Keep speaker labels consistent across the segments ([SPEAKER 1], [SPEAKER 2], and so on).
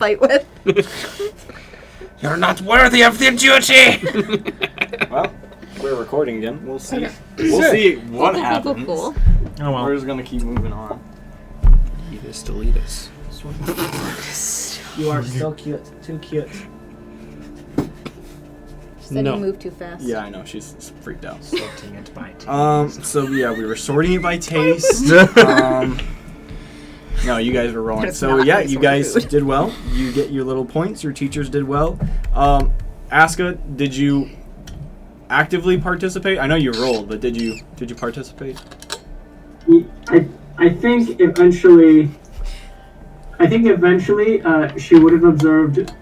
[SPEAKER 1] fight with.
[SPEAKER 2] You're not worthy of the duty!
[SPEAKER 3] Well, we're recording again. We'll see.
[SPEAKER 1] Okay.
[SPEAKER 3] We'll see what happens.
[SPEAKER 1] Cool.
[SPEAKER 2] Oh well.
[SPEAKER 3] We're just gonna keep moving on.
[SPEAKER 2] Elitist, elitist.
[SPEAKER 4] You are still cute. Too cute.
[SPEAKER 1] Said
[SPEAKER 2] No.
[SPEAKER 1] you move too fast.
[SPEAKER 3] Yeah, I know. She's freaked out.
[SPEAKER 4] Sorting it by taste.
[SPEAKER 3] So yeah, we were sorting it by taste. No, you guys were rolling.
[SPEAKER 1] It's
[SPEAKER 3] So
[SPEAKER 1] not
[SPEAKER 3] yeah,
[SPEAKER 1] based
[SPEAKER 3] you
[SPEAKER 1] on
[SPEAKER 3] guys
[SPEAKER 1] food.
[SPEAKER 3] did well. You get your little points. Your teachers did well. Aska, did you actively participate? I know you rolled, but did you participate?
[SPEAKER 5] I think eventually she would have observed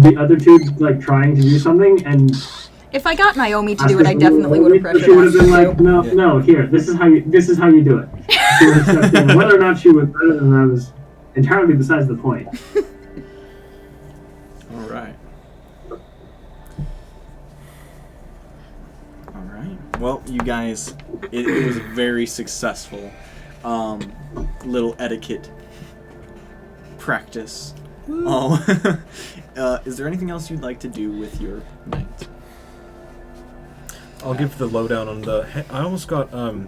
[SPEAKER 5] the other two like trying to do something, and
[SPEAKER 1] If I got Naomi to do it, I definitely would have pressured
[SPEAKER 5] She would have been
[SPEAKER 1] Asuka
[SPEAKER 5] like,
[SPEAKER 1] to.
[SPEAKER 5] no, here, this is how you do it. She would have stepped in. Whether or not she was better than I was entirely besides the point.
[SPEAKER 3] All right. All right. Well, you guys, it was a very successful little etiquette practice. Oh, is there anything else you'd like to do with your night?
[SPEAKER 2] I'll give the lowdown on the. I almost got. So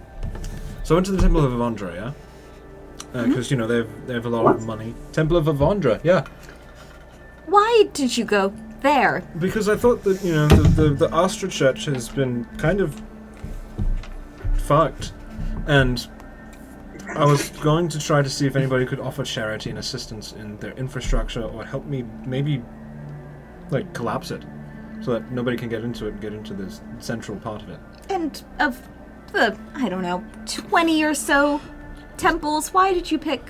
[SPEAKER 2] I went to the Temple of Avandra, yeah, because you know they have a lot of money. Temple of Avandra, yeah.
[SPEAKER 1] Why did you go there?
[SPEAKER 2] Because I thought that the Astra Church has been kind of fucked, and I was going to try to see if anybody could offer charity and assistance in their infrastructure or help me maybe like collapse it so that nobody can get into it and get into this central part of it.
[SPEAKER 1] And of the, I don't know, 20 or so temples, why did you pick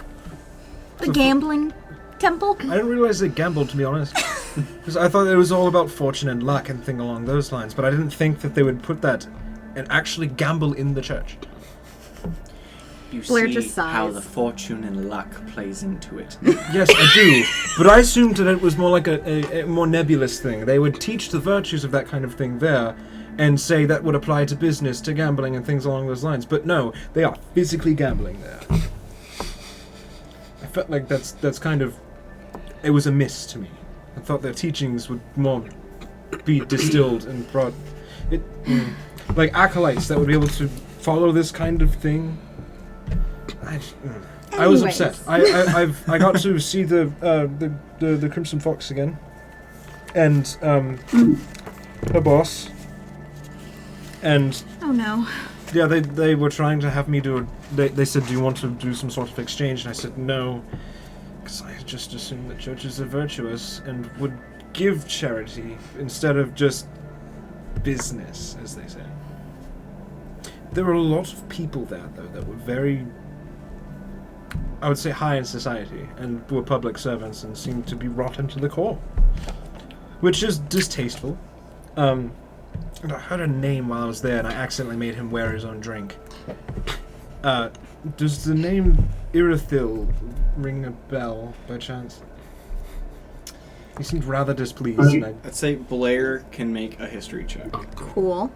[SPEAKER 1] the gambling temple?
[SPEAKER 2] I didn't realize they gambled, to be honest. Because I thought it was all about fortune and luck and thing along those lines, but I didn't think that they would put that and actually gamble in the church.
[SPEAKER 3] You
[SPEAKER 1] Blair
[SPEAKER 3] see
[SPEAKER 1] just
[SPEAKER 3] how
[SPEAKER 1] sighs.
[SPEAKER 3] the fortune and luck plays into it.
[SPEAKER 2] Yes, I do. But I assumed that it was more like a more nebulous thing. They would teach the virtues of that kind of thing there and say that would apply to business, to gambling, and things along those lines. But no, they are physically gambling there. I felt like that's kind of... It was a miss to me. I thought their teachings would more be distilled and brought... like acolytes that would be able to follow this kind of thing. I was upset. I got to see the Crimson Fox again, and her boss, and
[SPEAKER 1] Oh no.
[SPEAKER 2] yeah, they were trying to have me do. They said, "Do you want to do some sort of exchange?" And I said no, because I just assumed that churches are virtuous and would give charity instead of just business, as they say. There were a lot of people there, though, that were very, I would say, high in society and were public servants and seemed to be rotten to the core, which is distasteful. And I heard a name while I was there, and I accidentally made him wear his own drink. Does the name Irithil ring a bell by chance? He seemed rather displeased. And
[SPEAKER 3] I'd say Blair can make a history check.
[SPEAKER 1] Cool.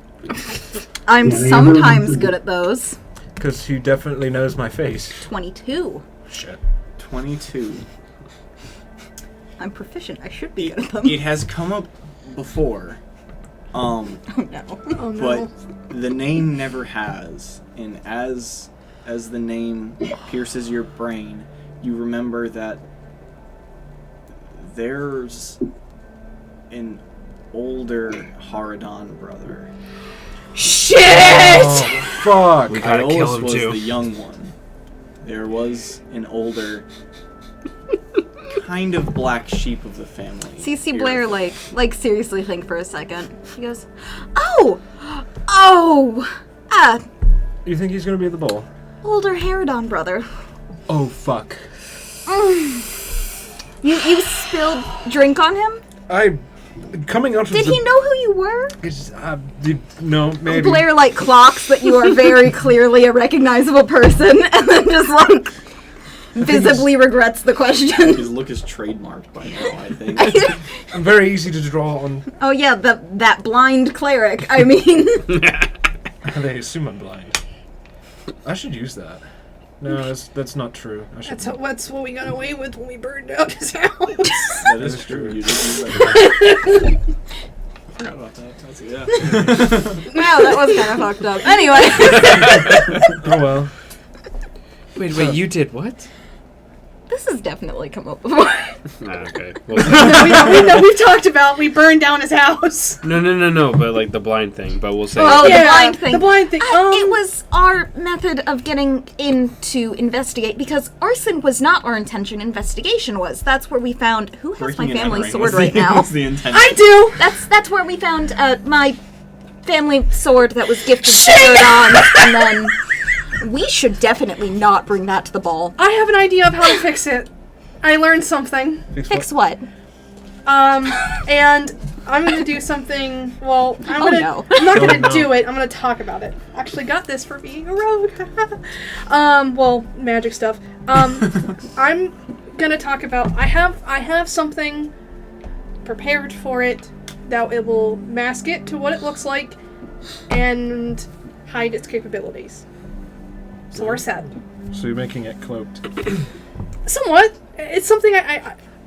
[SPEAKER 1] I'm
[SPEAKER 5] Yeah, they
[SPEAKER 1] sometimes
[SPEAKER 5] have-
[SPEAKER 1] good at those.
[SPEAKER 2] because he definitely knows my face.
[SPEAKER 1] 22.
[SPEAKER 2] Shit.
[SPEAKER 3] 22.
[SPEAKER 1] I'm proficient. I should be good at them.
[SPEAKER 3] It has come up before,
[SPEAKER 1] Oh no.
[SPEAKER 6] Oh no.
[SPEAKER 3] but the name never has. And as the name pierces your brain, you remember that there's an older Haradon brother.
[SPEAKER 1] Shit!
[SPEAKER 2] Oh, fuck.
[SPEAKER 7] We gotta kill him
[SPEAKER 3] was
[SPEAKER 7] too.
[SPEAKER 3] the young one. There was an older, kind of black sheep of the family.
[SPEAKER 1] CC
[SPEAKER 3] Here.
[SPEAKER 1] Blair, like seriously think for a second. He goes,
[SPEAKER 2] You think he's gonna be at the ball?
[SPEAKER 1] older Haradon brother.
[SPEAKER 2] Oh, fuck.
[SPEAKER 1] You spilled drink on him?
[SPEAKER 2] Coming out of
[SPEAKER 1] Did
[SPEAKER 2] the...
[SPEAKER 1] he know who you were?
[SPEAKER 2] No, maybe.
[SPEAKER 1] Blair clocks that you are very clearly a recognizable person, and then just visibly regrets the question.
[SPEAKER 3] His look is trademarked by now, I think.
[SPEAKER 2] I'm very easy to draw on.
[SPEAKER 1] Oh yeah, that blind cleric. I mean,
[SPEAKER 2] They assume I'm blind. I should use that. No, that's not true. I should.
[SPEAKER 6] That's what we got away with when we burned out his house.
[SPEAKER 3] That is true. You did use that. I forgot about that.
[SPEAKER 1] Wow, that was kind of fucked up. Anyway.
[SPEAKER 2] Oh well.
[SPEAKER 7] Wait, you did what?
[SPEAKER 1] This has definitely come up before.
[SPEAKER 7] Okay.
[SPEAKER 6] We've talked about we burned down his house.
[SPEAKER 7] No, but like the blind thing. But we'll say.
[SPEAKER 1] Oh,
[SPEAKER 6] Yeah,
[SPEAKER 1] the blind thing.
[SPEAKER 6] The blind thing.
[SPEAKER 1] It was our method of getting in to investigate because arson was not our intention. Investigation was. That's where we found who has my family sword right now.
[SPEAKER 3] What's the intention?
[SPEAKER 6] I do.
[SPEAKER 1] That's where we found my family sword that was gifted to Don, and then we should definitely not bring that to the ball.
[SPEAKER 6] I have an idea of how to fix it. I learned something.
[SPEAKER 1] Fix what?
[SPEAKER 6] And I'm gonna do something. Well, I'm
[SPEAKER 1] no.
[SPEAKER 6] not gonna do it. I'm gonna talk about it. Actually, got this for being a rogue. Well, magic stuff. I'm gonna talk about. I have something prepared for it that it will mask it to what it looks like and hide its capabilities. So we're set.
[SPEAKER 2] So you're making it cloaked.
[SPEAKER 6] Somewhat. It's something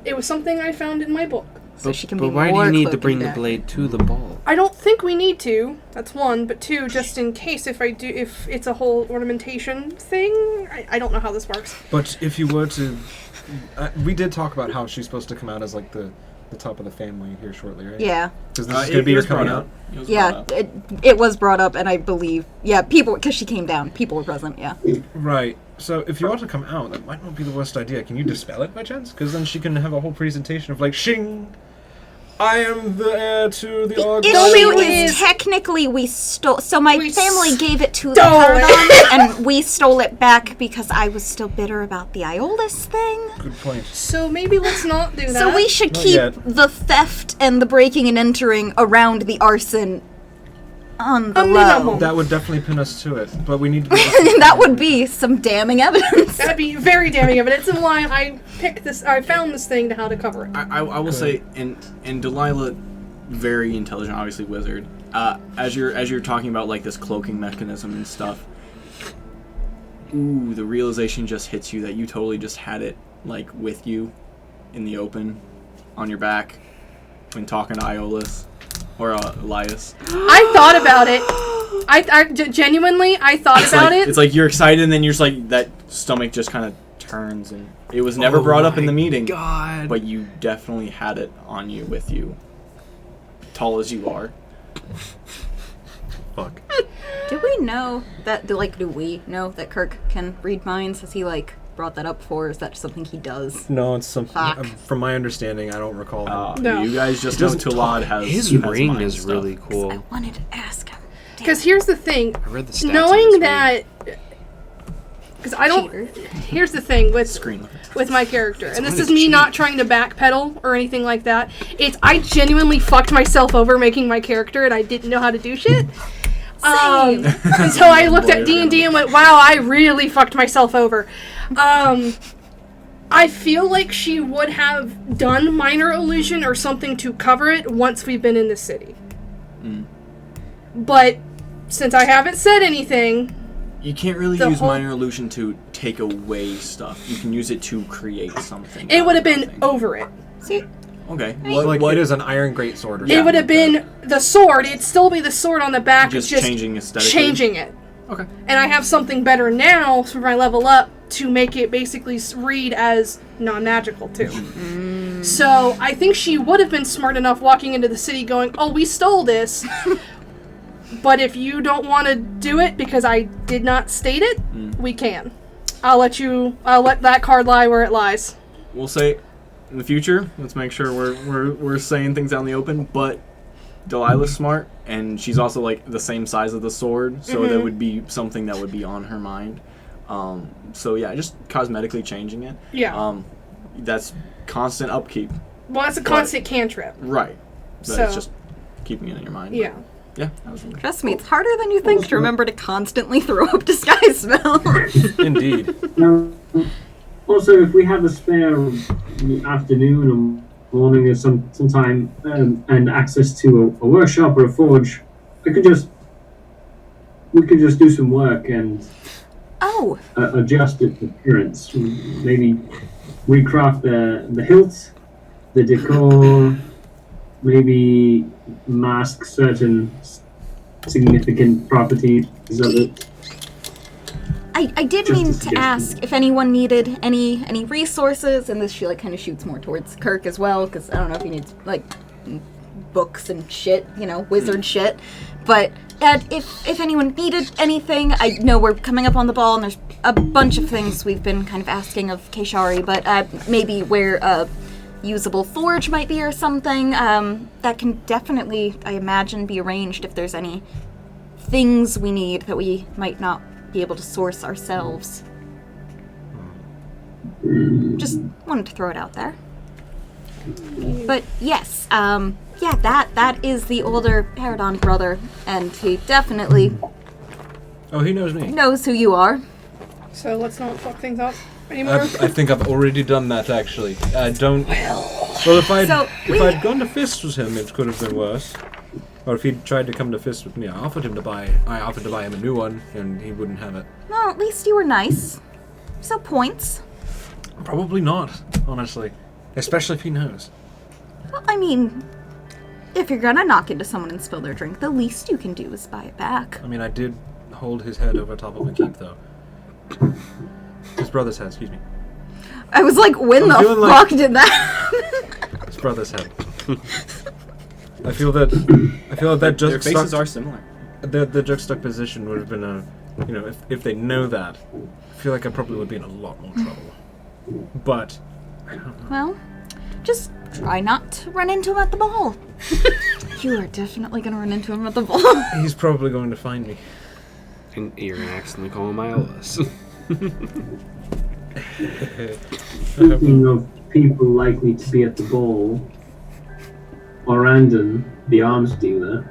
[SPEAKER 6] it was something I found in my book.
[SPEAKER 1] So she can
[SPEAKER 7] But
[SPEAKER 1] be
[SPEAKER 7] why do
[SPEAKER 1] more
[SPEAKER 7] you need to
[SPEAKER 1] cloaked
[SPEAKER 7] bring
[SPEAKER 1] and
[SPEAKER 7] the
[SPEAKER 1] dead.
[SPEAKER 7] blade to the ball?
[SPEAKER 6] I don't think we need to. That's one. But two, just in case if it's a whole ornamentation thing. I don't know how this works.
[SPEAKER 2] But if you were to, we did talk about how she's supposed to come out as like the top of the family here shortly, right?
[SPEAKER 1] Yeah.
[SPEAKER 2] Because this is going to be her coming out.
[SPEAKER 1] Yeah, it was brought up, and I believe, people, because she came down, people were present, yeah.
[SPEAKER 2] Right. So if you want to come out, that might not be the worst idea. Can you dispel it by chance? Because then she can have a whole presentation of like, shing! I am the heir to the Argyle.
[SPEAKER 1] Issue is technically we stole. So my family gave it to the
[SPEAKER 6] stole
[SPEAKER 1] Paragon, and we stole it back because I was still bitter about the Iolus thing.
[SPEAKER 2] Good point.
[SPEAKER 6] So maybe let's not do that.
[SPEAKER 1] So we should
[SPEAKER 2] Not
[SPEAKER 1] keep
[SPEAKER 2] yet.
[SPEAKER 1] the theft and the breaking and entering around the arson on the
[SPEAKER 6] A
[SPEAKER 1] low.
[SPEAKER 6] minimum.
[SPEAKER 2] That would definitely pin us to it, but we need to.
[SPEAKER 1] That would be some damning evidence.
[SPEAKER 6] That'd be very damning evidence, and why I picked this. I found this thing to how to cover it.
[SPEAKER 3] I will say, and Delilah, very intelligent, obviously wizard. As you're talking about like this cloaking mechanism and stuff, the realization just hits you that you totally just had it like with you, in the open, on your back, when talking to Iolus or Elias.
[SPEAKER 6] I thought about it. I genuinely thought about it.
[SPEAKER 3] It's like you're excited, and then you're just like that stomach just kind of turns, and it was never brought up in the meeting.
[SPEAKER 7] God.
[SPEAKER 3] But you definitely had it on you, with you, tall as you are.
[SPEAKER 2] Fuck.
[SPEAKER 1] Do we know that? Do we know that Kirk can read minds? Has he brought that up before? Or is that something he does?
[SPEAKER 2] No, it's something.
[SPEAKER 1] Fuck.
[SPEAKER 2] From my understanding, I don't recall.
[SPEAKER 6] No.
[SPEAKER 3] You guys just know
[SPEAKER 2] doesn't
[SPEAKER 3] Tulad has
[SPEAKER 7] His
[SPEAKER 3] has
[SPEAKER 7] ring
[SPEAKER 3] mind
[SPEAKER 7] is
[SPEAKER 3] stuff.
[SPEAKER 7] really cool.
[SPEAKER 1] I wanted to ask him.
[SPEAKER 6] Because here's the thing.
[SPEAKER 7] I read the stats on
[SPEAKER 6] Knowing
[SPEAKER 7] his
[SPEAKER 6] that. Because I don't.
[SPEAKER 1] Cheater.
[SPEAKER 6] Here's the thing with
[SPEAKER 3] Screen.
[SPEAKER 6] with my character, and this
[SPEAKER 7] kinda
[SPEAKER 6] is me
[SPEAKER 7] cheap.
[SPEAKER 6] not trying to backpedal or anything like that. It's I genuinely fucked myself over making my character, and I didn't know how to do shit.
[SPEAKER 1] Same.
[SPEAKER 6] And so I looked at D&D and went, "Wow, I really fucked myself over." I feel like she would have done minor illusion or something to cover it once we've been in the city. But since I haven't said anything,
[SPEAKER 3] You can't really
[SPEAKER 6] The
[SPEAKER 3] use
[SPEAKER 6] whole-
[SPEAKER 3] minor illusion to take away stuff. You can use it to create something.
[SPEAKER 6] it would have
[SPEAKER 3] out of
[SPEAKER 6] been
[SPEAKER 3] nothing.
[SPEAKER 6] over it.
[SPEAKER 1] See,
[SPEAKER 3] Okay.
[SPEAKER 2] Like it is an iron great sword or something.
[SPEAKER 6] It would have been the sword. It'd still be the sword on the back.
[SPEAKER 3] Just
[SPEAKER 6] it's just
[SPEAKER 3] changing aesthetically?
[SPEAKER 6] changing it.
[SPEAKER 3] Okay.
[SPEAKER 6] And I have something better now for my level up to make it basically read as non-magical too. So I think she would have been smart enough walking into the city going, "Oh, we stole this." But if you don't want to do it because I did not state it, we can. I'll let that card lie where it lies.
[SPEAKER 3] We'll say in the future, let's make sure we're saying things out in the open, but Delilah's smart, and she's also like the same size of the sword, so that would be something that would be on her mind. So yeah, just cosmetically changing it.
[SPEAKER 6] Yeah.
[SPEAKER 3] That's constant upkeep.
[SPEAKER 6] Well, it's a constant cantrip.
[SPEAKER 3] Right. But
[SPEAKER 6] So-
[SPEAKER 3] it's just keeping it in your mind.
[SPEAKER 6] Yeah.
[SPEAKER 3] Yeah. That was really
[SPEAKER 1] trust me, it's harder than you think to remember to constantly throw up disguise spells.
[SPEAKER 2] Indeed.
[SPEAKER 5] Also, if we have a spare afternoon or morning or sometime and access to a workshop or a forge, we could just do some work and
[SPEAKER 1] Oh.
[SPEAKER 5] Adjust its appearance. Maybe recraft the hilt, the decor, maybe mask certain significant properties of it.
[SPEAKER 1] I did
[SPEAKER 5] Just a
[SPEAKER 1] mean to
[SPEAKER 5] suggestion.
[SPEAKER 1] ask if anyone needed any resources, and this she like kind of shoots more towards Kirk as well, because I don't know if he needs like books and shit, wizard shit. But if anyone needed anything, I know we're coming up on the ball, and there's a bunch of things we've been kind of asking of Keishari, but maybe where a usable forge might be or something, that can definitely, I imagine, be arranged if there's any things we need that we might not be able to source ourselves. Just wanted to throw it out there. But yes, that is the older Paradon brother, and he definitely
[SPEAKER 2] Oh, he knows me.
[SPEAKER 1] knows who you are.
[SPEAKER 6] So let's not fuck things up anymore.
[SPEAKER 2] I think I've already done that, actually. I don't... Well, if I'd gone to fists with him, it could have been worse. Or if he'd tried to come to fists with me, I offered to buy him a new one, and he wouldn't have it.
[SPEAKER 1] Well, at least you were nice. So points.
[SPEAKER 2] Probably not, honestly. Especially if he knows.
[SPEAKER 1] Well, I mean, if you're gonna knock into someone and spill their drink, the least you can do is buy it back.
[SPEAKER 2] I mean, I did hold his head over top of a keep, though. His brother's head, excuse me.
[SPEAKER 1] I was like, when
[SPEAKER 2] I'm
[SPEAKER 1] the
[SPEAKER 2] feeling
[SPEAKER 1] fuck
[SPEAKER 2] like-
[SPEAKER 1] did that happen?
[SPEAKER 2] His brother's head. I feel that
[SPEAKER 3] Their
[SPEAKER 2] just
[SPEAKER 3] faces are similar.
[SPEAKER 2] the juxtaposition would have been a, if they know that, I feel like I probably would be in a lot more trouble. But I don't know.
[SPEAKER 1] Well, just try not to run into him at the ball. You are definitely gonna run into him at the ball.
[SPEAKER 2] He's probably going to find me.
[SPEAKER 7] And you're gonna accidentally call him Iolas.
[SPEAKER 5] Speaking of people likely to be at the ball, Orandon, the arms dealer,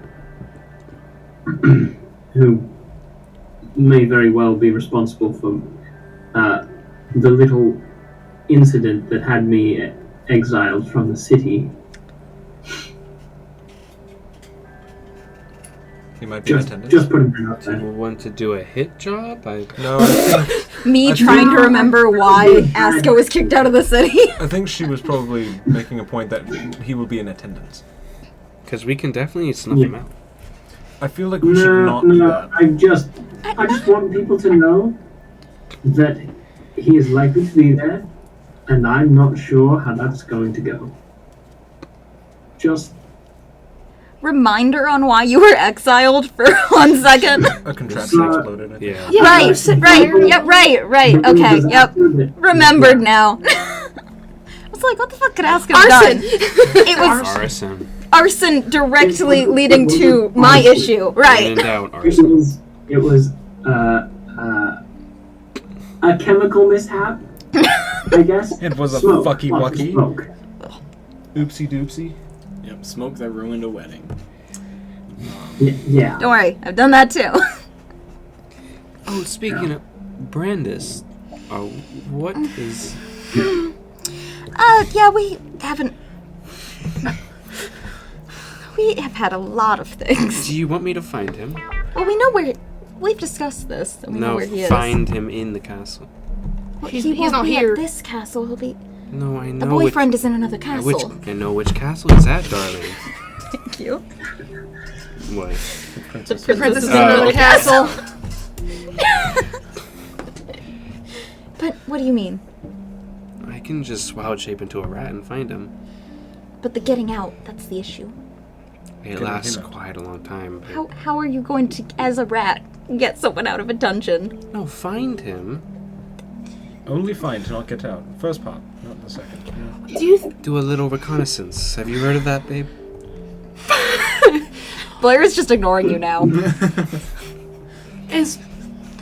[SPEAKER 5] who may very well be responsible for the little incident that had me exiled from the city.
[SPEAKER 2] He might be in
[SPEAKER 5] Just
[SPEAKER 2] attendance.
[SPEAKER 5] putting that out
[SPEAKER 7] Do you
[SPEAKER 5] there.
[SPEAKER 7] want to do a hit job?
[SPEAKER 2] No, I think,
[SPEAKER 1] Me
[SPEAKER 2] I
[SPEAKER 1] trying to
[SPEAKER 2] think-
[SPEAKER 1] remember why Aska was kicked out of the city.
[SPEAKER 2] I think she was probably making a point that he will be in attendance.
[SPEAKER 7] Because we can definitely snuff him out.
[SPEAKER 2] I feel like we should not do that.
[SPEAKER 5] I just want people to know that he is likely to be there, and I'm not sure how that's going to go. Just
[SPEAKER 1] Reminder on why you were exiled for 1 second.
[SPEAKER 2] A contraption exploded. I think.
[SPEAKER 7] Yeah.
[SPEAKER 1] Right. Okay, yep. Remembered now. I was like, what the fuck could Aska have done? It was
[SPEAKER 7] Arson.
[SPEAKER 1] arson directly leading to my issue.
[SPEAKER 7] When in
[SPEAKER 1] Right.
[SPEAKER 7] doubt, arson.
[SPEAKER 5] it was a chemical mishap, I guess.
[SPEAKER 2] It was a
[SPEAKER 5] Smoke,
[SPEAKER 2] fucky
[SPEAKER 5] lots of
[SPEAKER 2] wucky.
[SPEAKER 5] smoke.
[SPEAKER 2] Oopsie doopsie.
[SPEAKER 3] Yep, smoke that ruined a wedding.
[SPEAKER 5] Yeah.
[SPEAKER 1] Don't worry, I've done that too.
[SPEAKER 7] Oh, speaking of Brandis, what is...
[SPEAKER 1] Yeah, we haven't. We have had a lot of things.
[SPEAKER 7] Do you want me to find him?
[SPEAKER 1] Well, we know where. We've discussed this, and we know
[SPEAKER 7] No,
[SPEAKER 1] where he is.
[SPEAKER 7] find him in the castle.
[SPEAKER 1] Well,
[SPEAKER 6] He's
[SPEAKER 1] he won't
[SPEAKER 6] not
[SPEAKER 1] be
[SPEAKER 6] here.
[SPEAKER 1] at this castle. He'll be.
[SPEAKER 7] No, I know.
[SPEAKER 1] The boyfriend is in another castle.
[SPEAKER 7] I know which castle is that, darling.
[SPEAKER 1] Thank you.
[SPEAKER 7] What?
[SPEAKER 1] The
[SPEAKER 6] Princess is in
[SPEAKER 7] Oh,
[SPEAKER 6] another
[SPEAKER 7] okay.
[SPEAKER 6] castle.
[SPEAKER 1] But what do you mean?
[SPEAKER 7] I can just wild shape into a rat and find him.
[SPEAKER 1] But the getting out—that's the issue.
[SPEAKER 7] It
[SPEAKER 2] Getting
[SPEAKER 7] lasts
[SPEAKER 2] him out.
[SPEAKER 7] quite a long time. But...
[SPEAKER 1] How are you going to, as a rat, get someone out of a dungeon?
[SPEAKER 7] No, find him.
[SPEAKER 2] Only find, not get out. First part, not the second. Yeah.
[SPEAKER 6] Do you
[SPEAKER 7] Do a little reconnaissance. Have you heard of that, babe?
[SPEAKER 1] Blair is just ignoring you now.
[SPEAKER 6] is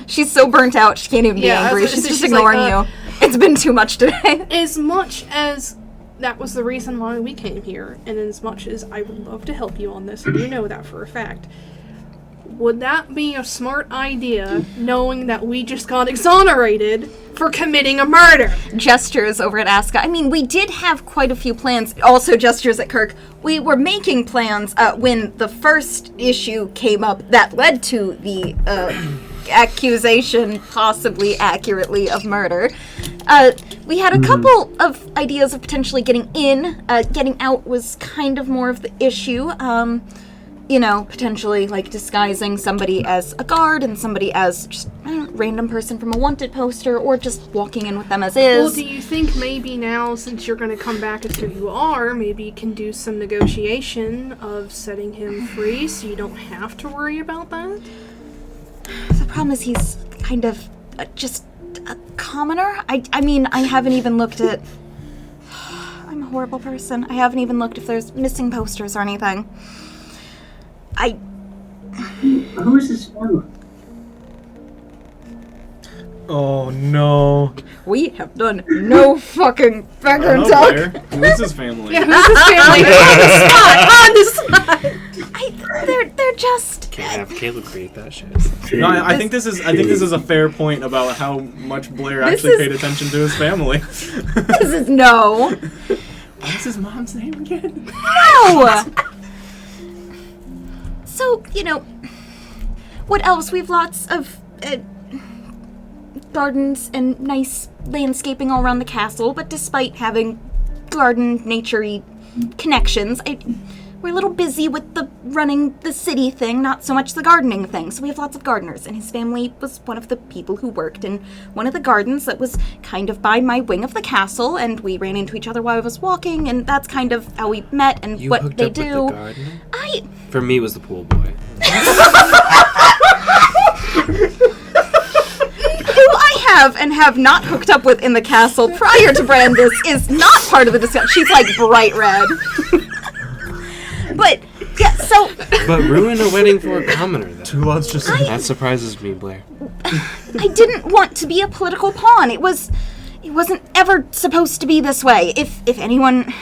[SPEAKER 1] She's so burnt out she can't even be
[SPEAKER 6] Yeah, I was
[SPEAKER 1] angry.
[SPEAKER 6] gonna
[SPEAKER 1] She's
[SPEAKER 6] say,
[SPEAKER 1] just
[SPEAKER 6] she's
[SPEAKER 1] ignoring
[SPEAKER 6] like,
[SPEAKER 1] you. It's been too much today.
[SPEAKER 6] as much as that was the reason why we came here, and as much as I would love to help you on this, and you know that for a fact, would that be a smart idea, knowing that we just got exonerated for committing a murder?
[SPEAKER 1] Gestures over at Aska. I mean, we did have quite a few plans. Also gestures at Kirk. We were making plans when the first issue came up that led to the accusation, possibly accurately, of murder. We had a couple of ideas of potentially getting in. Getting out was kind of more of the issue. Potentially, like, disguising somebody as a guard and somebody as just a random person from a wanted poster, or just walking in with them as is.
[SPEAKER 6] Well, do you think maybe now, since you're going to come back as who you are, maybe you can do some negotiation of setting him free so you don't have to worry about that?
[SPEAKER 1] The problem is he's kind of just a commoner. I mean, I haven't even looked at... I'm a horrible person. I haven't even looked if there's missing posters or anything.
[SPEAKER 5] Who is this family?
[SPEAKER 2] Oh no.
[SPEAKER 1] We have done no fucking background talk.
[SPEAKER 3] Who's his family?
[SPEAKER 6] Yeah, who's his family? On the spot!
[SPEAKER 1] They're just...
[SPEAKER 7] Can't have Caleb create that shit.
[SPEAKER 3] No, I think this is a fair point about how much Blair actually paid attention to his family.
[SPEAKER 1] This is no.
[SPEAKER 3] What's his mom's name again?
[SPEAKER 1] No! So, what else? We have lots of gardens and nice landscaping all around the castle, but despite having garden, nature-y connections, we're a little busy with the running the city thing, not so much the gardening thing. So we have lots of gardeners, and his family was one of the people who worked in one of the gardens that was kind of by my wing of the castle, and we ran into each other while I was walking, and that's kind of how we met and
[SPEAKER 7] You
[SPEAKER 1] what
[SPEAKER 7] hooked
[SPEAKER 1] they
[SPEAKER 7] up
[SPEAKER 1] do.
[SPEAKER 7] With the gardener? For me, it was the pool boy.
[SPEAKER 1] Who I have and have not hooked up with in the castle prior to Brandis is not part of the discussion. She's like bright red. But, yeah, so...
[SPEAKER 7] But ruin a wedding for a commoner, though.
[SPEAKER 2] Two lots just...
[SPEAKER 7] That surprises me, Blair.
[SPEAKER 1] I didn't want to be a political pawn. It wasn't ever supposed to be this way. If anyone...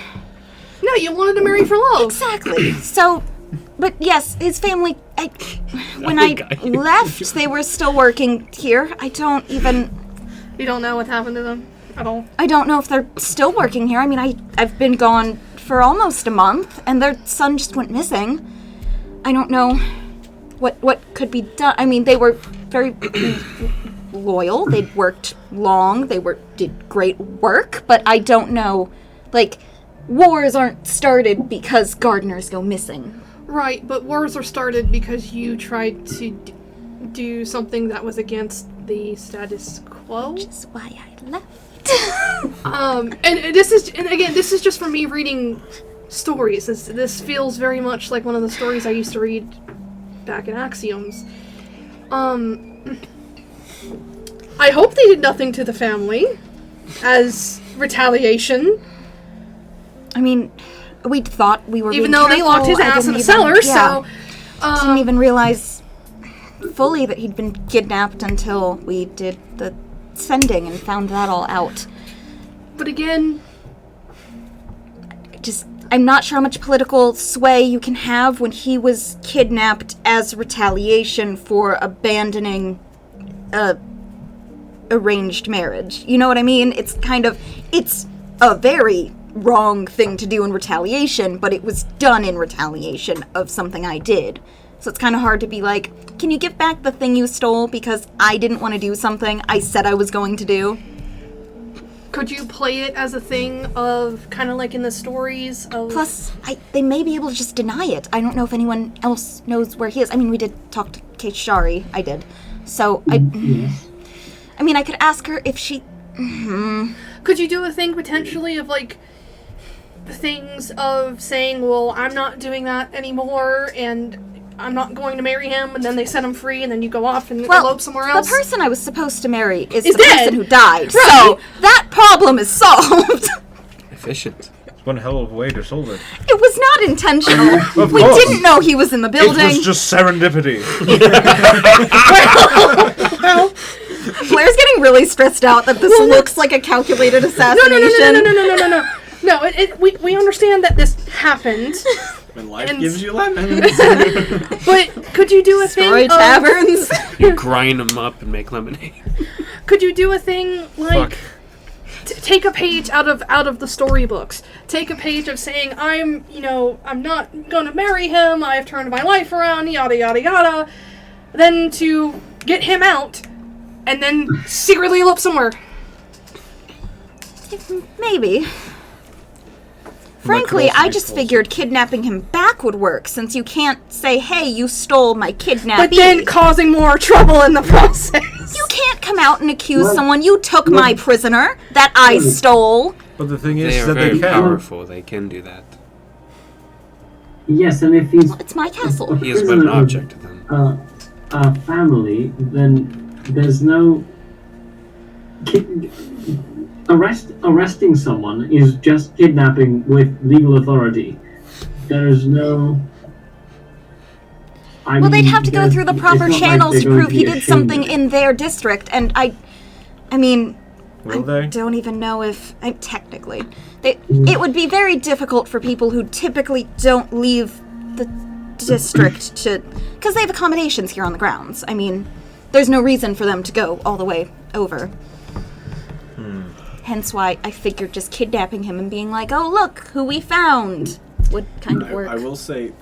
[SPEAKER 6] No, you wanted to marry for love.
[SPEAKER 1] Exactly. So, but yes, his family... when I left, they were still working here. I don't even...
[SPEAKER 6] You don't know what happened to them at all?
[SPEAKER 1] I don't know if they're still working here. I mean, I've been gone for almost a month, and their son just went missing. I don't know what could be done. I mean, they were very loyal. They'd worked long. They did great work, but I don't know. Like, wars aren't started because gardeners go missing.
[SPEAKER 6] Right, but wars are started because you tried to do something that was against the status quo.
[SPEAKER 1] Which is why I left.
[SPEAKER 6] And this is just from me reading stories. This feels very much like one of the stories I used to read back in Axioms. I hope they did nothing to the family as retaliation.
[SPEAKER 1] I mean, we thought we were
[SPEAKER 6] even
[SPEAKER 1] being
[SPEAKER 6] though they
[SPEAKER 1] careful.
[SPEAKER 6] locked his ass in a cellar, so
[SPEAKER 1] didn't even realize fully that he'd been kidnapped until we did the sending and found that all out.
[SPEAKER 6] But again,
[SPEAKER 1] I'm not sure how much political sway you can have when he was kidnapped as retaliation for abandoning a arranged marriage. You know what I mean? It's a very wrong thing to do in retaliation, but it was done in retaliation of something I did. So it's kind of hard to be like, can you give back the thing you stole because I didn't want to do something I said I was going to do?
[SPEAKER 6] could you play it as a thing of kind of like in the stories of...
[SPEAKER 1] Plus, they may be able to just deny it. I don't know if anyone else knows where he is. I mean, we did talk to Kate Shari. I did. So, I mean, I could ask her if she...
[SPEAKER 6] Could you do a thing potentially of like things of saying, well, I'm not doing that anymore and I'm not going to marry him, and then they set him free and then you go off and elope somewhere else?
[SPEAKER 1] The person I was supposed to marry is the
[SPEAKER 6] dead.
[SPEAKER 1] person who died.
[SPEAKER 6] Right.
[SPEAKER 1] So that problem is solved.
[SPEAKER 7] Efficient.
[SPEAKER 2] It's one hell of a way to solve it.
[SPEAKER 1] It was not intentional.
[SPEAKER 2] Of
[SPEAKER 1] We
[SPEAKER 2] course.
[SPEAKER 1] didn't know he was in the building.
[SPEAKER 2] It was just serendipity.
[SPEAKER 1] Well, Blair's getting really stressed out that this looks like a calculated assassination.
[SPEAKER 6] No, we understand that this happened.
[SPEAKER 3] When life
[SPEAKER 6] And-
[SPEAKER 3] gives you lemons.
[SPEAKER 6] But could you do a thing
[SPEAKER 1] Story
[SPEAKER 6] of...
[SPEAKER 1] taverns.
[SPEAKER 7] You grind them up and make lemonade.
[SPEAKER 6] Could you do a thing like... take a page out of the storybooks. Take a page of saying, I'm not going to marry him, I've turned my life around, yada yada yada. Then to get him out, and then secretly elope somewhere.
[SPEAKER 1] Maybe. Frankly, I just figured kidnapping him back would work, since you can't say, hey, you stole my kidnappee.
[SPEAKER 6] But then causing more trouble in the process.
[SPEAKER 1] You can't come out and accuse someone, you took my prisoner that I stole.
[SPEAKER 2] But the thing is
[SPEAKER 7] They are
[SPEAKER 2] that
[SPEAKER 7] very
[SPEAKER 2] they can.
[SPEAKER 7] powerful. They can do that.
[SPEAKER 5] Yes, and if he's
[SPEAKER 1] It's my castle.
[SPEAKER 7] He is but an object to them.
[SPEAKER 5] a family, then there's no arresting someone is just kidnapping with legal authority. There is no.
[SPEAKER 1] Well, they'd have to go through the proper channels to prove he did something
[SPEAKER 5] in.
[SPEAKER 1] in their district, and I mean,
[SPEAKER 2] Will
[SPEAKER 1] I
[SPEAKER 2] they?
[SPEAKER 1] don't even know if, technically, it would be very difficult for people who typically don't leave the district to, because they have accommodations here on the grounds. I mean, there's no reason for them to go all the way over. Hence why I figured just kidnapping him and being like, oh, look, who we found, would kind of work.
[SPEAKER 3] I will say,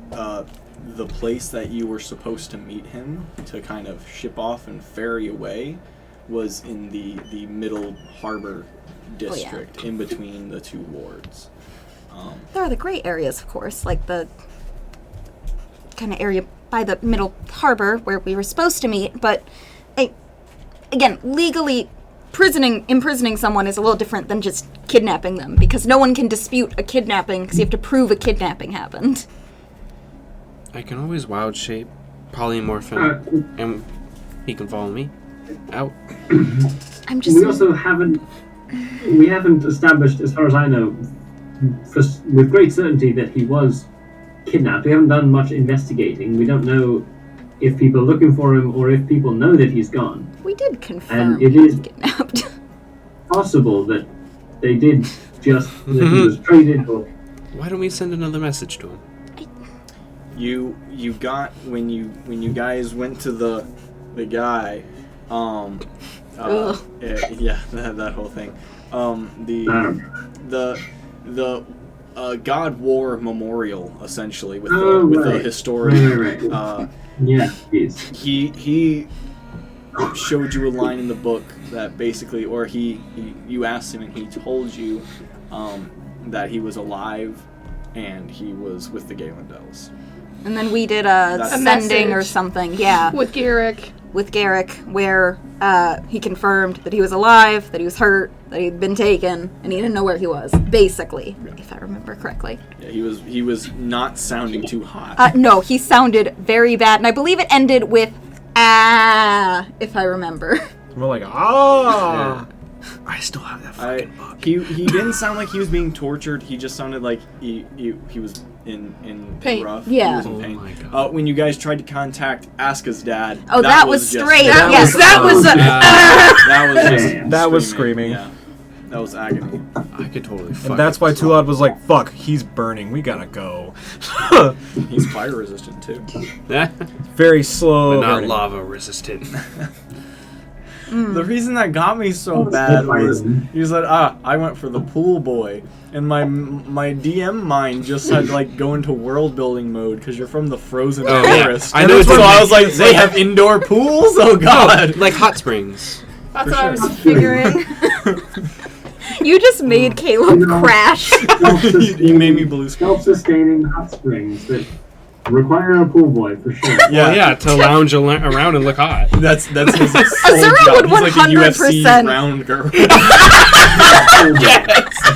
[SPEAKER 3] the place that you were supposed to meet him to kind of ship off and ferry away was in the middle harbor district, in between the two wards.
[SPEAKER 1] There are the gray areas, of course, like the kind of area by the middle harbor where we were supposed to meet, but again, legally imprisoning someone is a little different than just kidnapping them, because no one can dispute a kidnapping because you have to prove a kidnapping happened.
[SPEAKER 7] I can always wild shape, polymorph him, and he can follow me out.
[SPEAKER 1] I'm just.
[SPEAKER 5] We also haven't established, as far as I know, with great certainty that he was kidnapped. We haven't done much investigating. We don't know if people are looking for him or if people know that he's gone.
[SPEAKER 1] We did confirm
[SPEAKER 5] And it
[SPEAKER 1] he was
[SPEAKER 5] is
[SPEAKER 1] kidnapped.
[SPEAKER 5] possible that they did just that he was traded or.
[SPEAKER 7] Why don't we send another message to him?
[SPEAKER 3] You got when you guys went to the guy, yeah, that whole thing. The God War Memorial, essentially, with the historian.
[SPEAKER 5] Right. Yeah,
[SPEAKER 3] he showed you a line in the book that basically, or you asked him and he told you that he was alive and he was with the Galendells.
[SPEAKER 1] And then we did a sending or something, yeah.
[SPEAKER 6] With Garrick,
[SPEAKER 1] where he confirmed that he was alive, that he was hurt, that he'd been taken, and he didn't know where he was, basically, if I remember correctly.
[SPEAKER 3] Yeah, he was not sounding too hot.
[SPEAKER 1] No, he sounded very bad, and I believe it ended with, if I remember.
[SPEAKER 2] More like, ah!
[SPEAKER 7] Yeah. I still have that fucking book.
[SPEAKER 3] He didn't sound like he was being tortured, he just sounded like he was in
[SPEAKER 6] pain.
[SPEAKER 3] rough.
[SPEAKER 1] Yeah.
[SPEAKER 3] He was in pain.
[SPEAKER 7] Oh my God.
[SPEAKER 3] When you guys tried to contact Aska's dad.
[SPEAKER 1] Oh, that was
[SPEAKER 3] just-
[SPEAKER 1] straight.
[SPEAKER 6] that
[SPEAKER 3] That was
[SPEAKER 2] screaming.
[SPEAKER 3] Yeah. That was agony.
[SPEAKER 7] I could totally fuck
[SPEAKER 2] And that's
[SPEAKER 7] it.
[SPEAKER 2] why Tulad was like, fuck, he's burning, we gotta go.
[SPEAKER 3] He's fire resistant too.
[SPEAKER 2] Very slow.
[SPEAKER 7] But not
[SPEAKER 2] burning.
[SPEAKER 7] lava resistant.
[SPEAKER 3] The reason that got me so bad was he said, I went for the pool boy, and my DM mind just had like go into world building mode because you're from the frozen
[SPEAKER 7] Oh, yeah.
[SPEAKER 3] forest.
[SPEAKER 7] I know
[SPEAKER 3] so
[SPEAKER 7] it's
[SPEAKER 3] I was like, they have indoor pools? Oh god!
[SPEAKER 7] Like hot springs.
[SPEAKER 6] that's what I was figuring.
[SPEAKER 1] You just made Caleb crash.
[SPEAKER 3] You made me blue screen.
[SPEAKER 5] Self-sustaining hot springs that require a pool boy for sure.
[SPEAKER 7] Yeah, to lounge around and look hot.
[SPEAKER 3] That's his sole
[SPEAKER 1] Azura
[SPEAKER 3] job.
[SPEAKER 1] would
[SPEAKER 3] He's like a
[SPEAKER 1] 100%.
[SPEAKER 3] UFC round girl.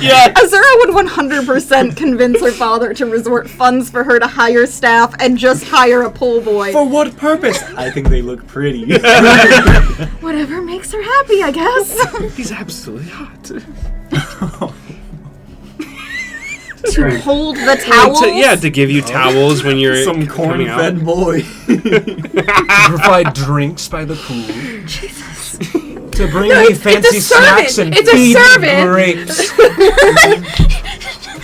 [SPEAKER 7] Yeah.
[SPEAKER 1] Azura would 100% convince her father to resort funds for her to hire staff and just hire a pool boy.
[SPEAKER 3] For what purpose? I think they look pretty.
[SPEAKER 1] Whatever makes her happy, I guess.
[SPEAKER 7] He's absolutely hot.
[SPEAKER 1] To hold the towels.
[SPEAKER 7] To give you towels when you're
[SPEAKER 3] Some
[SPEAKER 7] coming out.
[SPEAKER 3] corn-fed boy.
[SPEAKER 2] Provide drinks by the pool. Jesus. To bring me
[SPEAKER 6] it's
[SPEAKER 2] fancy
[SPEAKER 6] a servant.
[SPEAKER 2] snacks and
[SPEAKER 6] It's a
[SPEAKER 2] feed me
[SPEAKER 6] servant.
[SPEAKER 2] grapes.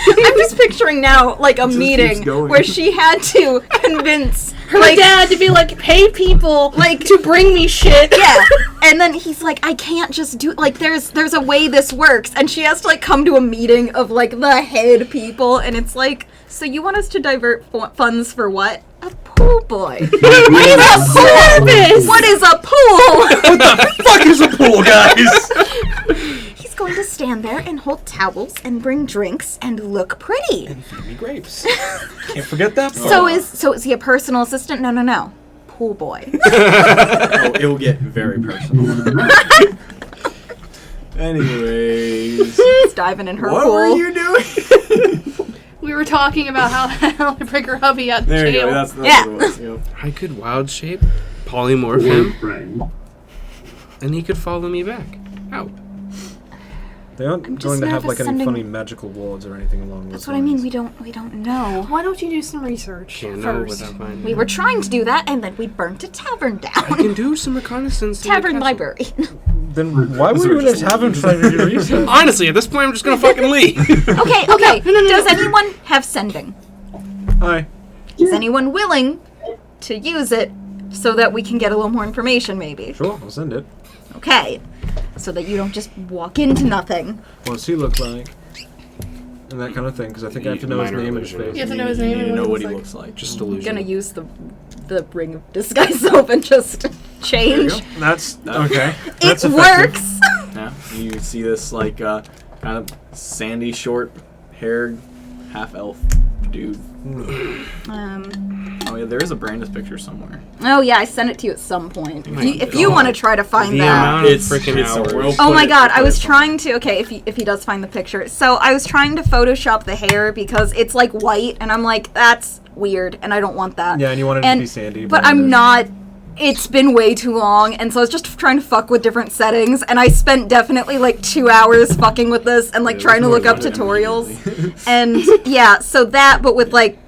[SPEAKER 1] I'm just picturing now, like, a
[SPEAKER 3] keeps
[SPEAKER 1] meeting
[SPEAKER 3] going.
[SPEAKER 1] where she had to convince
[SPEAKER 6] Her dad to be like, pay people like to bring me shit.
[SPEAKER 1] Yeah, and then he's like, I can't just do, like, there's a way this works, and she has to, like, come to a meeting of, like, the head people, and it's like, so you want us to divert funds for what? A pool pool boy.
[SPEAKER 6] What is a pool?
[SPEAKER 1] What is a pool?
[SPEAKER 2] What the fuck is a pool, guys?
[SPEAKER 1] He's going to stand there and hold towels and bring drinks and look pretty.
[SPEAKER 2] And feed me grapes. Can't forget that part.
[SPEAKER 1] So is he a personal assistant? No. Pool boy.
[SPEAKER 3] Oh, it will get very personal. Anyways,
[SPEAKER 1] He's diving in her
[SPEAKER 3] what
[SPEAKER 1] pool.
[SPEAKER 3] were you doing?
[SPEAKER 6] We were talking about how to break her hubby out of
[SPEAKER 3] There you
[SPEAKER 6] jail.
[SPEAKER 3] go. That's
[SPEAKER 1] Yeah.
[SPEAKER 3] what it was. Yep.
[SPEAKER 7] I could wild shape, polymorph him,
[SPEAKER 5] Friend.
[SPEAKER 7] and he could follow me back. Out.
[SPEAKER 2] They aren't
[SPEAKER 1] I'm just
[SPEAKER 2] going to have
[SPEAKER 1] nervous
[SPEAKER 2] like any
[SPEAKER 1] sending-
[SPEAKER 2] funny magical wards or anything along
[SPEAKER 1] That's
[SPEAKER 2] those
[SPEAKER 1] what I mean.
[SPEAKER 2] lines.
[SPEAKER 1] We don't know.
[SPEAKER 6] Why don't you do some research
[SPEAKER 7] Can't know
[SPEAKER 6] first?
[SPEAKER 7] without finding.
[SPEAKER 1] We were trying to do that, and then we burnt a tavern
[SPEAKER 7] I
[SPEAKER 1] down.
[SPEAKER 7] can do some reconnaissance. in the
[SPEAKER 1] Tavern
[SPEAKER 7] castle.
[SPEAKER 1] library.
[SPEAKER 2] Then why were you in a tavern trying to do research?
[SPEAKER 7] Honestly, at this point, I'm just gonna fucking leave.
[SPEAKER 1] Okay.
[SPEAKER 6] No.
[SPEAKER 1] Does anyone have sending?
[SPEAKER 2] Hi.
[SPEAKER 1] Is anyone willing to use it so that we can get a little more information, maybe?
[SPEAKER 2] Sure, I'll send it.
[SPEAKER 1] Okay. So that you don't just walk into nothing.
[SPEAKER 2] What does he look like? And that kind of thing, because I think I have to know his
[SPEAKER 7] Minor
[SPEAKER 2] name and his
[SPEAKER 7] illusion.
[SPEAKER 2] face.
[SPEAKER 6] You have to know his name
[SPEAKER 3] You need
[SPEAKER 6] and
[SPEAKER 3] to know
[SPEAKER 6] what
[SPEAKER 3] what
[SPEAKER 6] he
[SPEAKER 3] he
[SPEAKER 6] looks
[SPEAKER 3] looks like.
[SPEAKER 7] Just
[SPEAKER 1] I'm
[SPEAKER 7] illusion.
[SPEAKER 1] gonna use the ring of disguise soap and just change.
[SPEAKER 2] That's okay.
[SPEAKER 1] It
[SPEAKER 2] That's effective.
[SPEAKER 1] works.
[SPEAKER 3] Yeah, you see this like kind of sandy, short-haired, half-elf dude. Oh yeah, there is a Brandis picture somewhere.
[SPEAKER 1] Oh yeah, I sent it to you at some point.
[SPEAKER 7] my
[SPEAKER 1] If you
[SPEAKER 7] God.
[SPEAKER 1] want to try to find
[SPEAKER 7] The
[SPEAKER 1] that.
[SPEAKER 7] amount of
[SPEAKER 3] It's-
[SPEAKER 7] freaking
[SPEAKER 3] it's a
[SPEAKER 7] hours.
[SPEAKER 3] world-
[SPEAKER 1] Oh
[SPEAKER 3] Put
[SPEAKER 1] my
[SPEAKER 3] it-
[SPEAKER 1] god, I
[SPEAKER 3] put
[SPEAKER 1] was
[SPEAKER 3] it
[SPEAKER 1] trying to. Okay, if he does find the picture. So I was trying to Photoshop the hair because it's like white, and I'm like, that's weird, and I don't want that.
[SPEAKER 2] Yeah, and you wanted it to be sandy.
[SPEAKER 1] But I'm not. It's been way too long, and so I was just trying to fuck with different settings, and I spent definitely like 2 hours fucking with this and like
[SPEAKER 7] Yeah,
[SPEAKER 1] trying to
[SPEAKER 7] that's
[SPEAKER 1] look up
[SPEAKER 7] more than
[SPEAKER 1] tutorials. And yeah, so that, but with like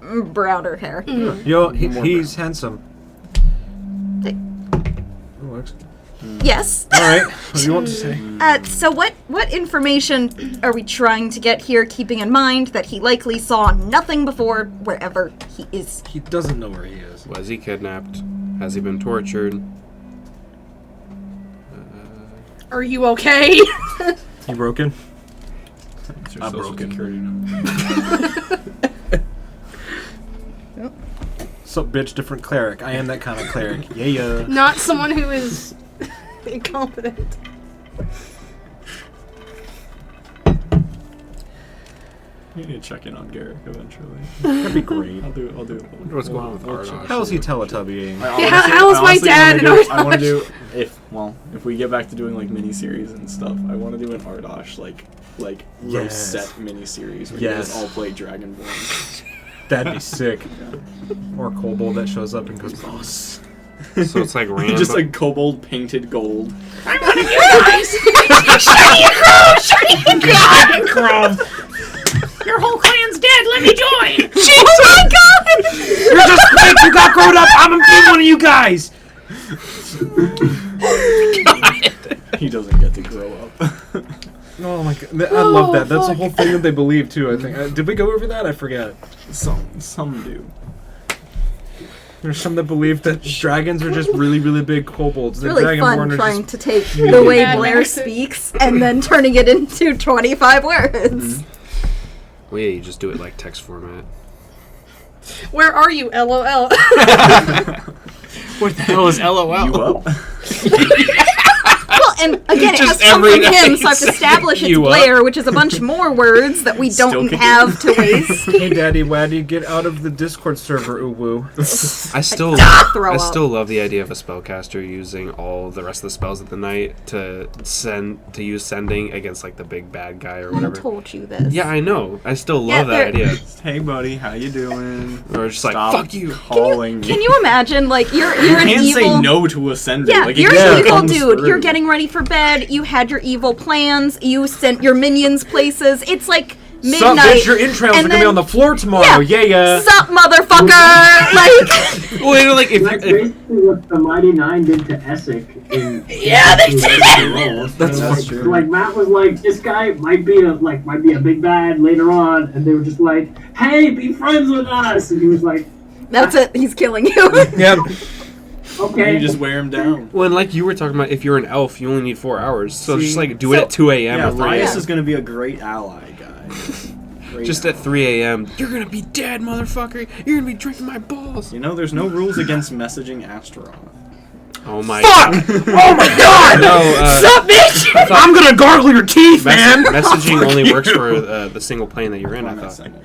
[SPEAKER 1] browner hair.
[SPEAKER 2] Yo, he's handsome. It works.
[SPEAKER 1] Yes.
[SPEAKER 2] All right. What do you want to say?
[SPEAKER 1] So what information are we trying to get here, keeping in mind that he likely saw nothing before wherever he is?
[SPEAKER 2] He doesn't know where he is.
[SPEAKER 7] Was he kidnapped? Has he been tortured?
[SPEAKER 6] Are you okay?
[SPEAKER 2] You broken?
[SPEAKER 3] It's your
[SPEAKER 2] I'm
[SPEAKER 3] social
[SPEAKER 2] broken.
[SPEAKER 3] security number.
[SPEAKER 2] Sup, bitch, different cleric. I am that kind of cleric. Yeah.
[SPEAKER 6] Not someone who is incompetent.
[SPEAKER 3] You need to check in on Garrick eventually.
[SPEAKER 2] That'd be great.
[SPEAKER 3] I'll do it.
[SPEAKER 7] What's going on with
[SPEAKER 3] We'll
[SPEAKER 7] Ardosh?
[SPEAKER 3] check.
[SPEAKER 2] How's he Teletubbying?
[SPEAKER 6] how is my dad in
[SPEAKER 3] I want to
[SPEAKER 6] Ardosh?
[SPEAKER 3] do if we get back to doing like miniseries and stuff. I want to do an Ardosh like
[SPEAKER 2] Yes.
[SPEAKER 3] Rosette miniseries where you
[SPEAKER 2] Yes.
[SPEAKER 3] guys all play Dragonborn.
[SPEAKER 2] That'd be sick. Or Kobold that shows up and goes, boss.
[SPEAKER 7] So it's like random.
[SPEAKER 3] Just like kobold painted gold.
[SPEAKER 4] Your whole clan's dead. Let me join.
[SPEAKER 1] Oh my god!
[SPEAKER 2] You're just quick! You got grown up! I'm one of you guys!
[SPEAKER 3] He doesn't get to grow up.
[SPEAKER 2] Oh my god. I love that. That's the whole thing that they believe too, I think. Did we go over that? I forget.
[SPEAKER 3] Some do.
[SPEAKER 2] There's some that believe that dragons are just really, really big kobolds.
[SPEAKER 1] It's really fun
[SPEAKER 2] Dragonborn are
[SPEAKER 1] trying
[SPEAKER 2] just...
[SPEAKER 1] to take the way
[SPEAKER 6] Mad
[SPEAKER 1] Blair
[SPEAKER 6] Max.
[SPEAKER 1] speaks and then turning it into 25 words.
[SPEAKER 7] Well, yeah, you just do it like text format.
[SPEAKER 6] Where are you, LOL?
[SPEAKER 7] What the hell is LOL?
[SPEAKER 3] You up?
[SPEAKER 1] Well, and again, it has
[SPEAKER 7] Just
[SPEAKER 1] to come from
[SPEAKER 7] every
[SPEAKER 1] him,
[SPEAKER 7] day
[SPEAKER 1] so I have to
[SPEAKER 7] say
[SPEAKER 1] establish it's
[SPEAKER 7] you up.
[SPEAKER 1] Blair, which is a bunch more words that we
[SPEAKER 3] Still
[SPEAKER 1] don't
[SPEAKER 3] kicking.
[SPEAKER 1] have to waste.
[SPEAKER 2] Hey, Daddy Waddy, get out of the Discord server, ooh-woo.
[SPEAKER 7] I still,
[SPEAKER 1] Throw
[SPEAKER 7] I
[SPEAKER 1] up.
[SPEAKER 7] still love the idea of a spellcaster using all the rest of the spells of the night to use sending against like the big bad guy or
[SPEAKER 1] I
[SPEAKER 7] whatever.
[SPEAKER 1] told you this.
[SPEAKER 7] Yeah, I know. I still
[SPEAKER 1] Yeah,
[SPEAKER 7] love that idea.
[SPEAKER 3] Hey buddy, how you doing?
[SPEAKER 7] Or just like,
[SPEAKER 3] Stop
[SPEAKER 7] fuck you.
[SPEAKER 3] calling me.
[SPEAKER 1] Can you imagine, like, you're
[SPEAKER 3] You
[SPEAKER 1] an
[SPEAKER 3] can't
[SPEAKER 1] evil...
[SPEAKER 3] say no to a sending.
[SPEAKER 1] Yeah,
[SPEAKER 3] like, it
[SPEAKER 1] you're
[SPEAKER 3] just
[SPEAKER 1] an evil
[SPEAKER 3] comes
[SPEAKER 1] dude.
[SPEAKER 3] through.
[SPEAKER 1] You're getting ready for bed. You had your evil plans. You sent your minions places. It's like
[SPEAKER 2] Sup,
[SPEAKER 1] midnight.
[SPEAKER 2] bitch, your entrails
[SPEAKER 1] and
[SPEAKER 2] are gonna be
[SPEAKER 1] then-
[SPEAKER 2] on the floor tomorrow. Yeah.
[SPEAKER 1] Sup, motherfucker! Like,
[SPEAKER 7] Well, you know, like
[SPEAKER 5] That's
[SPEAKER 7] if
[SPEAKER 5] basically what the Mighty Nine did to Essek in
[SPEAKER 1] Yeah, they
[SPEAKER 5] did.
[SPEAKER 2] That's
[SPEAKER 3] true.
[SPEAKER 5] Like Matt was like, this guy might be a big bad later on, and they were just like, hey, be friends with us, and he was like,
[SPEAKER 1] that's it. He's killing you.
[SPEAKER 2] Yeah.
[SPEAKER 5] okay.
[SPEAKER 3] You just wear him down.
[SPEAKER 7] well, and like you were talking about, if you're an elf, you only need 4 hours. So
[SPEAKER 3] See,
[SPEAKER 7] just like do it at 2 a.m.
[SPEAKER 3] Yeah,
[SPEAKER 7] or 3
[SPEAKER 3] Elias
[SPEAKER 7] a.m.
[SPEAKER 3] is going to be a great ally, guys. Great
[SPEAKER 7] Just at 3 a.m. You're gonna be dead, motherfucker. You're gonna be drinking my balls.
[SPEAKER 3] You know, there's no rules against messaging Astaroth.
[SPEAKER 7] Oh my
[SPEAKER 2] Fuck! Oh my god!
[SPEAKER 7] No,
[SPEAKER 6] Sup, bitch?
[SPEAKER 2] I'm gonna gargle your teeth, man!
[SPEAKER 7] messaging only works for the single plane that you're in, I
[SPEAKER 3] Why not
[SPEAKER 7] thought.
[SPEAKER 3] sending?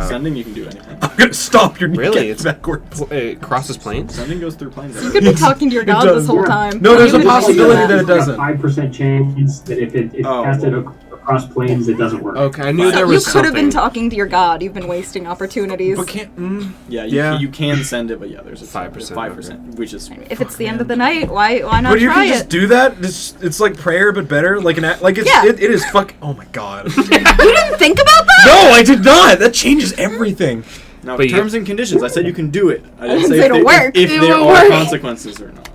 [SPEAKER 3] Sending, you can do anything.
[SPEAKER 2] I'm gonna stop your
[SPEAKER 7] Really?
[SPEAKER 2] kneecaps backwards.
[SPEAKER 7] It crosses planes?
[SPEAKER 3] Sending goes through planes.
[SPEAKER 1] You could be talking to your god
[SPEAKER 2] does,
[SPEAKER 1] this whole
[SPEAKER 5] yeah.
[SPEAKER 1] time.
[SPEAKER 2] No, there's
[SPEAKER 1] You
[SPEAKER 2] a
[SPEAKER 1] could be
[SPEAKER 2] possibility
[SPEAKER 1] doing
[SPEAKER 2] that it doesn't.
[SPEAKER 5] 5% chance that if
[SPEAKER 3] Oh,
[SPEAKER 5] cast it
[SPEAKER 3] well.
[SPEAKER 5] across planes, it doesn't work.
[SPEAKER 7] Okay, I knew
[SPEAKER 1] So
[SPEAKER 7] there
[SPEAKER 1] you
[SPEAKER 7] was
[SPEAKER 1] could have
[SPEAKER 7] something.
[SPEAKER 1] been talking to your god. You've been wasting opportunities.
[SPEAKER 2] But can't.
[SPEAKER 3] Yeah,
[SPEAKER 2] Yeah.
[SPEAKER 3] you can send it, but yeah, there's a
[SPEAKER 7] 5%,
[SPEAKER 3] 5%, which is
[SPEAKER 1] If it's the end of the night, why not
[SPEAKER 2] But you
[SPEAKER 1] try
[SPEAKER 2] can just
[SPEAKER 1] it?
[SPEAKER 2] do that. It's like prayer, but better. Like it's
[SPEAKER 1] Yeah.
[SPEAKER 2] it is fuck. Oh my god.
[SPEAKER 1] You didn't think about that?
[SPEAKER 2] No, I did not. That changes everything.
[SPEAKER 3] now
[SPEAKER 7] But you-
[SPEAKER 3] terms and conditions. I said you can do it. I didn't say
[SPEAKER 1] They
[SPEAKER 3] if,
[SPEAKER 1] don't work.
[SPEAKER 3] if
[SPEAKER 6] It
[SPEAKER 3] there
[SPEAKER 6] won't
[SPEAKER 3] are
[SPEAKER 6] work.
[SPEAKER 3] consequences or not.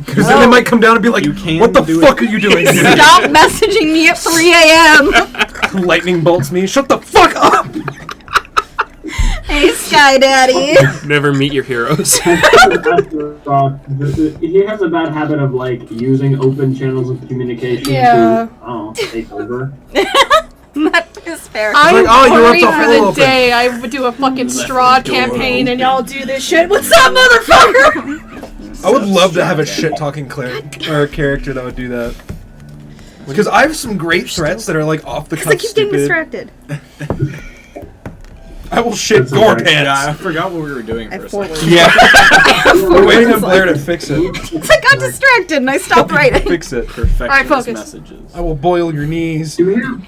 [SPEAKER 2] Because then they might come down and be like,
[SPEAKER 3] You can
[SPEAKER 2] "What the
[SPEAKER 3] do
[SPEAKER 2] fuck
[SPEAKER 3] it.
[SPEAKER 2] are you doing?"
[SPEAKER 1] Stop messaging me at 3 a.m.
[SPEAKER 2] Lightning bolts me. Shut the fuck up.
[SPEAKER 1] Hey, Sky Daddy.
[SPEAKER 7] Never meet your heroes.
[SPEAKER 5] He has a bad habit of like using open channels of communication
[SPEAKER 6] Yeah.
[SPEAKER 5] to take over.
[SPEAKER 1] That is fair.
[SPEAKER 6] I'm
[SPEAKER 2] like, oh, you
[SPEAKER 6] worried
[SPEAKER 2] left the
[SPEAKER 6] for
[SPEAKER 2] hole
[SPEAKER 6] the
[SPEAKER 2] open.
[SPEAKER 6] day I would do a fucking straw
[SPEAKER 3] the door
[SPEAKER 6] campaign and
[SPEAKER 3] open.
[SPEAKER 6] y'all do this shit. What's up, motherfucker?
[SPEAKER 2] I would love to have a shit talking character that would do that. Because I have some great threats that are like off the cuff
[SPEAKER 1] I keep getting
[SPEAKER 2] stupid.
[SPEAKER 1] distracted.
[SPEAKER 2] I will shit
[SPEAKER 5] That's
[SPEAKER 2] gore
[SPEAKER 5] okay.
[SPEAKER 3] Yeah, I
[SPEAKER 2] pants.
[SPEAKER 3] forgot what we were doing
[SPEAKER 1] I
[SPEAKER 3] for a
[SPEAKER 1] forward.
[SPEAKER 3] second.
[SPEAKER 2] Yeah. We're waiting on Blair to fix it.
[SPEAKER 1] I got distracted and I stopped writing.
[SPEAKER 2] Fix it.
[SPEAKER 3] Perfectionist
[SPEAKER 6] Alright, focus.
[SPEAKER 3] messages.
[SPEAKER 2] I will boil your knees.
[SPEAKER 5] Do we have?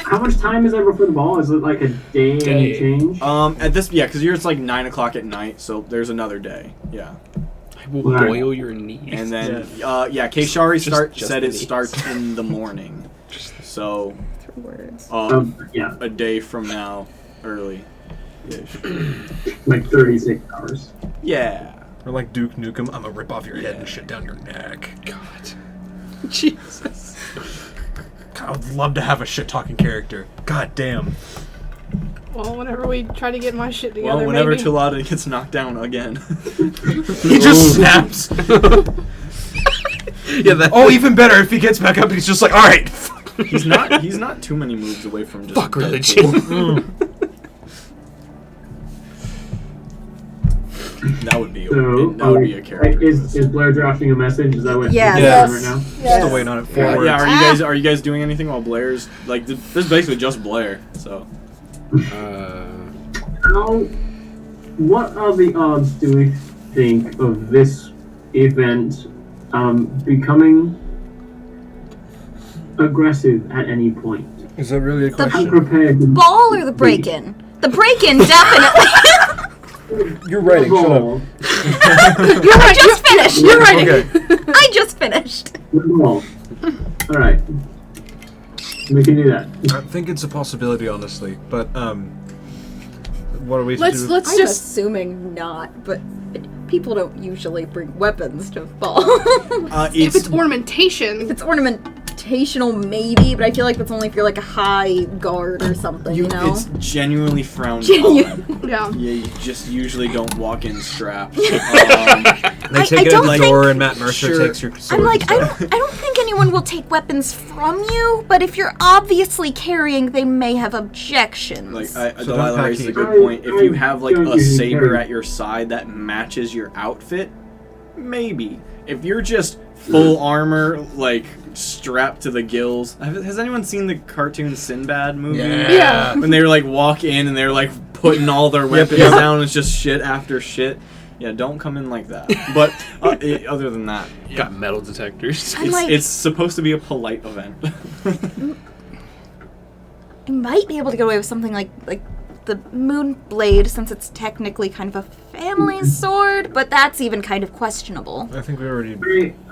[SPEAKER 5] How much time is there before the ball? Is it like a day and change?
[SPEAKER 3] At this, yeah, because it's like 9 o'clock at night, so there's another day. Yeah,
[SPEAKER 7] I will
[SPEAKER 5] Right.
[SPEAKER 7] boil your knees.
[SPEAKER 3] and then Keshari
[SPEAKER 7] just
[SPEAKER 3] said
[SPEAKER 7] the
[SPEAKER 3] it
[SPEAKER 7] knees.
[SPEAKER 3] starts in the morning, so
[SPEAKER 1] Words.
[SPEAKER 5] Yeah,
[SPEAKER 3] a day from now, early.
[SPEAKER 5] like 36 hours.
[SPEAKER 3] Yeah.
[SPEAKER 2] Or like Duke Nukem, I'm gonna rip off your head and
[SPEAKER 3] Yeah.
[SPEAKER 2] shit down your neck.
[SPEAKER 7] God. Jesus.
[SPEAKER 2] God, I would love to have a shit talking character. God damn.
[SPEAKER 6] Well, whenever we try to get my shit together,
[SPEAKER 3] Well, whenever
[SPEAKER 6] maybe.
[SPEAKER 3] Tulada gets knocked down again.
[SPEAKER 2] He just snaps.
[SPEAKER 7] Yeah, that.
[SPEAKER 2] Oh, even better if he gets back up. He's just like, all right.
[SPEAKER 3] He's not too many moves away from just
[SPEAKER 7] Fuck
[SPEAKER 3] Deadpool.
[SPEAKER 7] religion.
[SPEAKER 3] That would be
[SPEAKER 5] So,
[SPEAKER 3] a character.
[SPEAKER 5] is Blair drafting a message? Is that what
[SPEAKER 1] Yes.
[SPEAKER 5] she's
[SPEAKER 1] Yes.
[SPEAKER 5] doing right now?
[SPEAKER 2] Still waiting on it
[SPEAKER 3] Yeah,
[SPEAKER 2] forward.
[SPEAKER 3] are you guys doing anything while Blair's like this is basically just Blair, so
[SPEAKER 5] What are the odds, do we think, of this event becoming aggressive at any point?
[SPEAKER 2] Is that really a
[SPEAKER 1] The
[SPEAKER 5] I'm
[SPEAKER 2] question?
[SPEAKER 5] prepared to
[SPEAKER 1] ball or the break-in? The break-in, definitely.
[SPEAKER 2] You're writing. Shut up.
[SPEAKER 5] ball.
[SPEAKER 1] I just finished.
[SPEAKER 6] You're writing.
[SPEAKER 2] Okay.
[SPEAKER 1] I just finished.
[SPEAKER 5] The ball. All right. We can do that.
[SPEAKER 2] I think it's a possibility, honestly. But what are we to
[SPEAKER 6] Let's
[SPEAKER 2] do?
[SPEAKER 6] let's
[SPEAKER 1] I'm
[SPEAKER 6] just.
[SPEAKER 1] assuming not, but people don't usually bring weapons to ball.
[SPEAKER 6] If it's ornamentation,
[SPEAKER 1] It's ornamentational, maybe, but I feel like that's only if you're like a high guard or something, you know?
[SPEAKER 3] it's genuinely frowned
[SPEAKER 1] Genu-
[SPEAKER 3] on.
[SPEAKER 6] yeah.
[SPEAKER 3] Yeah, you just usually don't walk in strapped.
[SPEAKER 2] They
[SPEAKER 1] I
[SPEAKER 2] take it at
[SPEAKER 1] don't
[SPEAKER 2] the
[SPEAKER 1] think-
[SPEAKER 2] door, and Matt Mercer
[SPEAKER 3] Sure.
[SPEAKER 2] takes your sword.
[SPEAKER 1] I'm like,
[SPEAKER 2] and
[SPEAKER 1] I
[SPEAKER 2] stuff.
[SPEAKER 1] don't think anyone will take weapons from you, but if you're obviously carrying, they may have objections.
[SPEAKER 3] Like
[SPEAKER 2] So don't
[SPEAKER 3] Delilah
[SPEAKER 2] pack
[SPEAKER 3] raises a
[SPEAKER 2] heat.
[SPEAKER 3] good point. If you have like
[SPEAKER 5] don't
[SPEAKER 3] a
[SPEAKER 5] usually
[SPEAKER 3] saber
[SPEAKER 5] carry-
[SPEAKER 3] at your side that matches your outfit, maybe. If you're just full armor, like strapped to the gills, has anyone seen the cartoon Sinbad movie?
[SPEAKER 6] Yeah.
[SPEAKER 3] When they were like walk in and they're like putting all their weapons
[SPEAKER 2] yep.
[SPEAKER 3] down, it's just shit after shit. Yeah, don't come in like that. But other than that,
[SPEAKER 7] Got metal detectors.
[SPEAKER 1] I'm like,
[SPEAKER 3] it's supposed to be a polite event.
[SPEAKER 1] I might be able to get away with something like the moon blade, since it's technically kind of a family sword, but that's even kind of questionable.
[SPEAKER 2] I think we already.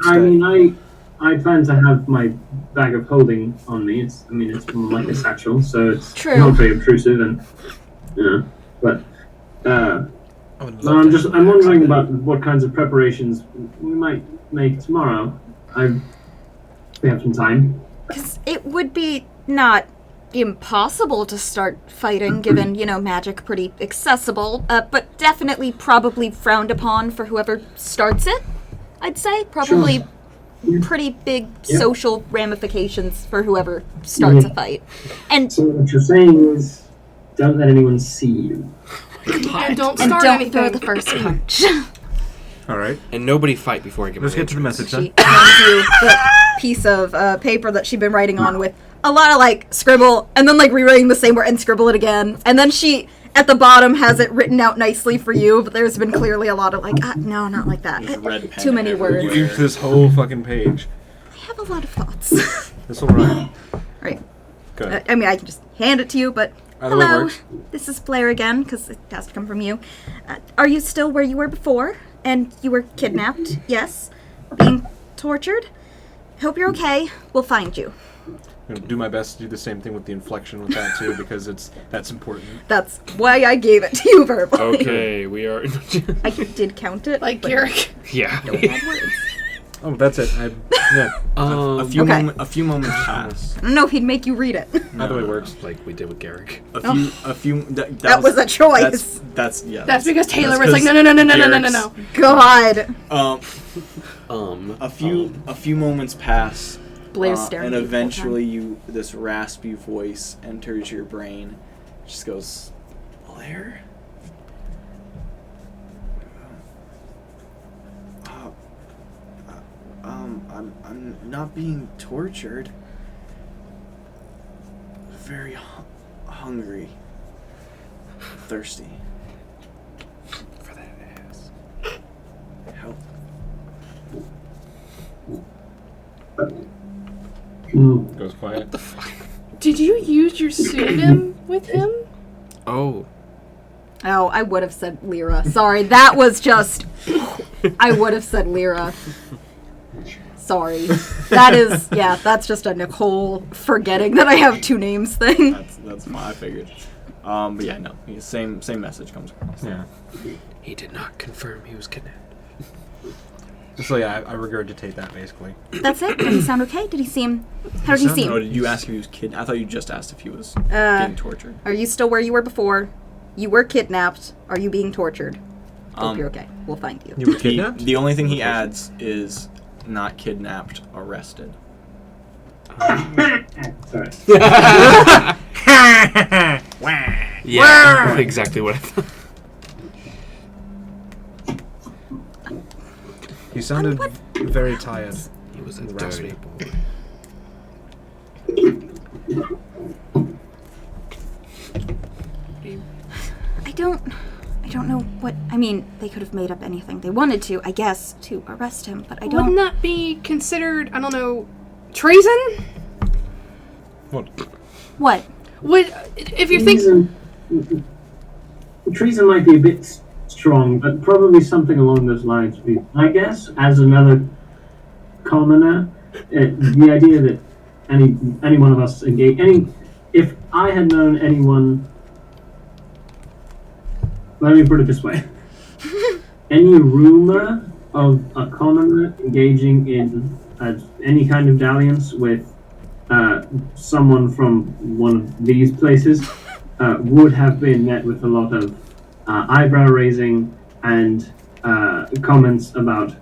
[SPEAKER 5] I mean, I plan to have my bag of holding on me. It's more like a satchel, so it's
[SPEAKER 1] True.
[SPEAKER 5] not very obtrusive, and but
[SPEAKER 2] I would love
[SPEAKER 5] I'm
[SPEAKER 2] to-
[SPEAKER 5] wondering about what kinds of preparations we might make tomorrow. We have some time.
[SPEAKER 1] Because it would be not impossible to start fighting, given, magic pretty accessible, but definitely probably frowned upon for whoever starts it, I'd say. Probably pretty big social ramifications for whoever starts a fight. And
[SPEAKER 5] So what you're saying is, don't let anyone see you.
[SPEAKER 6] And don't
[SPEAKER 1] and
[SPEAKER 6] start
[SPEAKER 1] don't
[SPEAKER 6] anything.
[SPEAKER 1] throw the first punch.
[SPEAKER 2] All right.
[SPEAKER 7] And nobody fight before I get
[SPEAKER 2] Let's
[SPEAKER 7] my
[SPEAKER 2] get to the message
[SPEAKER 1] She
[SPEAKER 2] then.
[SPEAKER 1] hands you the piece of paper that she'd been writing on with a lot of like scribble, and then like rewriting the same word and scribble it again, and then she at the bottom has it written out nicely for you. But there's been clearly a lot of like, no, not like that.
[SPEAKER 3] There's red pen
[SPEAKER 1] Too many
[SPEAKER 3] everywhere.
[SPEAKER 1] words.
[SPEAKER 2] You inked this whole fucking page.
[SPEAKER 1] I have a lot of thoughts.
[SPEAKER 2] This will rhyme.
[SPEAKER 1] Right.
[SPEAKER 2] Good.
[SPEAKER 1] I mean, I can just hand it to you, but
[SPEAKER 2] Either way
[SPEAKER 1] hello,
[SPEAKER 2] works.
[SPEAKER 1] this is Blair again, because it has to come from you. Are you still where you were before? And you were kidnapped? Yes. Being tortured? Hope you're okay. We'll find you.
[SPEAKER 2] I'm gonna do my best to do the same thing with the inflection with that too, because that's important.
[SPEAKER 1] That's why I gave it to you verbally.
[SPEAKER 7] Okay, we are.
[SPEAKER 1] I did count it.
[SPEAKER 6] Like
[SPEAKER 1] but
[SPEAKER 6] Garrick.
[SPEAKER 7] Yeah.
[SPEAKER 1] no bad words.
[SPEAKER 2] Oh, that's it. Yeah.
[SPEAKER 3] A few
[SPEAKER 1] Okay.
[SPEAKER 3] a few moments pass.
[SPEAKER 1] I don't know if he'd make you read it.
[SPEAKER 2] Either way works.
[SPEAKER 7] Like we did with Garrick.
[SPEAKER 3] A few.
[SPEAKER 1] That was a choice.
[SPEAKER 3] That's yeah.
[SPEAKER 6] That's because Taylor
[SPEAKER 3] that's
[SPEAKER 6] was like, no, no, no, no, no, no, no, no, no.
[SPEAKER 1] God.
[SPEAKER 3] A few moments pass.
[SPEAKER 1] Blair's staring
[SPEAKER 3] and
[SPEAKER 1] at you the whole
[SPEAKER 3] eventually this raspy voice enters your brain. Just goes, Blair? I'm not being tortured. Very hungry. Thirsty.
[SPEAKER 7] For that ass.
[SPEAKER 3] Help.
[SPEAKER 2] Goes quiet.
[SPEAKER 6] Did you use your pseudonym with him?
[SPEAKER 7] Oh.
[SPEAKER 1] Oh, I would have said Lyra. Sorry, that was just... I would have said Lyra. Sorry. That is... Yeah, that's just a Nicole forgetting that I have two names thing.
[SPEAKER 3] That's fine. I figured. But yeah, no. Same message comes across.
[SPEAKER 2] Yeah.
[SPEAKER 7] He did not confirm he was kidnapped.
[SPEAKER 2] So yeah, I regurgitate that basically.
[SPEAKER 1] That's it? Did he sound okay? Did he seem... How did he
[SPEAKER 3] Oh,
[SPEAKER 1] seem?
[SPEAKER 3] did you ask if he was kidnapped? I thought you just asked if he was getting tortured.
[SPEAKER 1] Are you still where you were before? You were kidnapped. Are you being tortured? Hope you're okay. We'll find you.
[SPEAKER 2] You were kidnapped?
[SPEAKER 3] The only thing he adds is not kidnapped, arrested.
[SPEAKER 5] Sorry.
[SPEAKER 7] Yeah, exactly what I thought.
[SPEAKER 2] He sounded very tired.
[SPEAKER 7] He was a
[SPEAKER 2] Raspy.
[SPEAKER 7] dirty boy.
[SPEAKER 1] I don't know what... I mean, they could have made up anything they wanted to, I guess, to arrest him, but I don't...
[SPEAKER 6] Wouldn't that be considered, I don't know, treason?
[SPEAKER 2] What?
[SPEAKER 1] What?
[SPEAKER 6] Would, if you think...
[SPEAKER 5] Treason might be a bit strong, but probably something along those lines. I guess, as another commoner, the idea that any one of us engage... If I had known anyone... Let me put it this way. Any rumor of a commoner engaging in any kind of dalliance with someone from one of these places would have been met with a lot of eyebrow raising and comments about,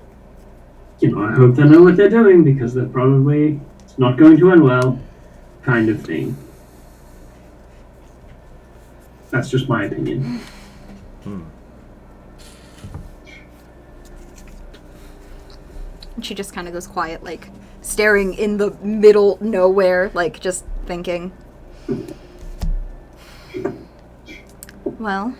[SPEAKER 5] I hope they know what they're doing because they're probably it's not going to end well, kind of thing. That's just my opinion.
[SPEAKER 1] And she just kind of goes quiet, like, staring in the middle nowhere, like, just thinking. Well,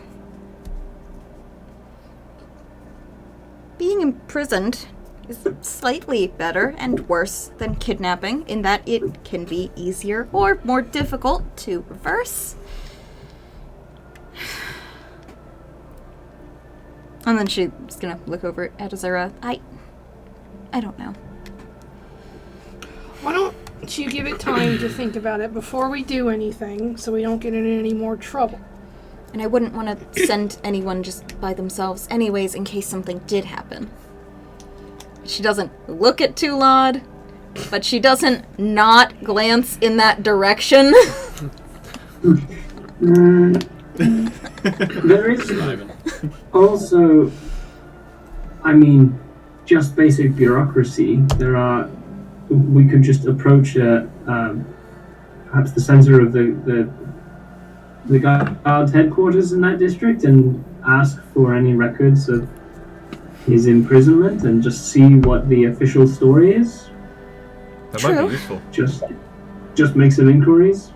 [SPEAKER 1] being imprisoned is slightly better and worse than kidnapping in that it can be easier or more difficult to reverse. And then she's gonna look over at Azura. I don't know.
[SPEAKER 6] Why don't you give it time to think about it before we do anything so we don't get in any more trouble?
[SPEAKER 1] And I wouldn't want to send anyone just by themselves anyways in case something did happen. She doesn't look at Tulad, but she doesn't not glance in that direction.
[SPEAKER 5] There is also, I mean, just basic bureaucracy. We could just approach perhaps the center of the guard's headquarters in that district and ask for any records of his imprisonment and just see what the official story is.
[SPEAKER 2] That might
[SPEAKER 1] True.
[SPEAKER 2] be useful.
[SPEAKER 5] Just make some inquiries.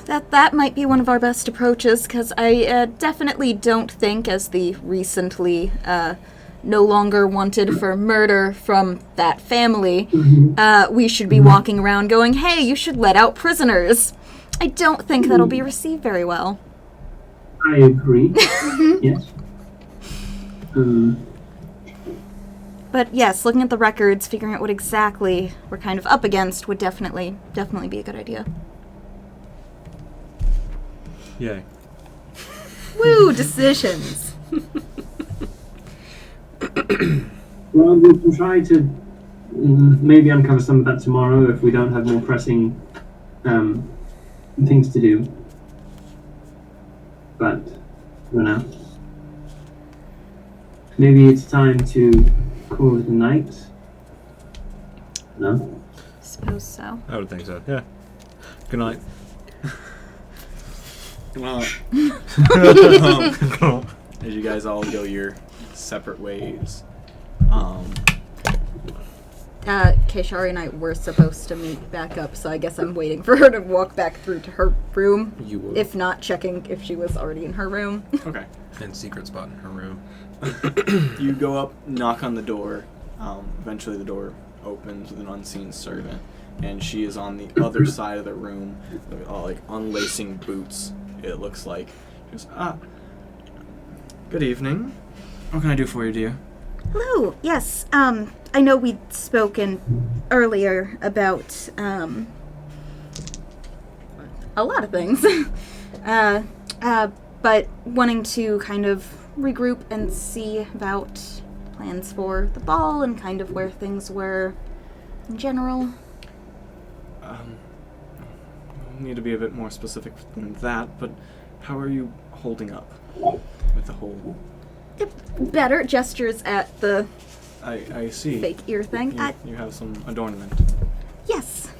[SPEAKER 1] That might be one of our best approaches, because I definitely don't think, as the recently no longer wanted for murder from that family, we should be walking around going, hey, you should let out prisoners. I don't think that'll be received very well.
[SPEAKER 5] I agree. Yes.
[SPEAKER 1] But yes, looking at the records, figuring out what exactly we're kind of up against would definitely be a good idea.
[SPEAKER 2] Yay.
[SPEAKER 1] Woo, decisions.
[SPEAKER 5] Well, we can try to maybe uncover some of that tomorrow if we don't have more pressing things to do. But, I don't know. Maybe it's time to call it a night? No?
[SPEAKER 1] Suppose so.
[SPEAKER 2] I would think so, yeah. Good night.
[SPEAKER 3] As you guys all go your separate ways.
[SPEAKER 1] Keshari and I were supposed to meet back up, so I guess I'm waiting for her to walk back through to her room.
[SPEAKER 7] You would.
[SPEAKER 1] If not, checking if she was already in her room.
[SPEAKER 3] Okay.
[SPEAKER 2] And secret spot in her room.
[SPEAKER 3] You go up, knock on the door. Eventually the door opens with an unseen servant, and she is on the other side of the room, like unlacing boots, it looks like. She goes, good evening. What can I do for you, dear?
[SPEAKER 1] Hello, yes, I know we'd spoken earlier about, a lot of things. But wanting to kind of regroup and see about plans for the ball and kind of where things were in general.
[SPEAKER 3] Need to be a bit more specific than that, but how are you holding up with the whole...
[SPEAKER 1] Better gestures at the
[SPEAKER 3] I see.
[SPEAKER 1] fake ear thing.
[SPEAKER 3] You have some adornment.
[SPEAKER 1] Yes,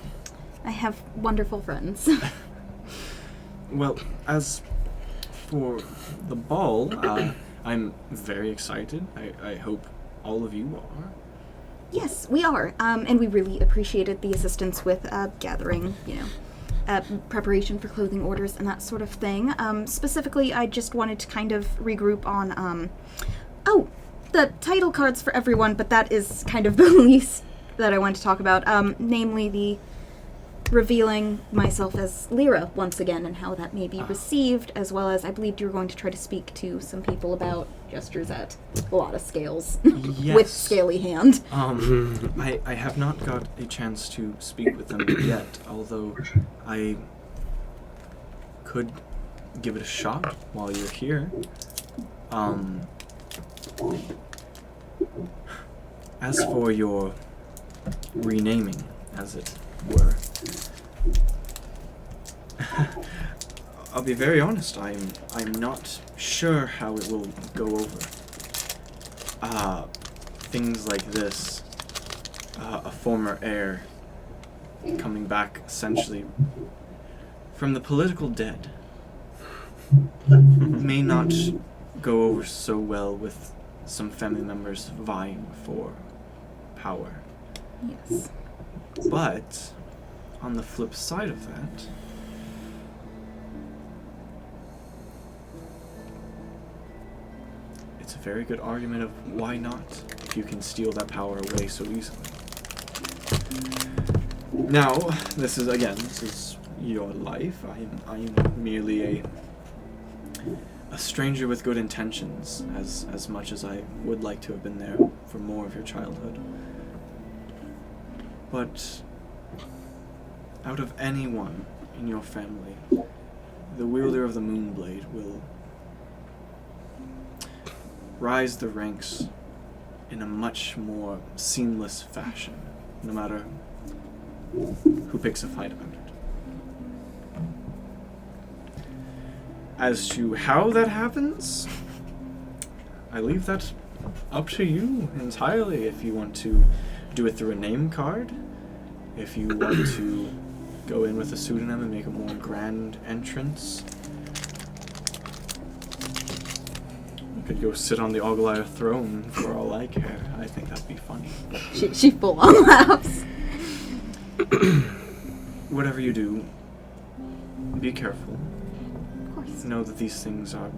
[SPEAKER 1] I have wonderful friends.
[SPEAKER 3] Well, as for the ball, I'm very excited. I hope all of you are.
[SPEAKER 1] Yes, we are, and we really appreciated the assistance with gathering, preparation for clothing orders and that sort of thing. Specifically, I just wanted to kind of regroup on, the title cards for everyone, but that is kind of the least that I wanted to talk about, namely the revealing myself as Lyra once again and how that may be received, as well as I believed you were going to try to speak to some people about gestures at a lot of scales
[SPEAKER 3] Yes.
[SPEAKER 1] with scaly hand.
[SPEAKER 3] I have not got a chance to speak with them yet, although I could give it a shot while you're here. As for your renaming, as it were, I'll be very honest, I'm not sure how it will go over. Things like this, a former heir coming back essentially from the political dead, may not go over so well with some family members vying for power.
[SPEAKER 1] Yes.
[SPEAKER 3] But on the flip side of that, it's a very good argument of why not, if you can steal that power away so easily. Now, this is your life. I'm merely a stranger with good intentions, as much as I would like to have been there for more of your childhood. But out of anyone in your family, the wielder of the Moonblade will rise the ranks in a much more seamless fashion, no matter who picks a fight about it. As to how that happens, I leave that up to you entirely if you want to do it through a name card, if you want to go in with a pseudonym and make a more grand entrance. You could go sit on the Ogliah throne for all I care. I think that'd be funny.
[SPEAKER 1] She full on laughs.
[SPEAKER 3] Whatever you do, be careful.
[SPEAKER 1] Of course.
[SPEAKER 3] Know that these things are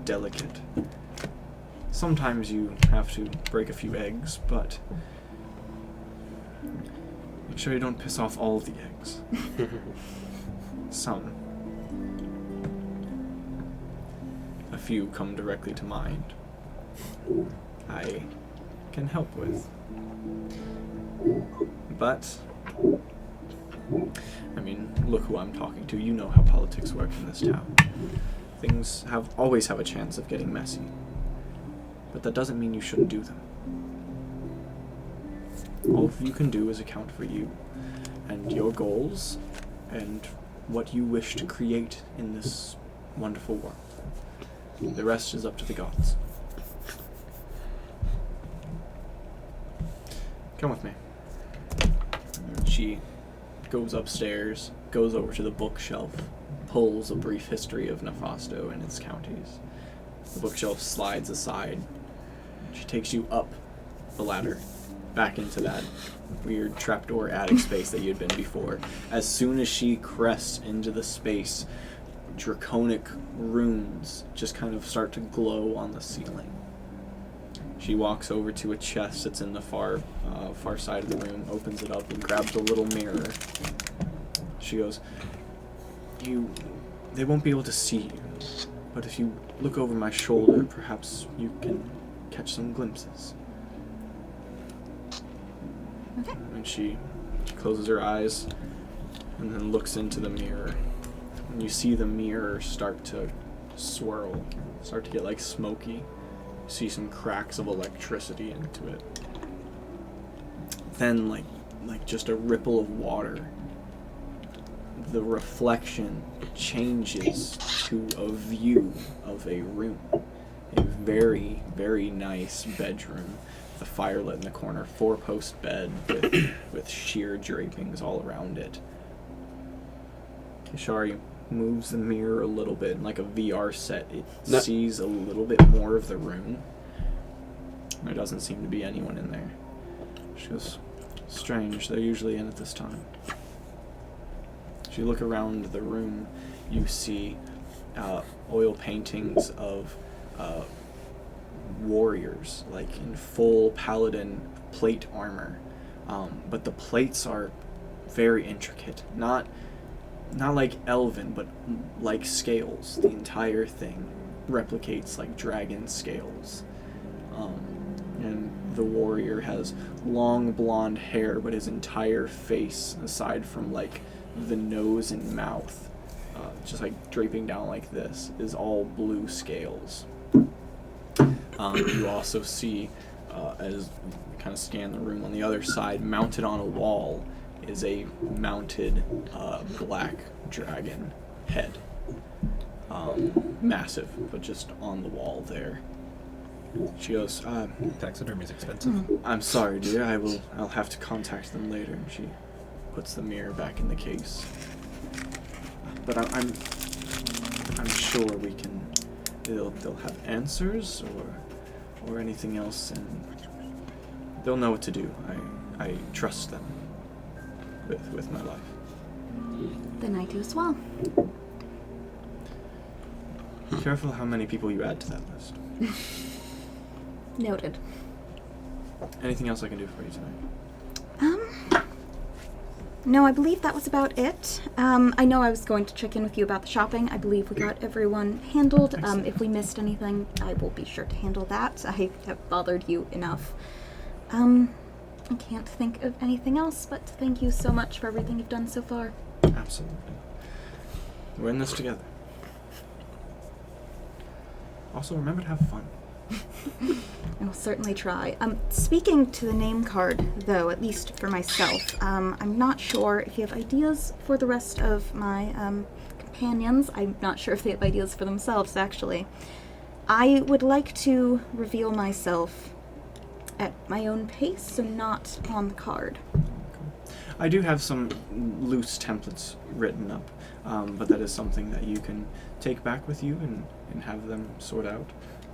[SPEAKER 3] delicate. Sometimes you have to break a few eggs, but make sure you don't piss off all the eggs. Some. A few come directly to mind. I can help with. But, I mean, look who I'm talking to. You know how politics work in this town. Things always have a chance of getting messy. But that doesn't mean you shouldn't do them. All you can do is account for you and your goals and what you wish to create in this wonderful world. The rest is up to the gods. Come with me. She goes upstairs, goes over to the bookshelf, pulls a brief history of Nefasto and its counties. The bookshelf slides aside. She takes you up the ladder, back into that weird trapdoor attic space that you had been before. As soon as she crests into the space, draconic runes just kind of start to glow on the ceiling. She walks over to a chest that's in the far side of the room, opens it up, and grabs a little mirror. She goes, they won't be able to see you, but if you look over my shoulder, perhaps you can catch some glimpses.
[SPEAKER 1] Okay.
[SPEAKER 3] And she closes her eyes and then looks into the mirror. And you see the mirror start to swirl, start to get like smoky. You see some cracks of electricity into it. Then like just a ripple of water. The reflection changes to a view of a room. A very, very nice bedroom. The fire lit in the corner, 4-post bed with sheer drapings all around it. Kishari moves the mirror a little bit, and like a VR set, it sees a little bit more of the room. There doesn't seem to be anyone in there. She goes, strange, they're usually in at this time. As you look around the room, you see oil paintings of warriors, like in full paladin plate armor. But the plates are very intricate. Not like elven, but like scales. The entire thing replicates like dragon scales. And the warrior has long blonde hair, but his entire face, aside from like the nose and mouth, just like draping down like this, is all blue scales. You also see, as you kind of scan the room on the other side, mounted on a wall is a mounted black dragon head. Massive, but just on the wall there. She goes,
[SPEAKER 2] Taxidermy is expensive.
[SPEAKER 3] I'm sorry, dear. I'll have to contact them later. And she puts the mirror back in the case. But I'm sure we can. They'll have answers or anything else, and they'll know what to do. I trust them with my life.
[SPEAKER 1] Then I do as well.
[SPEAKER 3] Be careful how many people you add to that list.
[SPEAKER 1] Noted.
[SPEAKER 3] Anything else I can do for you tonight?
[SPEAKER 1] No, I believe that was about it. I know I was going to check in with you about the shopping. I believe we got everyone handled. If we missed anything, I will be sure to handle that. I have bothered you enough. I can't think of anything else, but thank you so much for everything you've done so far.
[SPEAKER 3] Absolutely. We're in this together. Also, remember to have fun.
[SPEAKER 1] I will certainly try. Speaking to the name card, though, at least for myself, I'm not sure if you have ideas for the rest of my companions. I'm not sure if they have ideas for themselves, actually. I would like to reveal myself at my own pace, so not on the card.
[SPEAKER 3] I do have some loose templates written up, but that is something that you can take back with you and have them sort out.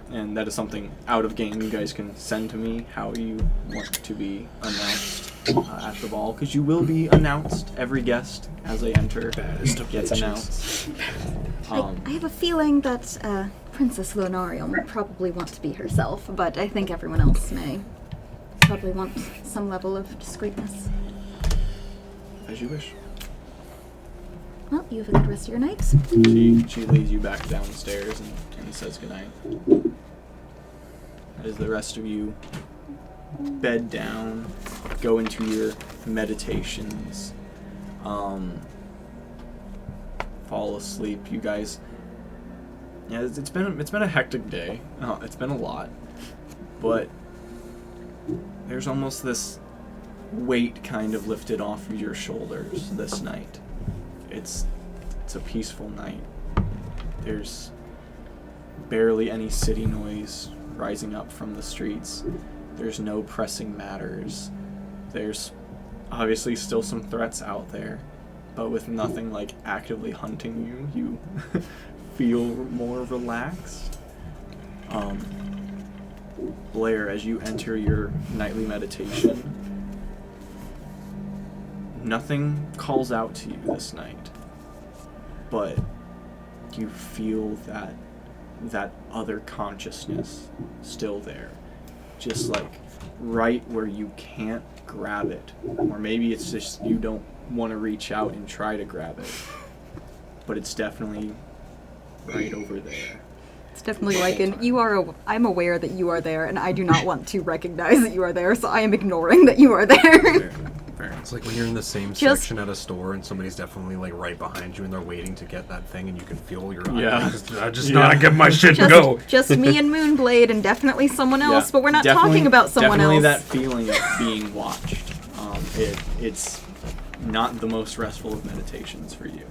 [SPEAKER 3] And that is something out of game you guys can send to me how you want to be announced at the ball, because you will be announced. Every guest as they enter gets announced.
[SPEAKER 1] I have a feeling that Princess Lonarium would probably want to be herself, but I think everyone else may probably want some level of discreetness.
[SPEAKER 3] As you wish.
[SPEAKER 1] Well, you have a good rest of your night.
[SPEAKER 3] She leads you back downstairs and says goodnight. As the rest of you bed down, go into your meditations, fall asleep. You guys, yeah, it's been a hectic day. It's been a lot, but there's almost this weight kind of lifted off of your shoulders this night. It's a peaceful night. There's barely any city noise rising up from the streets. There's no pressing matters. There's obviously still some threats out there, but with nothing like actively hunting you feel more relaxed. Blair, as you enter your nightly meditation, nothing calls out to you this night, but you feel that other consciousness still there, just like right where you can't grab it, or maybe it's just you don't want to reach out and try to grab it, but it's definitely right over there.
[SPEAKER 1] It's definitely like I'm aware that you are there, and I do not want to recognize that you are there, so I am ignoring that you are there.
[SPEAKER 3] Fair.
[SPEAKER 8] It's like when you're in the same section at a store and somebody's definitely like right behind you and they're waiting to get that thing and you can feel your eyes.
[SPEAKER 2] I just gotta get my shit and go.
[SPEAKER 1] Just me and Moonblade and definitely someone else, but we're not talking about someone else.
[SPEAKER 3] Definitely that feeling of being watched. It's not the most restful of meditations for you.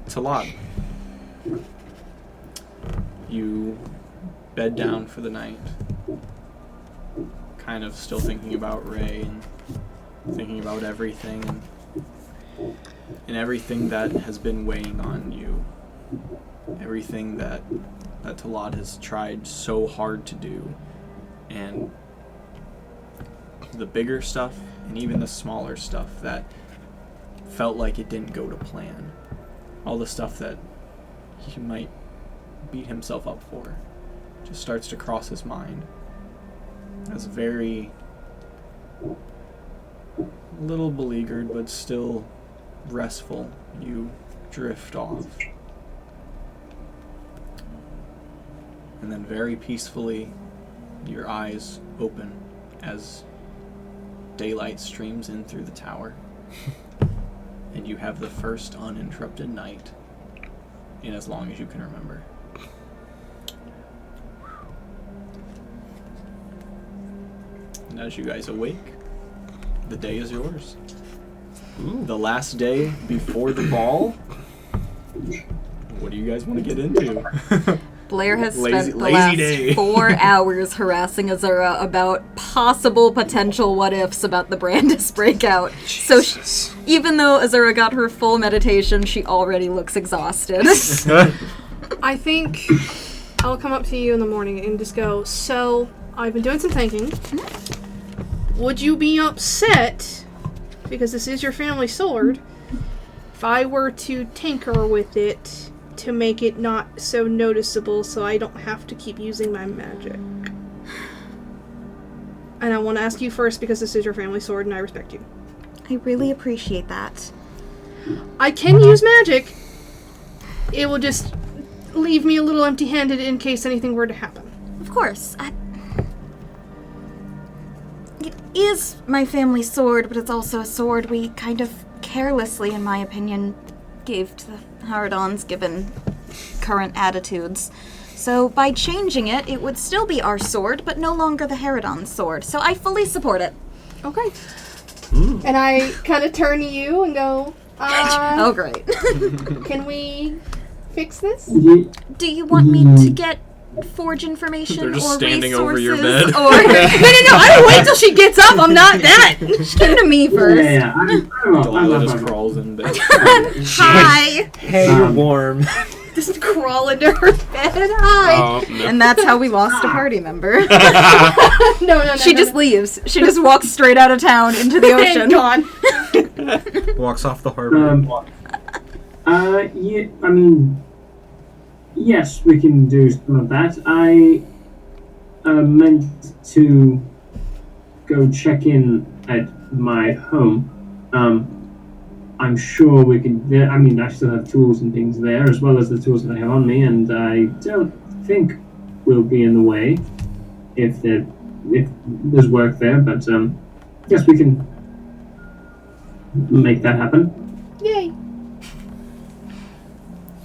[SPEAKER 3] Talad, you bed down for the night, kind of still thinking about Ray and thinking about everything and everything that has been weighing on you, everything that Talad has tried so hard to do, and the bigger stuff and even the smaller stuff that felt like it didn't go to plan, all the stuff that he might beat himself up for just starts to cross his mind. As very little beleaguered but still restful, you drift off. And then very peacefully your eyes open as daylight streams in through the tower. And you have the first uninterrupted night in as long as you can remember. And as you guys awake, the day is yours. Ooh. The last day before the ball. What do you guys want to get into?
[SPEAKER 1] Blair has spent the last 4 hours harassing Azura about possible potential what-ifs about the Brandis breakout. Jesus. So even though Azura got her full meditation, she already looks exhausted.
[SPEAKER 6] I think I'll come up to you in the morning and just go, so I've been doing some thinking. Would you be upset, because this is your family sword, if I were to tinker with it to make it not so noticeable so I don't have to keep using my magic? And I want to ask you first because this is your family sword and I respect you.
[SPEAKER 1] I really appreciate that.
[SPEAKER 6] I can use magic. It will just leave me a little empty-handed in case anything were to happen.
[SPEAKER 1] Of course. It is my family sword, but it's also a sword we kind of carelessly, in my opinion, gave to the Haradons given current attitudes. So by changing it, it would still be our sword, but no longer the Haradon's sword. So I fully support it.
[SPEAKER 6] Okay. And I kind of turn to you and go,
[SPEAKER 1] oh, great.
[SPEAKER 6] Can we fix this?
[SPEAKER 1] Do you want me to get forge information
[SPEAKER 3] They're just
[SPEAKER 1] or
[SPEAKER 3] standing
[SPEAKER 1] resources?
[SPEAKER 3] over your bed.
[SPEAKER 1] Or
[SPEAKER 6] No, I don't wait till she gets up. I'm not that.
[SPEAKER 1] give it to me first.
[SPEAKER 5] Yeah, I'm
[SPEAKER 3] Delilah just
[SPEAKER 5] not.
[SPEAKER 3] crawls in bed.
[SPEAKER 1] Hi.
[SPEAKER 2] Hey, you're warm.
[SPEAKER 6] Just crawl into her bed. Hi.
[SPEAKER 7] Oh, no.
[SPEAKER 1] And that's how we lost a party member.
[SPEAKER 6] No.
[SPEAKER 1] She just leaves. She just walks straight out of town into the ocean.
[SPEAKER 6] Gone.
[SPEAKER 2] Walks off the harbor.
[SPEAKER 5] Yeah, I mean, yes, we can do some of that. I meant to go check in at my home. I'm sure we can. I mean, I still have tools and things there, as well as the tools that I have on me, and I don't think we'll be in the way if there's work there. But yes, we can make that happen.
[SPEAKER 6] Yay.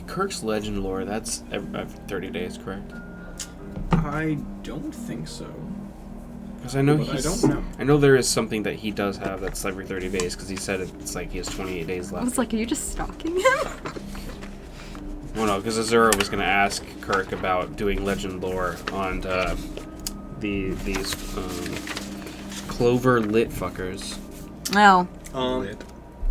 [SPEAKER 7] Kirk's legend lore, that's every 30 days, correct?
[SPEAKER 3] I don't think so.
[SPEAKER 7] Because I know
[SPEAKER 3] But I
[SPEAKER 7] he's...
[SPEAKER 3] don't know.
[SPEAKER 7] I know there is something that he does have that's every 30 days, because he said it's like he has 28 days
[SPEAKER 1] I
[SPEAKER 7] left.
[SPEAKER 1] was like, are you just stalking him?
[SPEAKER 7] Well, no, because Azura was going to ask Kirk about doing legend lore on these clover lit fuckers.
[SPEAKER 1] Oh.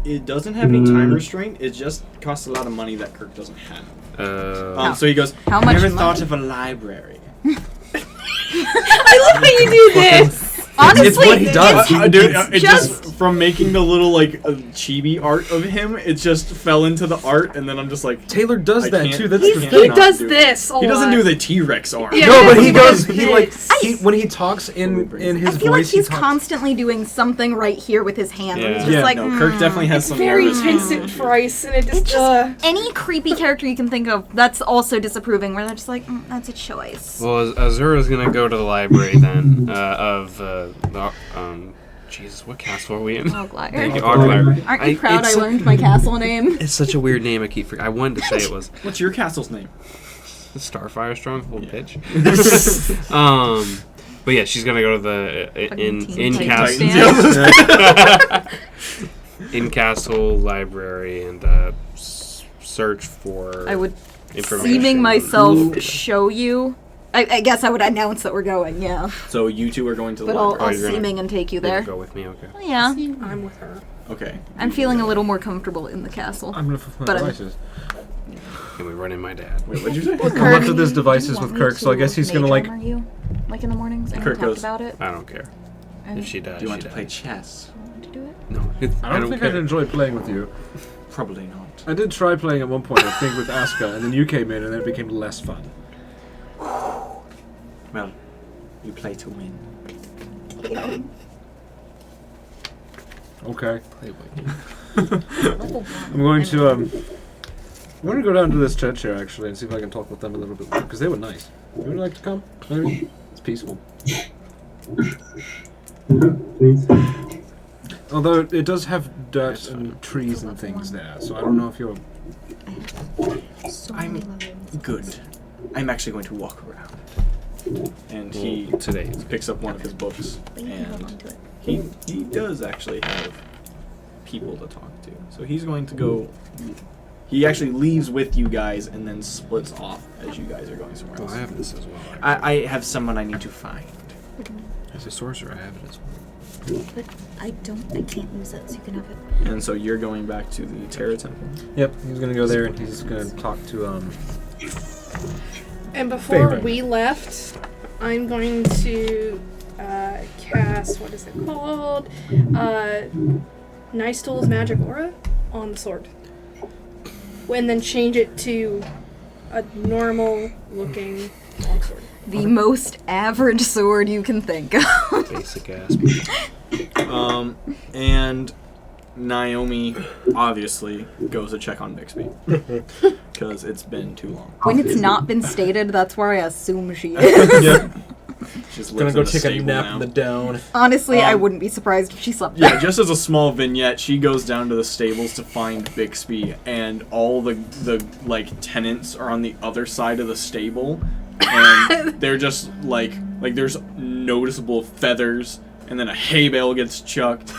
[SPEAKER 3] It doesn't have any time restraint. It just costs a lot of money that Kirk doesn't have. So he goes,
[SPEAKER 1] How much
[SPEAKER 3] never
[SPEAKER 1] money?
[SPEAKER 3] thought of a library.
[SPEAKER 6] I love how you do this.
[SPEAKER 1] Honestly,
[SPEAKER 2] It's what he does.
[SPEAKER 3] Dude, it
[SPEAKER 1] just-
[SPEAKER 3] just from making the little like chibi art of him, it just fell into the art, and then I'm just like,
[SPEAKER 2] Taylor does
[SPEAKER 3] I
[SPEAKER 2] that
[SPEAKER 3] can't-
[SPEAKER 2] too. That's
[SPEAKER 3] I
[SPEAKER 2] the
[SPEAKER 3] can't
[SPEAKER 6] He
[SPEAKER 3] not
[SPEAKER 6] does
[SPEAKER 3] do it.
[SPEAKER 6] this a
[SPEAKER 3] He doesn't
[SPEAKER 6] lot.
[SPEAKER 3] do the T-Rex art.
[SPEAKER 6] Yeah.
[SPEAKER 2] No, but he
[SPEAKER 6] He
[SPEAKER 2] does.
[SPEAKER 6] does
[SPEAKER 2] He like
[SPEAKER 6] this.
[SPEAKER 2] when he talks in his
[SPEAKER 1] I feel like
[SPEAKER 2] voice.
[SPEAKER 1] he's
[SPEAKER 2] he talks,
[SPEAKER 1] constantly doing something right here with his hand. And he's just
[SPEAKER 7] Yeah.
[SPEAKER 1] like,
[SPEAKER 3] No, Kirk definitely has
[SPEAKER 6] It's
[SPEAKER 3] some
[SPEAKER 6] very
[SPEAKER 3] nervous
[SPEAKER 6] Vincent
[SPEAKER 3] hands.
[SPEAKER 6] Price, and it
[SPEAKER 1] It's
[SPEAKER 6] just,
[SPEAKER 1] just any creepy character you can think of that's also disapproving, where they're just like, that's a choice.
[SPEAKER 7] Well, Azura's going to go to the library then Jesus, what castle are we in?
[SPEAKER 1] Oglyre.
[SPEAKER 7] Thank you,
[SPEAKER 5] Oglyre.
[SPEAKER 7] Oglyre.
[SPEAKER 1] Aren't you proud I learned my castle name?
[SPEAKER 7] It's such a weird name. I keep forgetting. I wanted to say it was
[SPEAKER 3] What's your castle's name?
[SPEAKER 7] Starfire Stronghold, bitch. But yeah, she's gonna go to the in
[SPEAKER 1] Teen
[SPEAKER 7] castle
[SPEAKER 1] Titans.
[SPEAKER 7] in castle library and search for.
[SPEAKER 1] I would,
[SPEAKER 7] information.
[SPEAKER 1] seeming myself, show you. I guess I would announce that we're going, yeah.
[SPEAKER 3] So you two are going to the
[SPEAKER 1] But I'll
[SPEAKER 3] library.
[SPEAKER 7] you're gonna-
[SPEAKER 1] seeming and take you
[SPEAKER 7] You can
[SPEAKER 1] there.
[SPEAKER 7] Go with me, okay.
[SPEAKER 1] Yeah,
[SPEAKER 6] I'm with her.
[SPEAKER 3] Okay.
[SPEAKER 1] I'm feeling a little more comfortable in the castle.
[SPEAKER 2] I'm gonna flip my
[SPEAKER 1] But I'm-
[SPEAKER 2] devices.
[SPEAKER 7] Can we run in my dad?
[SPEAKER 3] Wait, what'd you say?
[SPEAKER 2] I'm left with his
[SPEAKER 1] Do
[SPEAKER 2] devices
[SPEAKER 1] you want
[SPEAKER 2] with
[SPEAKER 1] me
[SPEAKER 2] Kirk, so I
[SPEAKER 1] to
[SPEAKER 2] guess he's gonna
[SPEAKER 1] mage
[SPEAKER 2] like.
[SPEAKER 1] armor you, like in the mornings, and we
[SPEAKER 3] Kirk
[SPEAKER 1] talked
[SPEAKER 3] goes,
[SPEAKER 1] about it.
[SPEAKER 7] I don't care.
[SPEAKER 1] And
[SPEAKER 7] If she dies,
[SPEAKER 3] Do you want
[SPEAKER 7] she
[SPEAKER 3] to play
[SPEAKER 7] dies.
[SPEAKER 3] chess?
[SPEAKER 1] want to do it.
[SPEAKER 7] No,
[SPEAKER 2] I don't think
[SPEAKER 7] care.
[SPEAKER 2] I'd enjoy playing with you.
[SPEAKER 3] Probably not.
[SPEAKER 2] I did try playing at one point, I think, with Asuka, and then you came in, and then it became less fun.
[SPEAKER 3] Well, you play to win.
[SPEAKER 2] Okay.
[SPEAKER 7] Play with me.
[SPEAKER 2] I'm going to I'm going to go down to this church here actually and see if I can talk with them a little bit more because they were nice. You would like to come? Maybe it's peaceful.
[SPEAKER 5] Please.
[SPEAKER 2] Although it does have dirt and trees and things there, so I don't know if you're.
[SPEAKER 3] I'm good. I'm actually going to walk around. And he
[SPEAKER 7] Well, today.
[SPEAKER 3] picks up one of his books, and he does actually have people to talk to. So he's going to go. He actually leaves with you guys and then splits off as you guys are going somewhere
[SPEAKER 7] Oh,
[SPEAKER 3] else.
[SPEAKER 7] I have this as well.
[SPEAKER 3] I have someone I need to find.
[SPEAKER 7] As a sorcerer, I have it as well.
[SPEAKER 1] But I can't use it, so you can have it.
[SPEAKER 3] And so you're going back to the Terra Temple.
[SPEAKER 2] Yep, he's gonna go there and he's gonna talk to
[SPEAKER 6] And before
[SPEAKER 2] Favorite.
[SPEAKER 6] we left, I'm going to cast, what is it called? Nice Tools Magic Aura on the sword. And then change it to a normal looking longsword.
[SPEAKER 1] The most average sword you can think of.
[SPEAKER 7] Basic ass.
[SPEAKER 3] And Naomi obviously goes to check on Bixby because it's been too long.
[SPEAKER 1] When it's not been stated, that's where I assume she is.
[SPEAKER 2] Yep.
[SPEAKER 3] She's
[SPEAKER 2] Gonna go take a nap in the down.
[SPEAKER 1] Honestly, I
[SPEAKER 3] Um,
[SPEAKER 1] wouldn't be surprised if she slept
[SPEAKER 3] Yeah,
[SPEAKER 1] there.
[SPEAKER 3] just as a small vignette, she goes down to the stables to find Bixby, and all the like tenants are on the other side of the stable, and they're just like there's noticeable feathers, and then a hay bale gets chucked,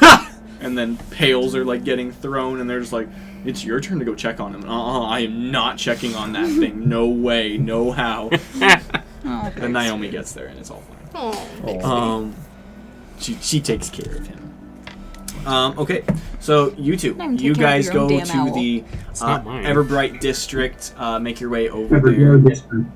[SPEAKER 3] and then pails are like getting thrown, and they're just like, it's your turn to go check on him. I am not checking on that thing. No way, no how.
[SPEAKER 1] Oh,
[SPEAKER 3] Then Naomi gets there and it's all fine.
[SPEAKER 6] Oh.
[SPEAKER 3] She takes care of him. Okay, so you two,
[SPEAKER 1] Not even
[SPEAKER 3] you
[SPEAKER 1] take care of
[SPEAKER 3] guys
[SPEAKER 1] your
[SPEAKER 3] go
[SPEAKER 1] own damn
[SPEAKER 3] to
[SPEAKER 1] owl.
[SPEAKER 3] the
[SPEAKER 7] not mine.
[SPEAKER 3] Everbright district. Make your way over
[SPEAKER 5] Never
[SPEAKER 3] there.
[SPEAKER 5] know this one.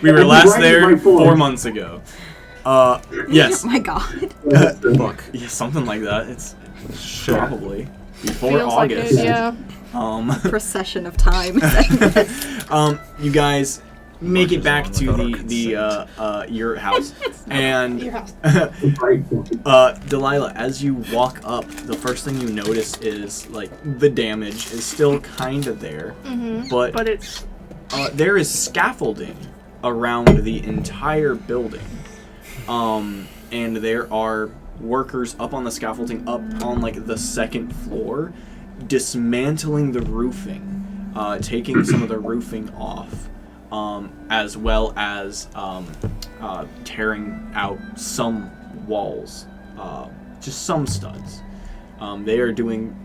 [SPEAKER 3] We were last
[SPEAKER 5] Right
[SPEAKER 3] there
[SPEAKER 5] in my
[SPEAKER 3] 4
[SPEAKER 5] form.
[SPEAKER 3] months ago. Yes.
[SPEAKER 1] Oh my god.
[SPEAKER 8] Fuck.
[SPEAKER 3] Yeah, something like that. It's probably before
[SPEAKER 6] Feels like
[SPEAKER 3] August.
[SPEAKER 6] it, yeah.
[SPEAKER 1] Procession of time.
[SPEAKER 3] You guys make it back to the your house, and
[SPEAKER 6] Your house.
[SPEAKER 3] Delilah, as you walk up, the first thing you notice is like the damage is still kind of there, but
[SPEAKER 6] But it's
[SPEAKER 3] there is scaffolding around the entire building, and there are workers up on the scaffolding, up on like the second floor, dismantling the roofing, taking some of the roofing off, as well as tearing out some walls, just some studs. They are doing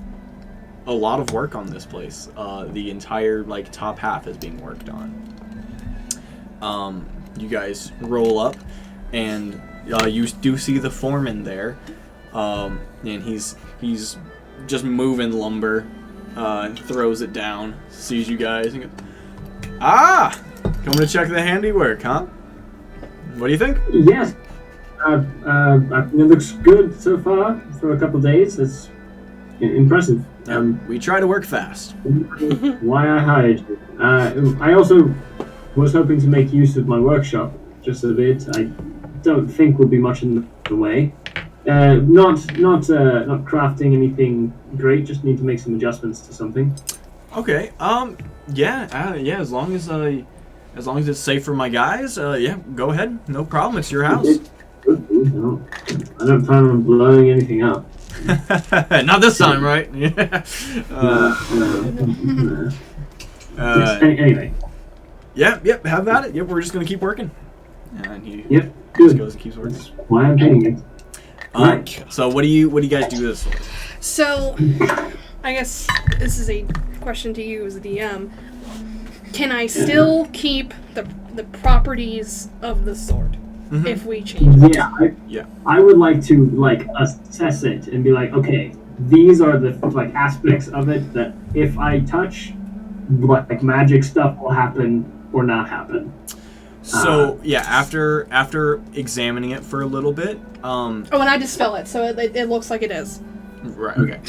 [SPEAKER 3] a lot of work on this place. The entire like top half is being worked on. You guys roll up, and you do see the foreman there, and he's just moving lumber, and throws it down, sees you guys, and goes, coming to check the handiwork, huh? What do you think?
[SPEAKER 5] Yes. It looks good so far for a couple of days. It's impressive.
[SPEAKER 3] We try to work fast.
[SPEAKER 5] Why I hired you. I also was hoping to make use of my workshop just a bit. I don't think will be much in the way. Not crafting anything great. Just need to make some adjustments to something.
[SPEAKER 3] Okay. Yeah. As long as it's safe for my guys. Yeah. Go ahead. No problem. It's your house.
[SPEAKER 5] I don't plan on blowing anything up.
[SPEAKER 3] Not this time, right? Yeah.
[SPEAKER 5] Anyway.
[SPEAKER 3] Yep. Have at it. Yep. We're just gonna keep working. And he
[SPEAKER 5] Yep.
[SPEAKER 3] just
[SPEAKER 5] Good.
[SPEAKER 3] goes and keeps working.
[SPEAKER 5] That's why I'm paying it.
[SPEAKER 3] So what do you guys do this for?
[SPEAKER 6] So, I guess this is a question to you as a DM. Can I still keep the properties of the sword if we change it?
[SPEAKER 5] Yeah. I would like to assess it and be like, okay, these are the aspects of it that if I touch, magic stuff will happen or not happen.
[SPEAKER 3] So yeah, after examining it for a little bit,
[SPEAKER 6] and I dispel it, so it looks like it is.
[SPEAKER 3] Right. Okay.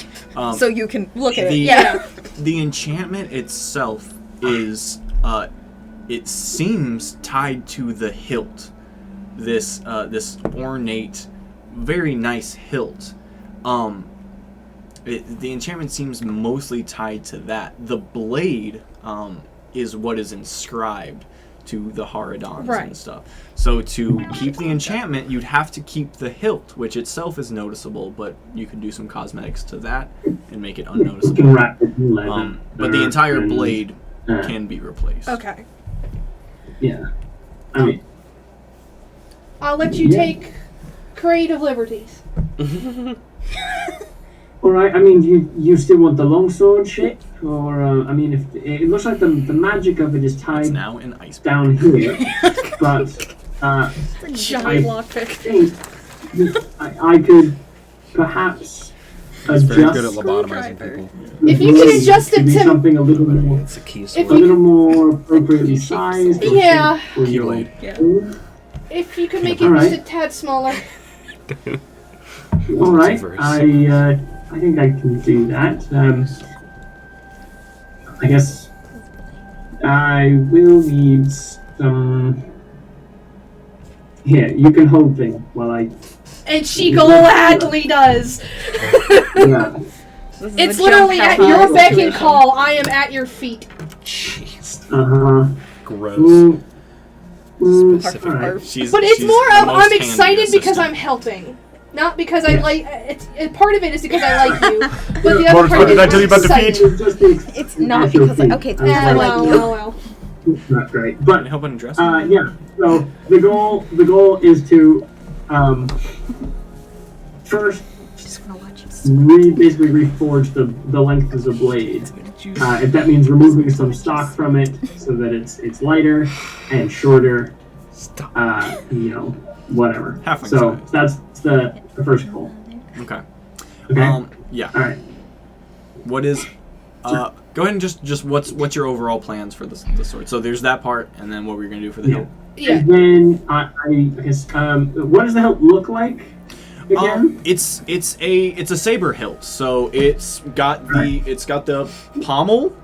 [SPEAKER 1] So you can look at it.
[SPEAKER 6] Yeah.
[SPEAKER 3] The enchantment itself is it seems tied to the hilt. This ornate, very nice hilt. The enchantment seems mostly tied to that. The blade is what is inscribed to the Haradons and stuff. So to keep the enchantment, you'd have to keep the hilt, which itself is noticeable, but you could do some cosmetics to that and make it unnoticeable.
[SPEAKER 5] You can wrap it in leather.
[SPEAKER 3] But the entire blade can be replaced.
[SPEAKER 6] Okay.
[SPEAKER 5] Yeah. I mean,
[SPEAKER 6] I'll let you take creative liberties.
[SPEAKER 5] all right. I mean, you still want the longsword shape, or I mean, if it looks like the magic of it is
[SPEAKER 3] It's
[SPEAKER 5] tied
[SPEAKER 3] now an ice
[SPEAKER 5] down here, but
[SPEAKER 6] Giant lockpick.
[SPEAKER 5] I could perhaps
[SPEAKER 8] He's very good at
[SPEAKER 5] adjust
[SPEAKER 8] lobotomizing people.
[SPEAKER 6] If you can adjust it
[SPEAKER 5] be
[SPEAKER 6] to
[SPEAKER 5] something a little more,
[SPEAKER 7] It's a key
[SPEAKER 6] If
[SPEAKER 5] a
[SPEAKER 7] sword.
[SPEAKER 6] you-
[SPEAKER 5] little more appropriately sized. or
[SPEAKER 6] Yeah.
[SPEAKER 5] shaped for your
[SPEAKER 8] Keyblade.
[SPEAKER 5] food.
[SPEAKER 6] if you could make it
[SPEAKER 5] Alright.
[SPEAKER 6] just a tad smaller.
[SPEAKER 5] All right,
[SPEAKER 7] Multiverse.
[SPEAKER 5] I think I can do that. I guess I will need some. Here, you can hold thing while I.
[SPEAKER 6] And she gladly does.
[SPEAKER 5] Yeah.
[SPEAKER 6] It's literally at your beck and call. I am at your feet.
[SPEAKER 7] Jeez.
[SPEAKER 8] Gross.
[SPEAKER 7] Specific.
[SPEAKER 5] All right.
[SPEAKER 6] But it's
[SPEAKER 3] she's
[SPEAKER 6] more
[SPEAKER 3] the
[SPEAKER 6] of
[SPEAKER 3] most
[SPEAKER 6] I'm
[SPEAKER 3] handy
[SPEAKER 6] excited because
[SPEAKER 3] assistant.
[SPEAKER 6] I'm helping. Not because I like part of it is because I like you, but the other
[SPEAKER 2] What
[SPEAKER 6] part
[SPEAKER 2] did I
[SPEAKER 6] is
[SPEAKER 2] tell you about
[SPEAKER 6] excited.
[SPEAKER 2] defeat?
[SPEAKER 1] It's not because okay, it's because I like you.
[SPEAKER 6] Well.
[SPEAKER 5] It's not great,
[SPEAKER 3] Can
[SPEAKER 5] but
[SPEAKER 3] I help unaddress?
[SPEAKER 5] yeah. So the goal is to first
[SPEAKER 1] Just want to watch it.
[SPEAKER 5] basically reforge the length of the blade. If that means removing some stock from it so that it's lighter and shorter, whatever.
[SPEAKER 3] Halfling
[SPEAKER 5] So
[SPEAKER 3] size.
[SPEAKER 5] that's the first goal.
[SPEAKER 3] Okay.
[SPEAKER 5] Okay.
[SPEAKER 3] Yeah.
[SPEAKER 5] All right.
[SPEAKER 3] What is? Go ahead and just what's your overall plans for the sword? So there's that part, and then what we're gonna do for the hilt.
[SPEAKER 6] Yeah.
[SPEAKER 5] And then I guess what does the hilt look like again?
[SPEAKER 3] It's a saber hilt, so it's got the pommel.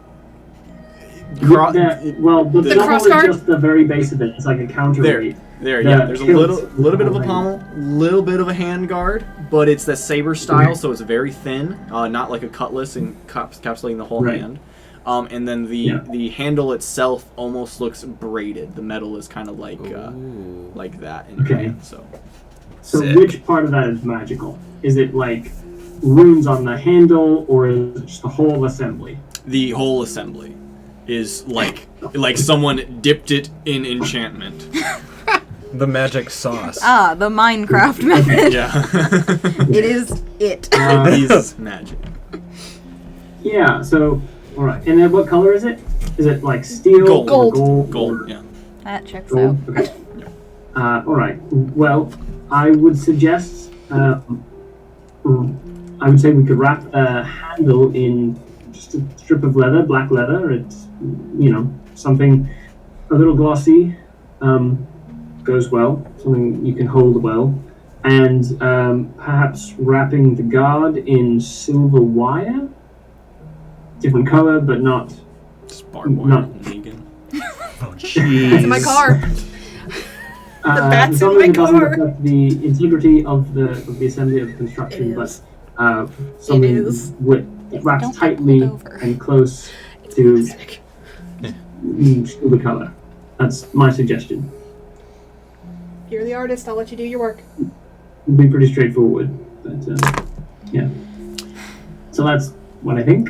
[SPEAKER 5] The pommel
[SPEAKER 6] crossguard?
[SPEAKER 5] is just the very base of it. It's like a counterweight.
[SPEAKER 3] There,
[SPEAKER 5] The
[SPEAKER 3] yeah. There's a
[SPEAKER 5] hilt's
[SPEAKER 3] little bit of a
[SPEAKER 5] the
[SPEAKER 3] pommel, little bit of a hand guard, but it's the saber style, so it's very thin, not like a cutlass encapsulating the whole
[SPEAKER 5] Right.
[SPEAKER 3] hand. And then the handle itself almost looks braided. The metal is kind of like that in your hand. So
[SPEAKER 2] Sick.
[SPEAKER 5] Which part of that is magical? Is it like runes on the handle, or is it just the whole assembly?
[SPEAKER 3] the whole assembly is like someone dipped it in enchantment.
[SPEAKER 2] The magic sauce.
[SPEAKER 1] Ah, the Minecraft method.
[SPEAKER 3] Yeah.
[SPEAKER 1] It is it.
[SPEAKER 3] It is magic.
[SPEAKER 5] Yeah, so, alright. And then what color is it? Is it like steel
[SPEAKER 3] Gold.
[SPEAKER 5] or gold?
[SPEAKER 3] Gold, yeah.
[SPEAKER 1] That checks out.
[SPEAKER 5] Gold? Okay. Alright. Well, I would suggest, I would say we could wrap a handle in just a strip of leather, black leather. It's, something a little glossy, goes well, something you can hold well. And perhaps wrapping the guard in silver wire. Different color, but not...
[SPEAKER 3] Just barbed wire
[SPEAKER 5] No.
[SPEAKER 3] and vegan.
[SPEAKER 2] Oh, jeez.
[SPEAKER 6] It's in my car. bat's in
[SPEAKER 5] something
[SPEAKER 6] my
[SPEAKER 5] that doesn't
[SPEAKER 6] car.
[SPEAKER 5] affect the integrity of the assembly of the construction,
[SPEAKER 6] It
[SPEAKER 5] but
[SPEAKER 6] is.
[SPEAKER 5] something
[SPEAKER 6] It is.
[SPEAKER 5] that wraps
[SPEAKER 1] Don't get
[SPEAKER 5] tightly
[SPEAKER 1] pulled over.
[SPEAKER 5] and close to silver color. That's my suggestion.
[SPEAKER 6] You're the artist. I'll let you do your work.
[SPEAKER 5] It'd be pretty straightforward, but yeah. So that's what I think.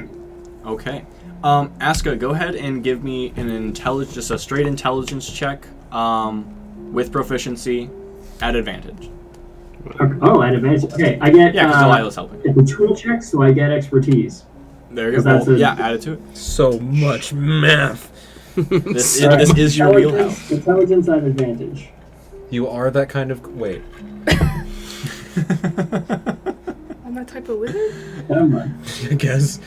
[SPEAKER 3] Okay. Aska, go ahead and give me just a straight intelligence check, with proficiency, at advantage.
[SPEAKER 5] Oh, at advantage. Okay, I get
[SPEAKER 3] Yeah, because Delilah's helping.
[SPEAKER 5] it's a tool check, so I get expertise.
[SPEAKER 3] There you
[SPEAKER 5] 'cause
[SPEAKER 3] go.
[SPEAKER 5] that's
[SPEAKER 3] Well,
[SPEAKER 5] a-
[SPEAKER 3] yeah, add it to it.
[SPEAKER 2] So much math.
[SPEAKER 3] This is your wheelhouse.
[SPEAKER 5] Intelligence at advantage.
[SPEAKER 2] You are that kind of. Wait.
[SPEAKER 6] I'm that type of wizard?
[SPEAKER 5] Never mind.
[SPEAKER 2] I guess.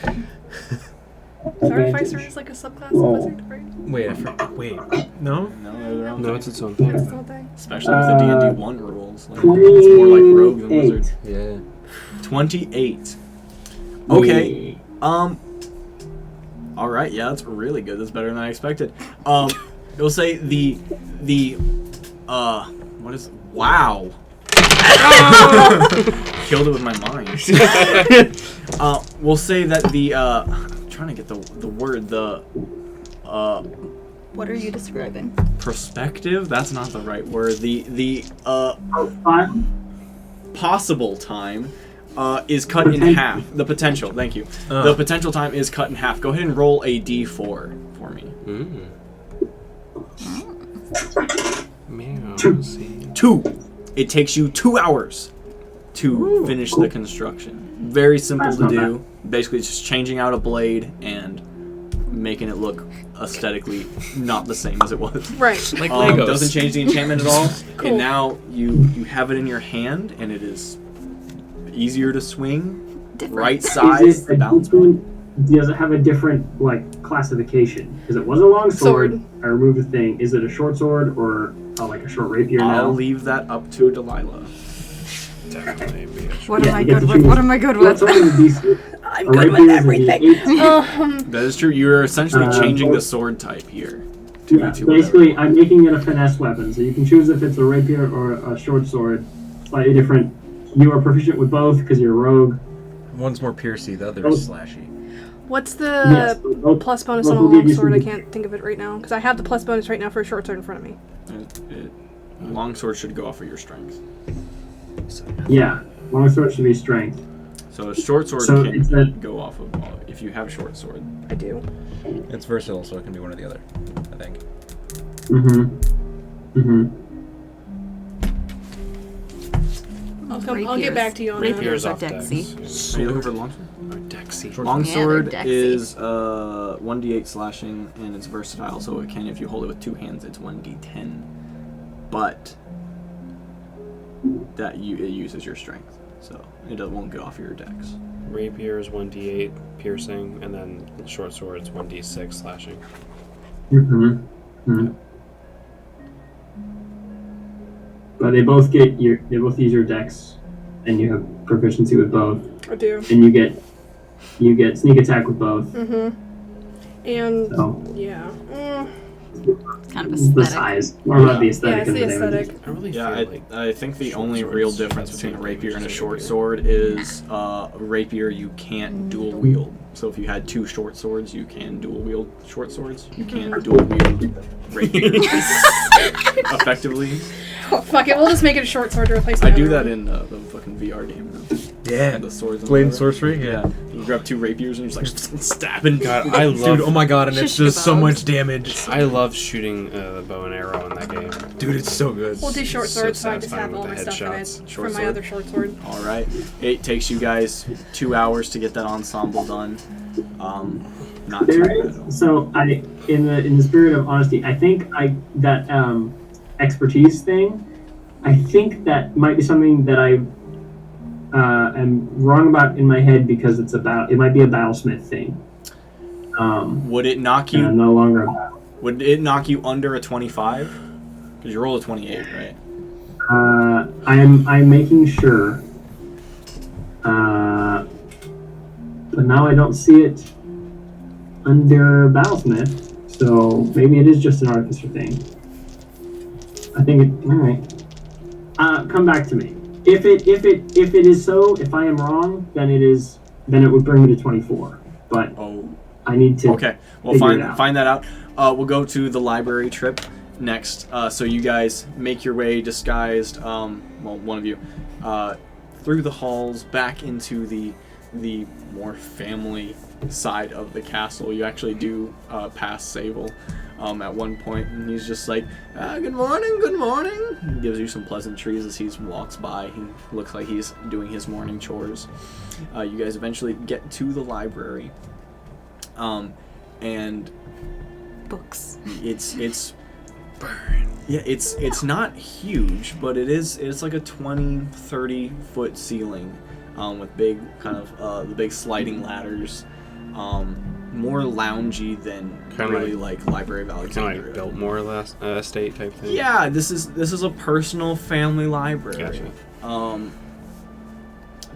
[SPEAKER 6] Artificer is like a subclass of wizard, right?
[SPEAKER 2] Wait. No?
[SPEAKER 3] No,
[SPEAKER 7] No, it's its own thing.
[SPEAKER 6] That's the whole thing.
[SPEAKER 3] especially with the D&D 1 rules. Like, it's more like rogue than wizard.
[SPEAKER 5] 28.
[SPEAKER 2] Yeah.
[SPEAKER 3] 28. Okay. All right. Yeah, that's really good. That's better than I expected. It'll say what is? Wow. Killed it with my mind. We'll say that I'm trying to get the word.
[SPEAKER 1] What are you describing?
[SPEAKER 3] Perspective. That's not the right word. The
[SPEAKER 5] Fine.
[SPEAKER 3] possible time is cut in half. The potential. Thank you. The potential time is cut in half. Go ahead and roll a d4 for me.
[SPEAKER 7] Meow. See.
[SPEAKER 3] 2. It takes you 2 hours to finish the construction. Very simple
[SPEAKER 5] That's
[SPEAKER 3] to
[SPEAKER 5] not
[SPEAKER 3] do. Basically, it's just changing out a blade and making it look aesthetically not the same as it was.
[SPEAKER 6] Right.
[SPEAKER 7] Like Legos.
[SPEAKER 3] Doesn't change the enchantment at all.
[SPEAKER 6] Cool.
[SPEAKER 3] And now you have it in your hand, and it is easier to swing.
[SPEAKER 1] Different.
[SPEAKER 3] Right
[SPEAKER 5] Is
[SPEAKER 3] size.
[SPEAKER 5] it
[SPEAKER 3] The
[SPEAKER 5] a
[SPEAKER 3] balance point.
[SPEAKER 5] different, does it have a different classification? Because it was a long sword.
[SPEAKER 6] Sword.
[SPEAKER 5] I removed the thing. Is it a short sword or like a short rapier now?
[SPEAKER 3] I'll leave that up to Delilah.
[SPEAKER 7] Definitely be a
[SPEAKER 1] What
[SPEAKER 5] Yeah,
[SPEAKER 1] am I
[SPEAKER 5] you get
[SPEAKER 1] good
[SPEAKER 5] to
[SPEAKER 1] with?
[SPEAKER 5] choose.
[SPEAKER 1] What am I good
[SPEAKER 5] What's
[SPEAKER 1] with?
[SPEAKER 5] something decent?
[SPEAKER 6] I'm
[SPEAKER 5] A
[SPEAKER 6] good
[SPEAKER 5] rapier
[SPEAKER 6] with
[SPEAKER 5] is a
[SPEAKER 6] everything.
[SPEAKER 5] D8.
[SPEAKER 3] That is true. You're essentially changing the sword type here. To
[SPEAKER 5] Yeah,
[SPEAKER 3] to
[SPEAKER 5] basically,
[SPEAKER 3] whatever.
[SPEAKER 5] I'm making it a finesse weapon, so you can choose if it's a rapier or a short sword. Slightly different. You are proficient with both because you're a rogue.
[SPEAKER 8] One's more piercy, the other is slashy.
[SPEAKER 6] What's
[SPEAKER 5] Yes,
[SPEAKER 6] the
[SPEAKER 5] both-
[SPEAKER 6] plus bonus
[SPEAKER 5] both
[SPEAKER 6] on a
[SPEAKER 5] will give
[SPEAKER 6] long
[SPEAKER 5] you
[SPEAKER 6] sword? I
[SPEAKER 5] some-
[SPEAKER 6] can't think of it right now because I have the plus bonus right now for a short sword in front of me.
[SPEAKER 3] Longsword should go off of your strength.
[SPEAKER 5] Yeah, long sword should be strength.
[SPEAKER 3] So a short sword
[SPEAKER 5] So
[SPEAKER 3] can
[SPEAKER 5] it's a-
[SPEAKER 3] go off of if you have short sword.
[SPEAKER 6] I do.
[SPEAKER 8] It's versatile, so it can be one or the other, I think.
[SPEAKER 6] I'll get back to you on that.
[SPEAKER 7] Rapier's
[SPEAKER 1] are
[SPEAKER 7] off decks.
[SPEAKER 1] Dexy.
[SPEAKER 3] Are you looking for the longsword?
[SPEAKER 7] Dexy.
[SPEAKER 3] Longsword
[SPEAKER 1] they're Dexy.
[SPEAKER 3] is 1d8 slashing, and it's versatile, so it can, if you hold it with 2 hands, it's 1d10. But it uses your strength, so it won't get off your dex.
[SPEAKER 7] Rapier is 1d8 piercing, and then short sword's 1d6 slashing.
[SPEAKER 5] But they both use your dex, and you have proficiency with both.
[SPEAKER 6] I do.
[SPEAKER 5] And you get sneak attack with both.
[SPEAKER 6] And
[SPEAKER 5] So
[SPEAKER 6] yeah.
[SPEAKER 1] Kind of
[SPEAKER 5] the
[SPEAKER 1] aesthetic.
[SPEAKER 5] size, more about the
[SPEAKER 6] Yeah,
[SPEAKER 5] aesthetic
[SPEAKER 6] it's
[SPEAKER 5] of
[SPEAKER 6] the
[SPEAKER 5] the damage.
[SPEAKER 6] aesthetic.
[SPEAKER 7] I really
[SPEAKER 3] Yeah,
[SPEAKER 7] feel like
[SPEAKER 3] I think the
[SPEAKER 7] short
[SPEAKER 3] only
[SPEAKER 7] swords
[SPEAKER 3] real
[SPEAKER 7] have
[SPEAKER 3] difference
[SPEAKER 7] the
[SPEAKER 3] between a
[SPEAKER 7] same
[SPEAKER 3] rapier and a
[SPEAKER 7] damage as
[SPEAKER 3] short
[SPEAKER 7] rapier.
[SPEAKER 3] sword is a rapier you can't dual wield. So if you had 2 short swords, you can dual wield short swords. You can't dual wield rapiers effectively.
[SPEAKER 6] Oh, fuck it, we'll just make it a short sword to replace
[SPEAKER 3] I
[SPEAKER 6] the
[SPEAKER 3] do
[SPEAKER 6] other
[SPEAKER 3] that
[SPEAKER 6] one.
[SPEAKER 3] in the fucking VR game now.
[SPEAKER 8] Yeah.
[SPEAKER 3] And the swords.
[SPEAKER 8] Blade and
[SPEAKER 3] whatever.
[SPEAKER 8] sorcery.
[SPEAKER 3] Yeah. You grab 2 rapiers and you're just like stabbing.
[SPEAKER 7] God, I love.
[SPEAKER 8] Dude, oh my god, and it
[SPEAKER 1] Shish
[SPEAKER 8] does so
[SPEAKER 1] kebabs.
[SPEAKER 8] much damage.
[SPEAKER 7] I love shooting the bow and arrow in that game.
[SPEAKER 8] Dude, it's so good.
[SPEAKER 6] We'll do short
[SPEAKER 7] So
[SPEAKER 6] swords, so I just
[SPEAKER 7] satisfying
[SPEAKER 6] have all
[SPEAKER 7] with
[SPEAKER 6] my
[SPEAKER 7] the
[SPEAKER 6] stuff in it
[SPEAKER 7] headshots.
[SPEAKER 3] Short
[SPEAKER 6] from my
[SPEAKER 3] sword.
[SPEAKER 6] other short sword.
[SPEAKER 3] All right. It takes you guys 2 hours to get that ensemble done. Not too
[SPEAKER 5] There
[SPEAKER 3] bad.
[SPEAKER 5] is, so I, in the spirit of honesty, I think that expertise thing, I think that might be something that I am wrong about in my head because it might be a battlesmith thing.
[SPEAKER 3] Would it knock
[SPEAKER 5] And I'm
[SPEAKER 3] you?
[SPEAKER 5] no longer a battle.
[SPEAKER 3] Would it knock you under a 25? Because you roll a 28, right?
[SPEAKER 5] I'm making sure. But now I don't see it under battlesmith, so maybe it is just an artificer thing. I think it. All right. Come back to me. If it is so, if I am wrong, then it would bring me to 24. But
[SPEAKER 3] Oh.
[SPEAKER 5] I need to.
[SPEAKER 3] Okay, we'll
[SPEAKER 5] figure it out.
[SPEAKER 3] find that out. We'll go to the library trip next. So you guys make your way disguised, well, one of you, through the halls back into the more family side of the castle. You actually do pass Sable at one point, and he's just like, good morning. He gives you some pleasantries as he walks by. He looks like he's doing his morning chores. You guys eventually get to the library. And
[SPEAKER 1] Books.
[SPEAKER 3] it's yeah, it's not huge, but it's like a 20-30 foot ceiling, with big kind of the big sliding ladders, more loungy than
[SPEAKER 7] Kinda
[SPEAKER 3] really like Library of
[SPEAKER 7] Kind
[SPEAKER 3] Alexandria.
[SPEAKER 7] of like Biltmore last estate type thing.
[SPEAKER 3] Yeah, this is a personal family library.
[SPEAKER 7] Gotcha.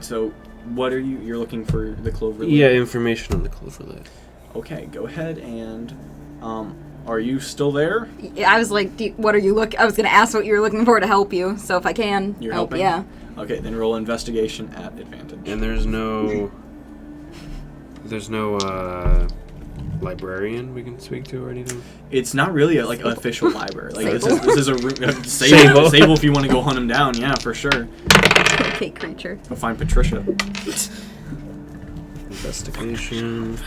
[SPEAKER 3] So what are you're looking for the Clover?
[SPEAKER 7] Yeah, information on the Cloverleaf.
[SPEAKER 3] Okay, go ahead and are you still there?
[SPEAKER 1] Yeah, I was like, what are you I was gonna ask what you were looking for to help you. So if I can
[SPEAKER 3] You're
[SPEAKER 1] help,
[SPEAKER 3] helping?
[SPEAKER 1] yeah.
[SPEAKER 3] Okay, then roll investigation at advantage.
[SPEAKER 7] And there's no librarian we can speak to or anything.
[SPEAKER 3] It's not really an official library. Like
[SPEAKER 1] Sable.
[SPEAKER 3] this is a room. Sable, if you want to go hunt him down, yeah, for sure.
[SPEAKER 1] Okay, creature.
[SPEAKER 3] Go find Patricia.
[SPEAKER 7] Investigation.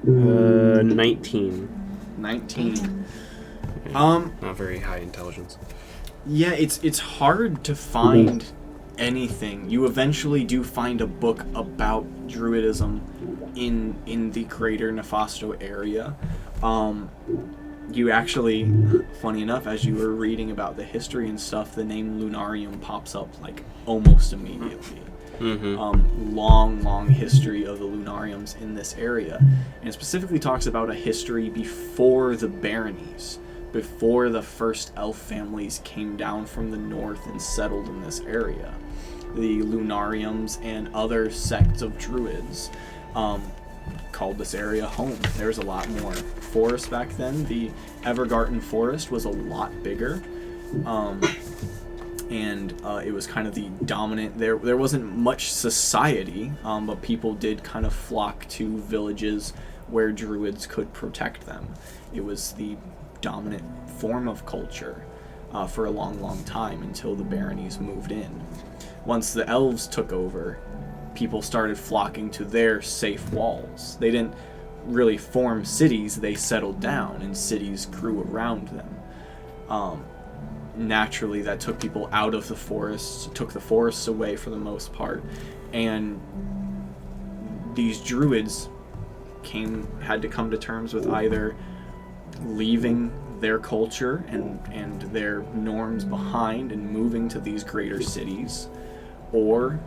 [SPEAKER 7] 19.
[SPEAKER 3] 19.
[SPEAKER 7] Not very high intelligence.
[SPEAKER 3] Yeah, it's hard to find anything. You eventually do find a book about Druidism in the greater Nefasto area. You actually, funny enough, as you were reading about the history and stuff, the name Lunarium pops up like almost immediately.
[SPEAKER 7] Mm-hmm.
[SPEAKER 3] Long history of the Lunariums in this area, and it specifically talks about a history before the baronies, before the first elf families came down from the north and settled in this area. The Lunariums and other sects of druids called this area home. There's a lot more forest back then. The Evergarten forest was a lot bigger. And it was kind of the dominant. There wasn't much society, but people did kind of flock to villages where druids could protect them. It was the dominant form of culture for a long time until the baronies moved in. Once the elves took over, people started flocking to their safe walls. They didn't really form cities, they settled down, and cities grew around them. naturally that took people out of the forests, took the forests away for the most part, and these druids had to come to terms with either leaving their culture and their norms behind and moving to these greater cities, or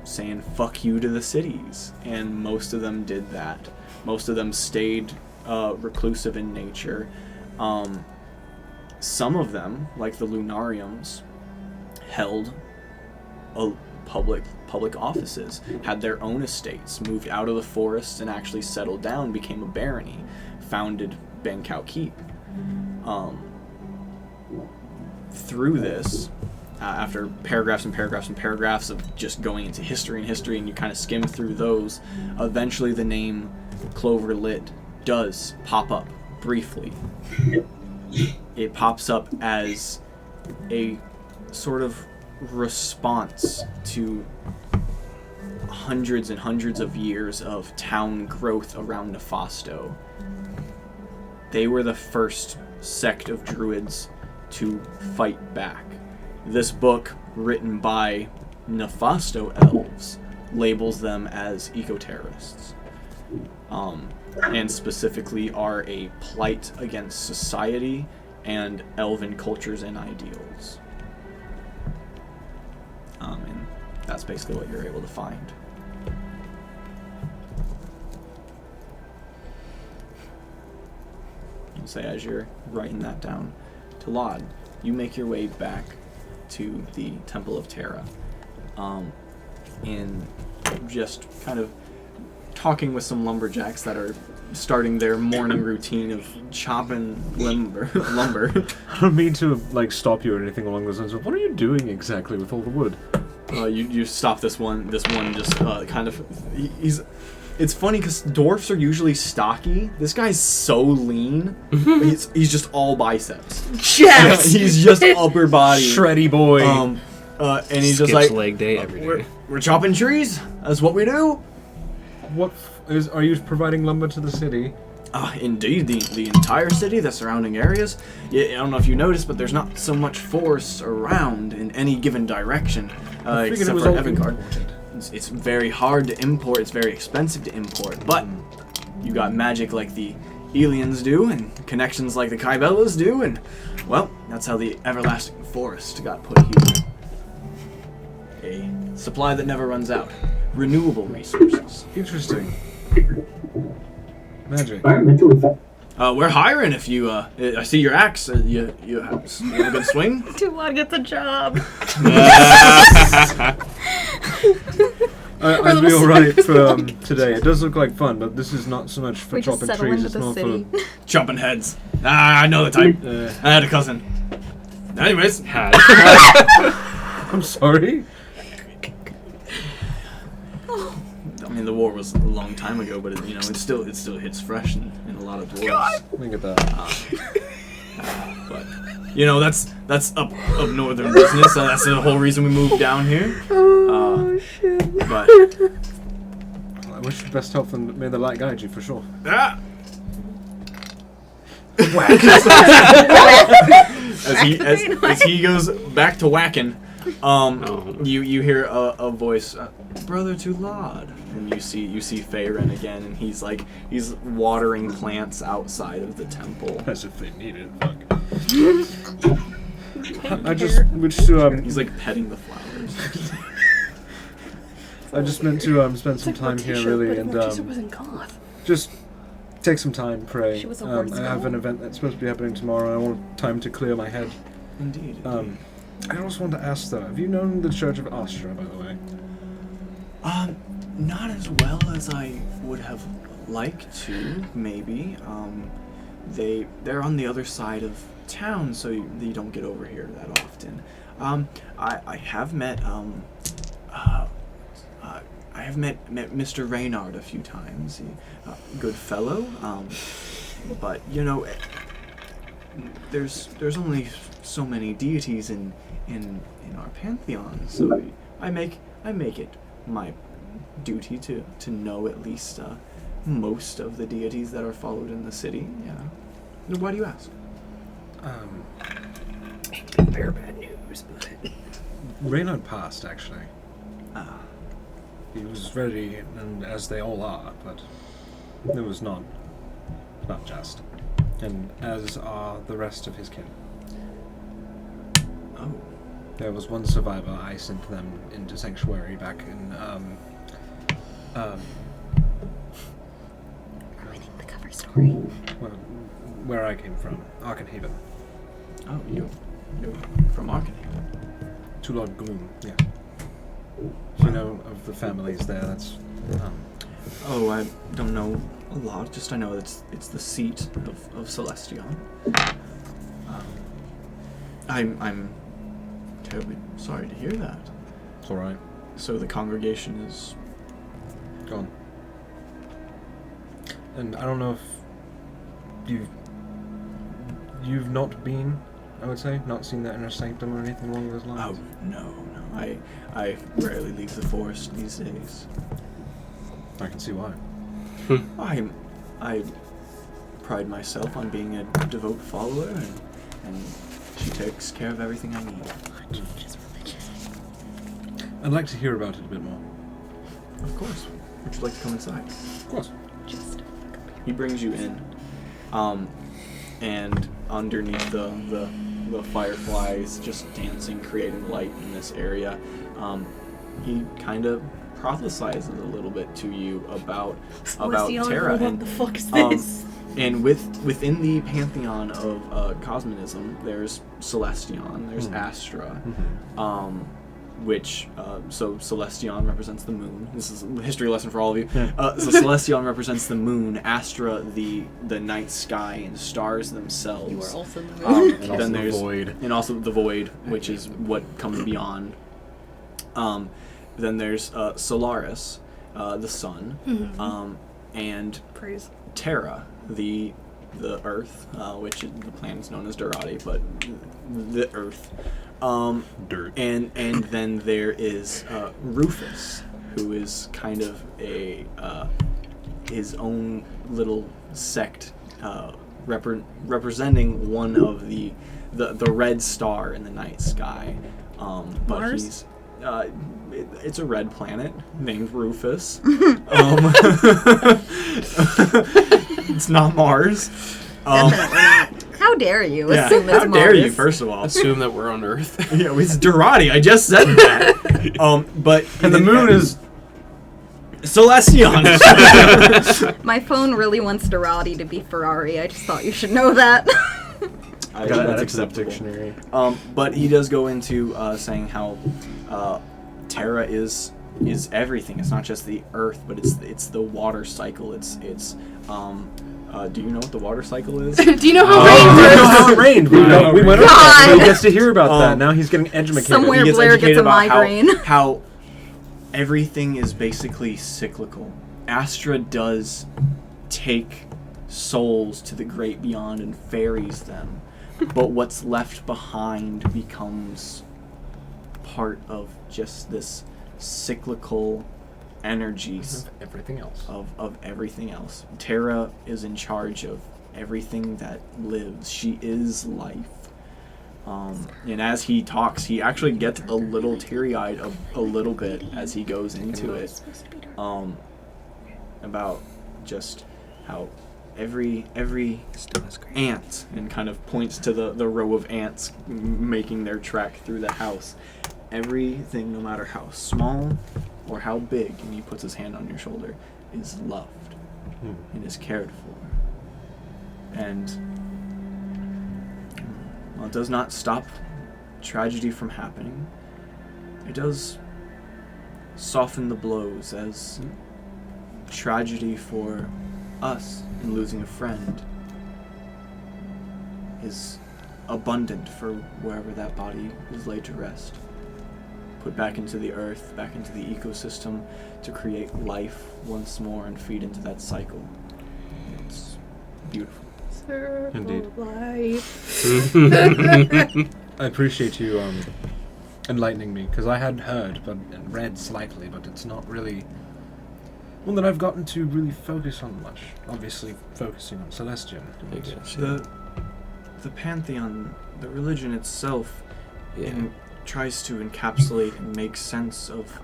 [SPEAKER 3] saying fuck you to the cities. And most of them did that. Most of them stayed reclusive in nature. Some of them, like the Lunariums, held public offices, had their own estates, moved out of the forests and actually settled down, became a barony, founded Bankow Keep. Through this, after paragraphs and paragraphs and paragraphs of just going into history and you kind of skim through those, eventually the name Cloverlit does pop up briefly. It pops up as a sort of response to hundreds and hundreds of years of town growth around Nefasto. They were the first sect of druids to fight back. This book, written by Nefasto elves, labels them as eco-terrorists, and specifically are a plight against society and elven cultures and ideals. And that's basically what you're able to find. I'll say as you're writing that down to Laud, you make your way back to the Temple of Terra, and just kind of talking with some lumberjacks that are starting their morning routine of chopping lumber.
[SPEAKER 2] I don't mean to stop you or anything along those lines, but what are you doing exactly with all the wood?
[SPEAKER 3] You stop this one just kind of, it's funny because dwarfs are usually stocky. This guy's so lean. He's just all biceps.
[SPEAKER 6] Yes!
[SPEAKER 3] He's just upper body.
[SPEAKER 2] Shreddy boy.
[SPEAKER 3] And he's
[SPEAKER 7] Skips
[SPEAKER 3] just like,
[SPEAKER 7] leg day every day.
[SPEAKER 3] We're chopping trees. That's what we do.
[SPEAKER 2] Are you providing lumber to the city?
[SPEAKER 3] Indeed, the entire city, the surrounding areas. Yeah, I don't know if you noticed, but there's not so much forest around in any given direction, except for Evangard. It's very hard to import. It's very expensive to import. But you got magic like the Elians do, and connections like the Caibellas do, and well, that's how the everlasting forest got put here. A supply that never runs out. Renewable resources.
[SPEAKER 2] Interesting. Magic.
[SPEAKER 5] Environmental effect.
[SPEAKER 3] We're hiring if you, I see your axe. You have a good swing?
[SPEAKER 1] Too long to get the job.
[SPEAKER 2] I'd be alright for today. It does look like fun, but this is not so much for
[SPEAKER 1] We just
[SPEAKER 2] chopping
[SPEAKER 1] settle
[SPEAKER 2] trees,
[SPEAKER 1] into
[SPEAKER 2] it's
[SPEAKER 1] the
[SPEAKER 2] more
[SPEAKER 1] city.
[SPEAKER 2] for...
[SPEAKER 3] Chopping heads. I know the type. I had a cousin. Anyways.
[SPEAKER 2] I'm sorry?
[SPEAKER 3] I mean, the war was a long time ago, but it still hits fresh in a lot of dwarves.
[SPEAKER 2] Look at that.
[SPEAKER 3] But that's up northern business. That's the whole reason we moved down here.
[SPEAKER 6] Shit.
[SPEAKER 3] But
[SPEAKER 2] I wish you best health and may the light guide you for sure.
[SPEAKER 3] As he goes back to whacking, you hear a voice, brother to Laud, and you see Feyren again, and he's watering plants outside of the temple.
[SPEAKER 2] As if they need it. I just wish to
[SPEAKER 3] He's petting the flowers.
[SPEAKER 2] I just meant to spend some time here really and just take some time, pray.
[SPEAKER 1] She was a
[SPEAKER 2] I
[SPEAKER 1] horse
[SPEAKER 2] have an event that's supposed to be happening tomorrow and I want time to clear my head.
[SPEAKER 3] Indeed.
[SPEAKER 2] I also want to ask though, have you known the Church of Astra, by the way?
[SPEAKER 3] Not as well as I would have liked to, maybe. They're on the other side of town, so you don't get over here that often. I have met Mr. Reynard a few times. Good fellow. But there's only so many deities in our pantheon, so I make it my duty to know at least most of the deities that are followed in the city. Yeah. Why do you ask?
[SPEAKER 4] Very bad news, but...
[SPEAKER 2] Reynard passed, actually.
[SPEAKER 3] Ah.
[SPEAKER 2] He was ready, and as they all are, but it was not just. And as are the rest of his kin.
[SPEAKER 3] Oh.
[SPEAKER 2] There was one survivor. I sent them into Sanctuary back in,
[SPEAKER 1] Reading the cover story.
[SPEAKER 2] well, where I came from, Arkenhaven.
[SPEAKER 3] Oh, you're from Arkenhaven.
[SPEAKER 2] To Lord Gloom, yeah. You know of the families there, that's...
[SPEAKER 3] Oh, I don't know a lot. Just I know it's the seat of Celestion. I'm terribly sorry to hear that.
[SPEAKER 2] It's alright.
[SPEAKER 3] So the congregation is
[SPEAKER 2] Gone. And I don't know if you've not been, I would say, not seen the inner sanctum or anything along those lines.
[SPEAKER 3] Oh no. I rarely leave the forest these days.
[SPEAKER 2] I can see why.
[SPEAKER 3] I pride myself on being a devout follower, and she takes care of everything I need.
[SPEAKER 2] I'd like to hear about it a bit more.
[SPEAKER 3] Of course. Would you like to come inside?
[SPEAKER 2] Of course.
[SPEAKER 3] He brings you in, and underneath the fireflies just dancing, creating light in this area, he kind of prophesizes a little bit to you about Terra.
[SPEAKER 6] What the fuck is this?
[SPEAKER 3] And within the pantheon of cosmonism, there's Celestion, there's Astra, which so Celestion represents the moon. This is a history lesson for all of you. So Celestion represents the moon, Astra the night sky and stars themselves.
[SPEAKER 1] You are also the moon.
[SPEAKER 8] And also
[SPEAKER 3] then
[SPEAKER 8] the
[SPEAKER 3] there's
[SPEAKER 8] void.
[SPEAKER 3] and also the void, which is what comes beyond. Then there's Solaris, the sun, and
[SPEAKER 6] Praise.
[SPEAKER 3] Terra, the Earth, which the planet's known as Durati, but the Earth.
[SPEAKER 8] Dirt.
[SPEAKER 3] And then there is Rufus, who is kind of a his own little sect, representing one of the red star in the night sky. But
[SPEAKER 6] Mars?
[SPEAKER 3] he's it's a red planet named Rufus. It's not Mars.
[SPEAKER 1] Definitely not. How dare you assume it's
[SPEAKER 3] how dare you?
[SPEAKER 1] Mars?
[SPEAKER 3] First of all,
[SPEAKER 7] Assume that we're on Earth.
[SPEAKER 3] yeah, it's Durati. I just said that. But
[SPEAKER 2] And the moon is...
[SPEAKER 3] Celestion.
[SPEAKER 1] My phone really wants Dorati to be Ferrari. I just thought you should know that.
[SPEAKER 3] I
[SPEAKER 2] Got
[SPEAKER 3] that's
[SPEAKER 2] that into the
[SPEAKER 3] acceptable.
[SPEAKER 2] dictionary.
[SPEAKER 3] But he does go into saying how Terra is everything. It's not just the Earth, but it's the water cycle. It's do you know what the water cycle is?
[SPEAKER 6] Do you know how
[SPEAKER 2] We know how it rained. We
[SPEAKER 3] know.
[SPEAKER 2] went over
[SPEAKER 1] God.
[SPEAKER 2] that, so he gets to hear about that. Now he's getting educated.
[SPEAKER 1] Somewhere
[SPEAKER 3] He gets
[SPEAKER 1] Blair
[SPEAKER 3] educated
[SPEAKER 1] gets a
[SPEAKER 3] about
[SPEAKER 1] migraine.
[SPEAKER 3] how everything is basically cyclical. Astra does take souls to the great beyond and ferries them, but what's left behind becomes part of just this cyclical energies
[SPEAKER 8] Everything else.
[SPEAKER 3] of everything else. Terra is in charge of everything that lives. She is life. And as he talks, he actually gets a little teary-eyed a little bit as he goes into it. About just how every ant, and kind of points to the row of ants making their trek through the house. Everything, no matter how small or how big, and he puts his hand on your shoulder, is loved and is cared for. And while it does not stop tragedy from happening, it does soften the blows, as tragedy for us in losing a friend is abundant for wherever that body is laid to rest. Put back into the earth, back into the ecosystem, to create life once more and feed into that cycle. It's beautiful.
[SPEAKER 2] Indeed.
[SPEAKER 6] Life.
[SPEAKER 2] I appreciate you enlightening me, because I had heard and read slightly, but it's not really one that I've gotten to really focus on much. Obviously, focusing on Celestion.
[SPEAKER 3] The pantheon the religion itself tries to encapsulate and make sense of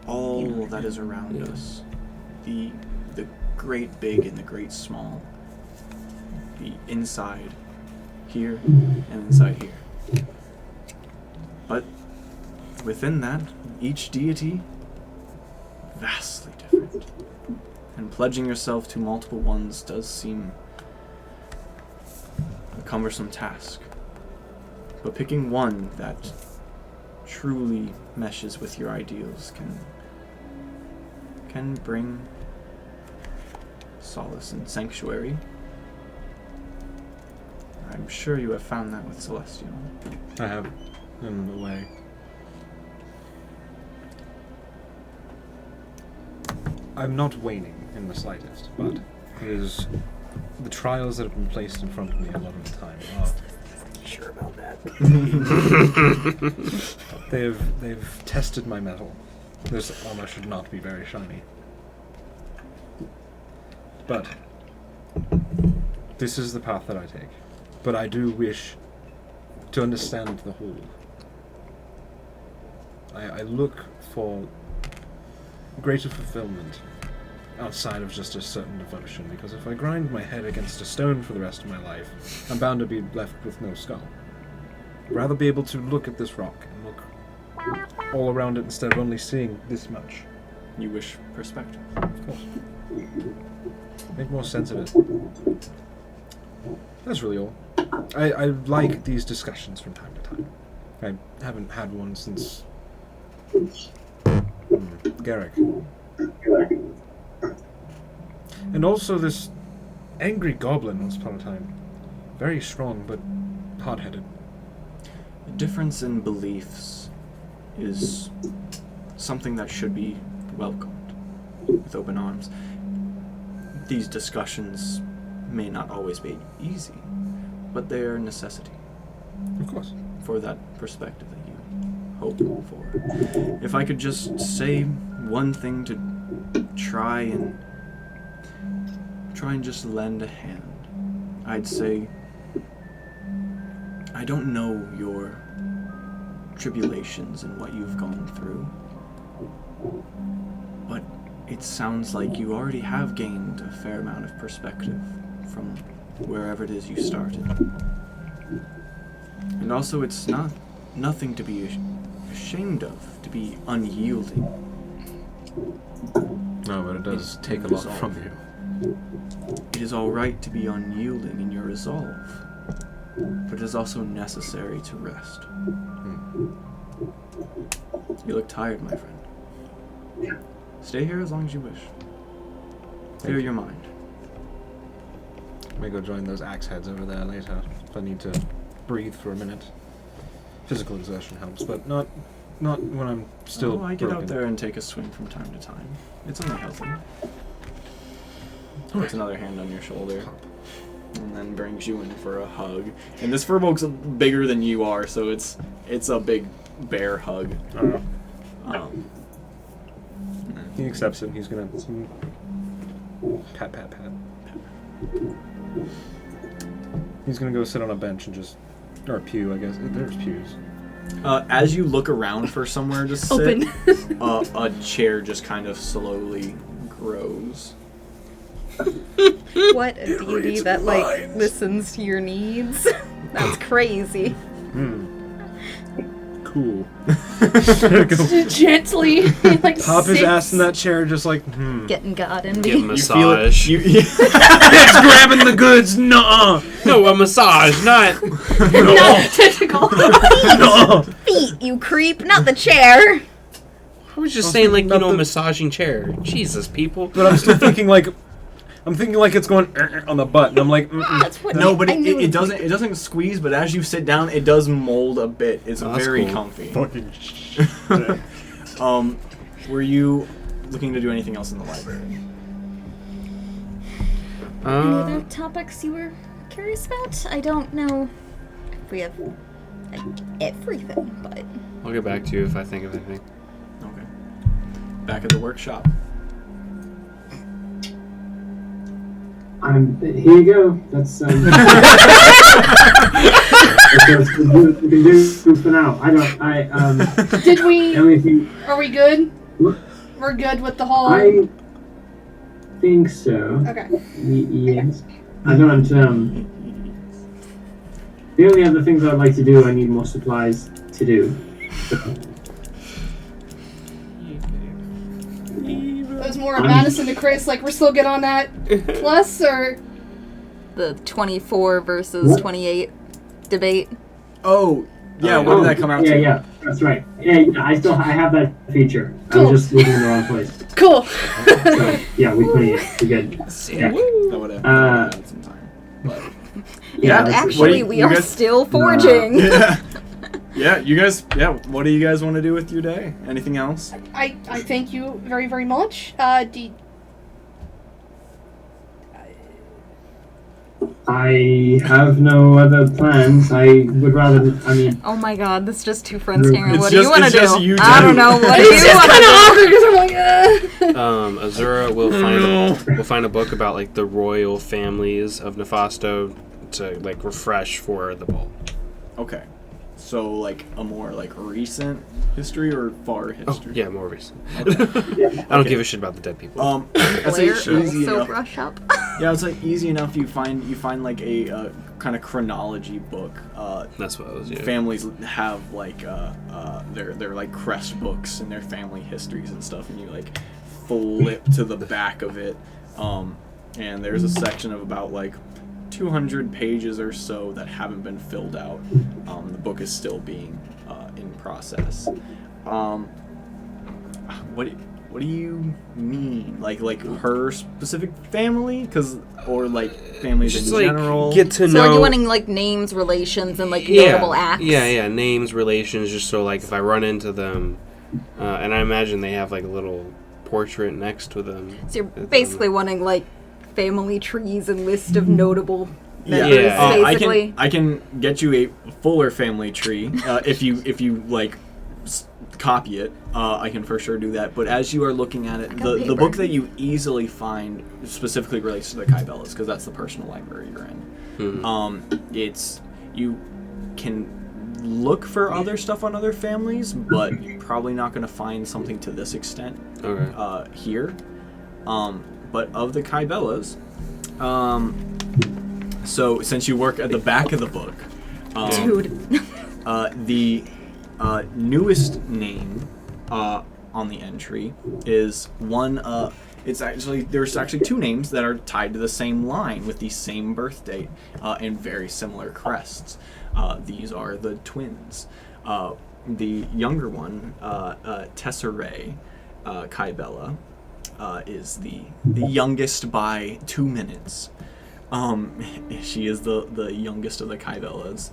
[SPEAKER 3] all that is around us. The great big and the great small. The inside here and inside here. But within that, each deity, vastly different. And pledging yourself to multiple ones does seem a cumbersome task. But picking one that truly meshes with your ideals can bring solace and sanctuary. I'm sure you have found that with Celestial.
[SPEAKER 2] I have, in a way. I'm not waning in the slightest, but it is the trials that have been placed in front of me a lot of the time are...
[SPEAKER 3] Sure about that.
[SPEAKER 2] They've tested my mettle. This armor should not be very shiny. But this is the path that I take. But I do wish to understand the whole. I look for greater fulfillment outside of just a certain devotion, because if I grind my head against a stone for the rest of my life, I'm bound to be left with no skull. I'd rather be able to look at this rock and look all around it instead of only seeing this much.
[SPEAKER 3] You wish perspective.
[SPEAKER 2] Of course. Make more sense of it. That's really all. I like these discussions from time to time. I haven't had one since... Garrick. And also this angry goblin once upon a time. Very strong, but hard-headed.
[SPEAKER 3] The difference in beliefs is something that should be welcomed with open arms. These discussions may not always be easy, but they are a necessity.
[SPEAKER 2] Of course.
[SPEAKER 3] For that perspective that you hope for. If I could just say one thing to try and just lend a hand, I'd say, I don't know your tribulations and what you've gone through, but it sounds like you already have gained a fair amount of perspective from wherever it is you started. And also, it's nothing to be ashamed of, to be unyielding.
[SPEAKER 2] No, but it does take a lot from you.
[SPEAKER 3] It is all right to be unyielding in your resolve, but it is also necessary to rest. You look tired, my friend. Stay here as long as you wish. Clear your mind.
[SPEAKER 2] May go join those axe heads over there later if I need to breathe for a minute. Physical exertion helps, but not when I'm still
[SPEAKER 3] I get
[SPEAKER 2] broken.
[SPEAKER 3] out there and take a swing from time to time. It's only healthy. Puts another hand on your shoulder, and then brings you in for a hug. And this furbolg's bigger than you are, so it's a big bear hug.
[SPEAKER 2] He accepts it. He's gonna pat. He's gonna go sit on a bench and just, or a pew, I guess. There's pews.
[SPEAKER 3] As you look around for somewhere to sit, a chair just kind of slowly grows.
[SPEAKER 1] What a beauty that, like, listens to your needs. That's crazy.
[SPEAKER 2] Cool.
[SPEAKER 6] Gently, like,
[SPEAKER 2] pop his ass in that chair, just like,
[SPEAKER 1] Getting God in me.
[SPEAKER 7] Get a massage.
[SPEAKER 2] It's grabbing the goods. Nuh-uh.
[SPEAKER 7] No, a massage, not.
[SPEAKER 1] Not typical. Feet, you creep, not the chair.
[SPEAKER 7] I was just saying, like, massaging chair. Jesus, people.
[SPEAKER 2] But I'm still thinking like it's going on the butt, and I'm like,
[SPEAKER 1] That's what
[SPEAKER 3] No, but it doesn't squeeze. But as you sit down, it does mold a bit. It's very
[SPEAKER 7] cool.
[SPEAKER 3] comfy.
[SPEAKER 2] fucking
[SPEAKER 3] Were you looking to do anything else in the library?
[SPEAKER 1] Any other topics you were curious about? I don't know if we have everything, but...
[SPEAKER 7] I'll get back to you if I think of anything.
[SPEAKER 3] Okay. Back at the workshop.
[SPEAKER 5] Here you go. That's We can do for now.
[SPEAKER 6] Did we?
[SPEAKER 5] Anything,
[SPEAKER 6] Are we good?
[SPEAKER 5] What?
[SPEAKER 6] We're good with the whole.
[SPEAKER 5] I think so.
[SPEAKER 6] Okay.
[SPEAKER 5] Yes. I don't. The only other things I'd like to do, I need more supplies to do. So.
[SPEAKER 6] It was more of Madison to Chris. Like, we're still good on that plus, or
[SPEAKER 1] The 24 versus 28 debate.
[SPEAKER 3] Oh, yeah. What did that come out to?
[SPEAKER 5] Yeah, that's right. Yeah, I have that feature.
[SPEAKER 6] Cool.
[SPEAKER 5] I was just looking in the wrong place.
[SPEAKER 6] cool.
[SPEAKER 5] So, yeah, we 28. We're good. Yeah.
[SPEAKER 3] That would have had some time. But
[SPEAKER 5] Yeah,
[SPEAKER 1] And
[SPEAKER 5] that's-
[SPEAKER 1] actually,
[SPEAKER 3] you
[SPEAKER 1] we are
[SPEAKER 3] guys-
[SPEAKER 1] still forging.
[SPEAKER 3] yeah, you guys. Yeah, what do you guys want to do with your day? Anything else?
[SPEAKER 6] I thank you very, very much.
[SPEAKER 5] I have no other plans. I would rather. I mean,
[SPEAKER 1] Oh my god, this is just two friends staring.
[SPEAKER 3] It's
[SPEAKER 1] What do you
[SPEAKER 3] just-
[SPEAKER 1] want to
[SPEAKER 3] it's
[SPEAKER 1] do?
[SPEAKER 3] just you
[SPEAKER 1] I
[SPEAKER 3] two.
[SPEAKER 1] don't know. What do
[SPEAKER 6] It's
[SPEAKER 1] you
[SPEAKER 6] just
[SPEAKER 1] want
[SPEAKER 6] kind of
[SPEAKER 1] to
[SPEAKER 6] awkward because I'm like,
[SPEAKER 7] Azura will find a book about like the royal families of Nefasto to like refresh for the ball.
[SPEAKER 3] Okay. So like a more like recent history or far history?
[SPEAKER 7] Yeah, more recent. I don't give a shit about the dead people.
[SPEAKER 3] That's
[SPEAKER 1] Blair
[SPEAKER 3] like easy
[SPEAKER 1] also
[SPEAKER 3] enough.
[SPEAKER 1] brush up.
[SPEAKER 3] Yeah, it's like easy enough. You find like a kind of chronology book.
[SPEAKER 7] That's what I was. Yeah.
[SPEAKER 3] Families have like their like crest books and their family histories and stuff, and you like flip to the back of it, and there's a section of about like 200 pages or so that haven't been filled out. The book is still being in process. What do you mean? Like her specific family? Or like families
[SPEAKER 7] Just
[SPEAKER 3] in
[SPEAKER 7] like
[SPEAKER 3] general?
[SPEAKER 7] get to
[SPEAKER 1] So
[SPEAKER 7] know.
[SPEAKER 1] are you wanting like names, relations, and like
[SPEAKER 7] yeah,
[SPEAKER 1] notable acts?
[SPEAKER 7] Yeah, names, relations. Just so like if I run into them, and I imagine they have like a little portrait next to them.
[SPEAKER 1] So you're basically wanting like family trees and list of notable
[SPEAKER 3] Yeah,
[SPEAKER 1] members, basically.
[SPEAKER 3] I can get you a fuller family tree if you like copy it. I can for sure do that. But as you are looking at it, the
[SPEAKER 1] paper.
[SPEAKER 3] book that you easily find specifically relates to the Caibellas because that's the personal library you're in. It's you can look for other stuff on other families, but you're probably not going to find something to this extent here. But of the Caibellas, so since you work at the back of the book,
[SPEAKER 1] Dude.
[SPEAKER 3] the newest name on the entry is one. There's actually two names that are tied to the same line with the same birth date and very similar crests. These are the twins. The younger one, Tesserae Caibella, is the youngest by 2 minutes. She is the youngest of the Caibellas.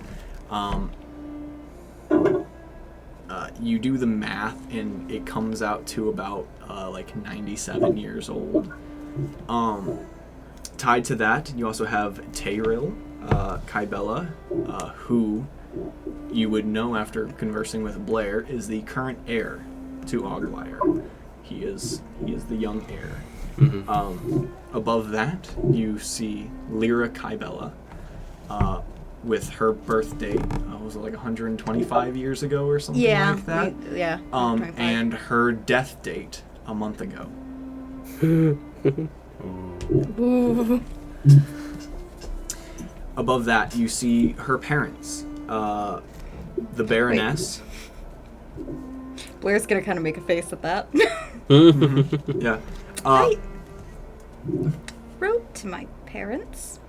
[SPEAKER 3] You do the math and it comes out to about like 97 years old. Tied to that, you also have Tayril Caibella, who you would know after conversing with Blair is the current heir to Ogwire. He is the young heir. Above that, you see Lyra Caibella, with her birth date, was it like 125 years ago or something like that?
[SPEAKER 1] Yeah.
[SPEAKER 3] And her death date a month ago.
[SPEAKER 6] ooh.
[SPEAKER 3] Above that, you see her parents, the Baroness.
[SPEAKER 1] Blair's gonna kind of make a face at that.
[SPEAKER 3] Yeah.
[SPEAKER 1] I wrote to my parents.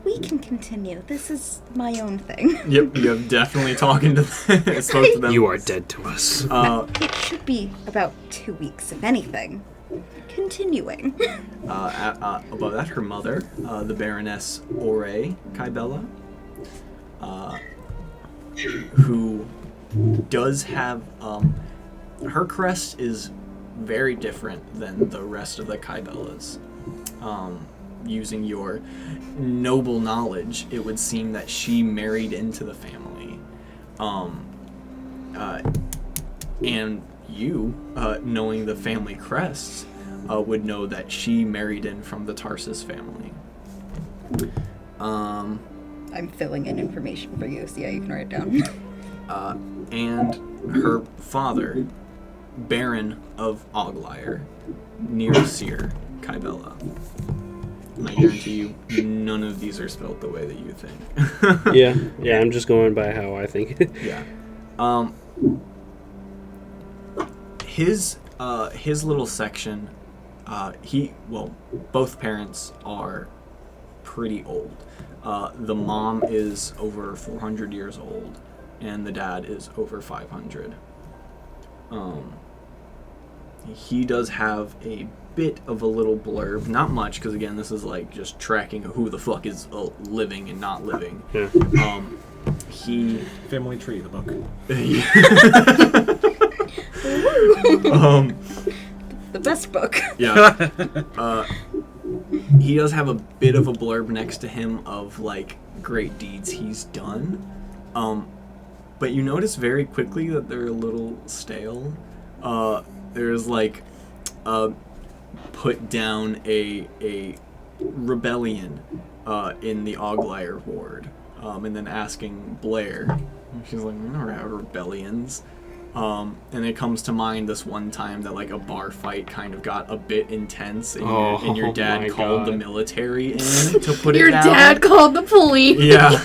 [SPEAKER 1] We can continue. This is my own thing.
[SPEAKER 3] Yep, you have definitely spoke to them.
[SPEAKER 7] You are dead to us.
[SPEAKER 1] It should be about 2 weeks, if anything. Continuing.
[SPEAKER 3] Above that, her mother, the Baroness Ore Caibella, who does have her crest is very different than the rest of the Caibellas. Using your noble knowledge, it would seem that she married into the family. And you, knowing the family crests, would know that she married in from the Tarsus family.
[SPEAKER 1] I'm filling in information for you, so yeah, you can write it down.
[SPEAKER 3] And her father, Baron of Oglyre, near Seer, Caibella. And I guarantee you, none of these are spelled the way that you think.
[SPEAKER 7] Yeah, I'm just going by how I think it.
[SPEAKER 3] Yeah. His little section, both parents are pretty old. The mom is over 400 years old, and the dad is over 500. He does have a bit of a little blurb, not much, because again, this is like just tracking who the fuck is living and not living.
[SPEAKER 7] Yeah.
[SPEAKER 2] Family Tree, the book.
[SPEAKER 1] The best book.
[SPEAKER 3] Yeah. He does have a bit of a blurb next to him of like great deeds he's done. But you notice very quickly that they're a little stale. There's like put down a rebellion in the Oglyre ward, and then asking Blair. She's like, we never have rebellions. And it comes to mind this one time that like a bar fight kind of got a bit intense, and your dad called the military in to put it down.
[SPEAKER 6] Your dad called the police.
[SPEAKER 3] Yeah.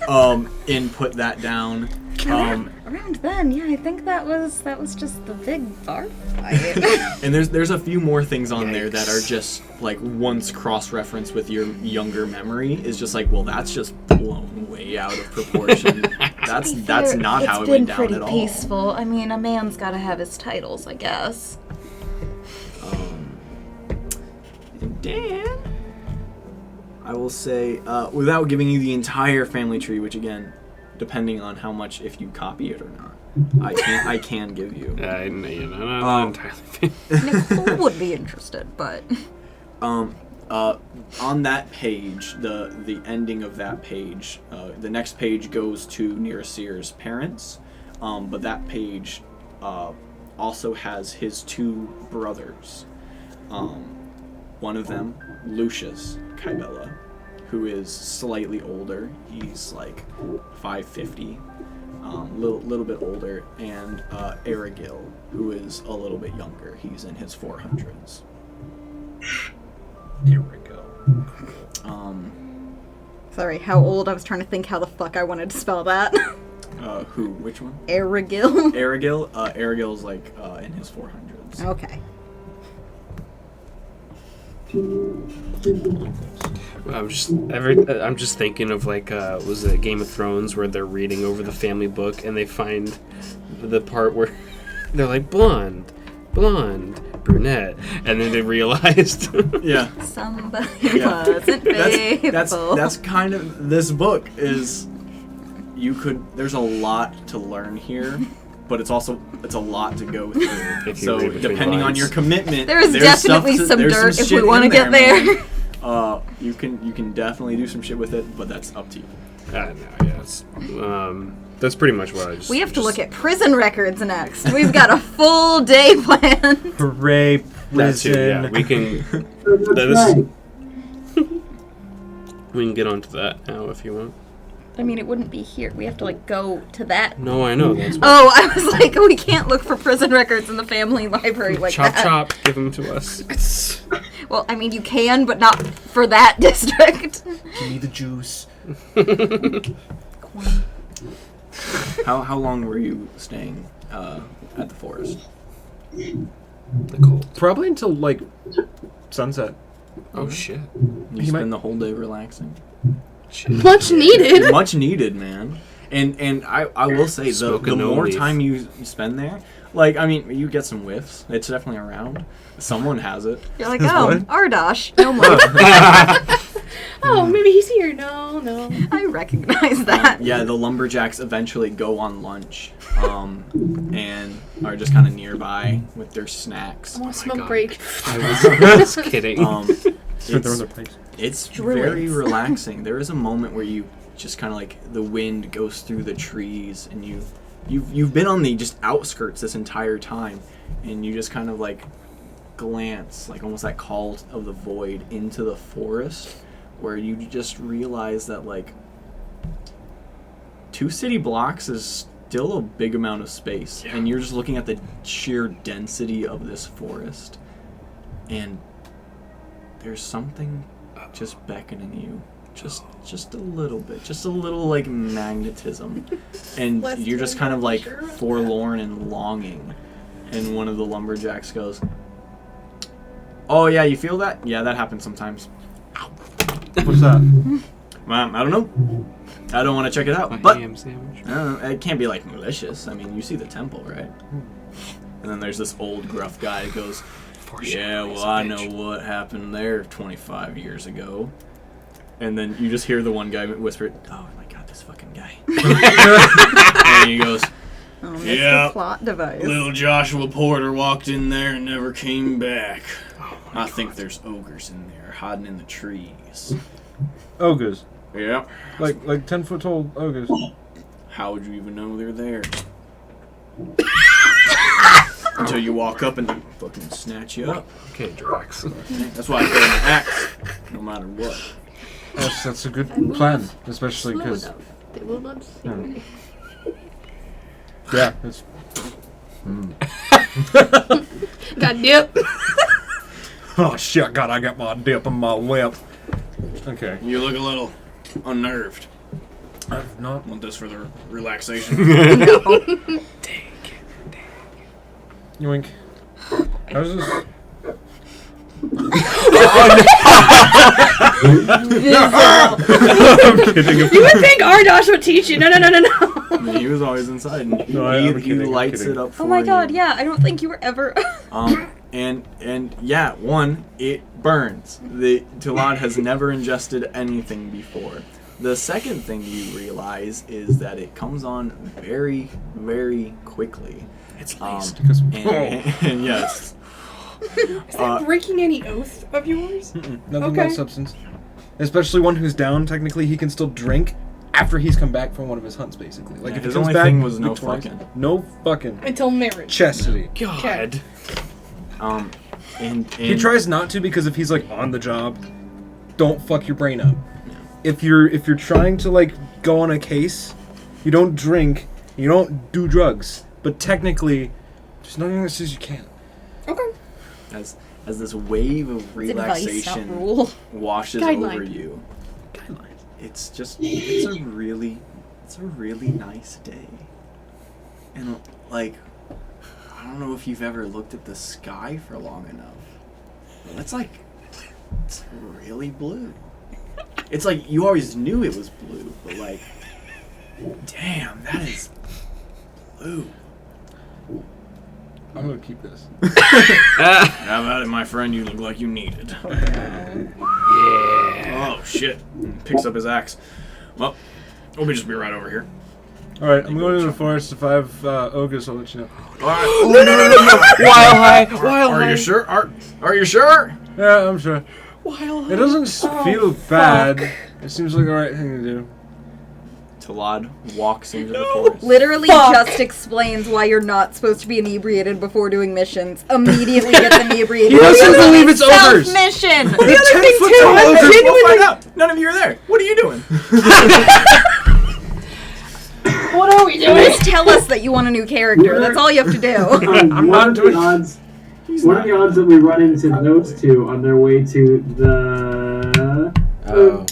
[SPEAKER 3] And put that down.
[SPEAKER 1] Around then, yeah, I think that was just the big bar fight.
[SPEAKER 3] And there's a few more things on there that are just like once cross-referenced with your younger memory is just like, well, that's just blown way out of proportion. That's not how it went down at all.
[SPEAKER 1] It's been pretty peaceful. I mean, a man's got to have his titles, I guess.
[SPEAKER 3] And Dan, I will say, without giving you the entire family tree, which again, depending on how much, if you copy it or not, I can give you.
[SPEAKER 7] Not entirely.
[SPEAKER 1] Nicole would be interested, but
[SPEAKER 3] on that page, the ending of that page, the next page goes to Nearseer's parents, but that page also has his two brothers. One of them, Lucius Caibella, who is slightly older. He's like 550, little bit older, and Aragil, who is a little bit younger. He's in his 400s.
[SPEAKER 2] Here we go.
[SPEAKER 1] sorry, how old? I was trying to think how the fuck I wanted to spell that.
[SPEAKER 3] Who? Which one?
[SPEAKER 1] Aragil.
[SPEAKER 3] Aragil. Aragil's like in his 400s.
[SPEAKER 1] Okay.
[SPEAKER 7] I'm just thinking of like was it Game of Thrones where they're reading over the family book and they find the part where they're like blonde, brunette, and then they realized
[SPEAKER 3] Yeah.
[SPEAKER 1] Somebody wasn't faithful.
[SPEAKER 3] That's kind of this book is. There's a lot to learn here, but it's a lot to go through. So depending on your commitment,
[SPEAKER 1] there's definitely some dirt if we want to get there.
[SPEAKER 3] You can definitely do some shit with it, but that's up to you.
[SPEAKER 7] No, yes. That's pretty much what I just.
[SPEAKER 1] We have to look at prison records next. We've got a full day planned.
[SPEAKER 2] Hooray, prison!
[SPEAKER 7] Yeah, we can. We can get onto that now if you want.
[SPEAKER 1] I mean, it wouldn't be here. We have to, like, go to that.
[SPEAKER 7] No, I know. That's
[SPEAKER 1] Oh, I was like, we can't look for prison records in the family library like that.
[SPEAKER 7] Chop, give them to us.
[SPEAKER 1] Well, I mean, you can, but not for that district.
[SPEAKER 2] Give me the juice.
[SPEAKER 3] How long were you staying at the forest?
[SPEAKER 2] Probably until, like, sunset.
[SPEAKER 7] Oh, shit.
[SPEAKER 3] You spend the whole day relaxing?
[SPEAKER 6] Much needed.
[SPEAKER 3] Much needed, man. And I will say, the more time you spend there, like, I mean, you get some whiffs. It's definitely around. Someone has it.
[SPEAKER 1] You're like, oh, Ardosh. No more.
[SPEAKER 6] Oh, maybe he's here. No.
[SPEAKER 1] I recognize that.
[SPEAKER 3] Yeah, the lumberjacks eventually go on lunch and are just kind of nearby with their snacks.
[SPEAKER 6] I want a smoke break.
[SPEAKER 7] I was just kidding.
[SPEAKER 3] It's very relaxing. There is a moment where you just kind of like the wind goes through the trees and you've been on the just outskirts this entire time and you just kind of like glance like almost that call of the void into the forest where you just realize that like 2 city blocks is still a big amount of space, and you're just looking at the sheer density of this forest, and there's something just beckoning you, just a little bit, just a little like magnetism, and you're just kind of like forlorn and longing, and one of the lumberjacks goes, "Oh yeah, you feel that? Yeah, that happens sometimes."
[SPEAKER 2] What's that?
[SPEAKER 3] I don't know. I don't want to check it out, but I don't know, it can't be like malicious. I mean, you see the temple, right? And then there's this old gruff guy who goes, "Yeah, well, I know what happened there 25 years ago." And then you just hear the one guy whisper, "Oh my god, this fucking guy." And he goes, "Yeah,
[SPEAKER 1] plot device.
[SPEAKER 3] little Joshua Porter walked in there and never came back. I think there's ogres in there hiding in the trees."
[SPEAKER 2] Ogres.
[SPEAKER 3] Yeah.
[SPEAKER 2] Like 10-foot tall ogres.
[SPEAKER 3] How would you even know they're there? Until you walk up and they fucking snatch you up.
[SPEAKER 7] Okay, Drax.
[SPEAKER 3] That's why I carry my axe, no matter what.
[SPEAKER 2] Yes, that's a good plan, especially because
[SPEAKER 6] They will not see me.
[SPEAKER 2] yeah, it's
[SPEAKER 6] Got dip.
[SPEAKER 2] oh shit, God, I got my dip in my lip. Okay,
[SPEAKER 3] You look a little unnerved.
[SPEAKER 2] I've not.
[SPEAKER 3] Want this for the relaxation?
[SPEAKER 2] Yoink. How's this? I'm kidding.
[SPEAKER 6] You would think Ardosh would teach you. No.
[SPEAKER 3] He was always inside, and
[SPEAKER 2] I'm
[SPEAKER 3] he
[SPEAKER 2] kidding, I'm
[SPEAKER 3] lights
[SPEAKER 2] kidding.
[SPEAKER 3] it up for
[SPEAKER 1] Oh my god,
[SPEAKER 3] you.
[SPEAKER 1] yeah, I don't think you were ever.
[SPEAKER 3] And yeah, one, it burns. The Talad has never ingested anything before. The second thing you realize is that it comes on very, very quickly.
[SPEAKER 7] It's laced.
[SPEAKER 3] And yes.
[SPEAKER 6] Is that breaking any oath of yours?
[SPEAKER 2] Nothing
[SPEAKER 6] Okay.
[SPEAKER 2] about substance. Especially one who's down, technically, he can still drink after he's come back from one of his hunts, basically. Like,
[SPEAKER 3] Yeah,
[SPEAKER 2] if
[SPEAKER 3] his
[SPEAKER 2] he comes
[SPEAKER 3] only
[SPEAKER 2] back
[SPEAKER 3] thing was no
[SPEAKER 2] victorious-
[SPEAKER 3] fucking.
[SPEAKER 2] No fucking.
[SPEAKER 6] Until marriage.
[SPEAKER 2] Chastity.
[SPEAKER 7] God.
[SPEAKER 3] And
[SPEAKER 2] He tries not to because if he's, like, on the job, don't fuck your brain up. If you're trying to, like, go on a case, you don't drink, you don't do drugs. But technically, there's nothing that says you can't.
[SPEAKER 6] Okay.
[SPEAKER 3] as this wave of
[SPEAKER 1] It's advice, not
[SPEAKER 3] relaxation
[SPEAKER 1] rule.
[SPEAKER 3] washes
[SPEAKER 6] Guideline.
[SPEAKER 3] over you, it's a really nice day, and like, I don't know if you've ever looked at the sky for long enough, but it's really blue. It's like you always knew it was blue, but like, damn, that is blue.
[SPEAKER 2] I'm gonna keep this.
[SPEAKER 3] How about it, my friend? You look like you need it.
[SPEAKER 7] Yeah.
[SPEAKER 3] Oh shit! Picks up his axe. Well, we'll just be right over here.
[SPEAKER 2] Alright, I'm going to the forest. If I have ogres, I'll let you know.
[SPEAKER 3] All right.
[SPEAKER 7] No. While high.
[SPEAKER 3] Are you sure? Are you sure?
[SPEAKER 2] Yeah, I'm sure.
[SPEAKER 6] While
[SPEAKER 2] It doesn't feel bad. It seems like the right thing to do.
[SPEAKER 3] Talad walks into the forest.
[SPEAKER 1] Literally just explains why you're not supposed to be inebriated before doing missions. Immediately gets inebriated.
[SPEAKER 2] He doesn't believe it's ogres.
[SPEAKER 1] Self-mission!
[SPEAKER 6] The other thing too, I'm
[SPEAKER 3] We'll
[SPEAKER 6] genuinely.
[SPEAKER 3] find out. None of you are there. What are you doing?
[SPEAKER 6] What are we doing?
[SPEAKER 1] Just tell us that you want a new character. That's all you have to do.
[SPEAKER 2] I'm
[SPEAKER 5] what
[SPEAKER 2] not
[SPEAKER 5] are the
[SPEAKER 2] doing-
[SPEAKER 5] odds? What are the odds that we run into those two on their way to the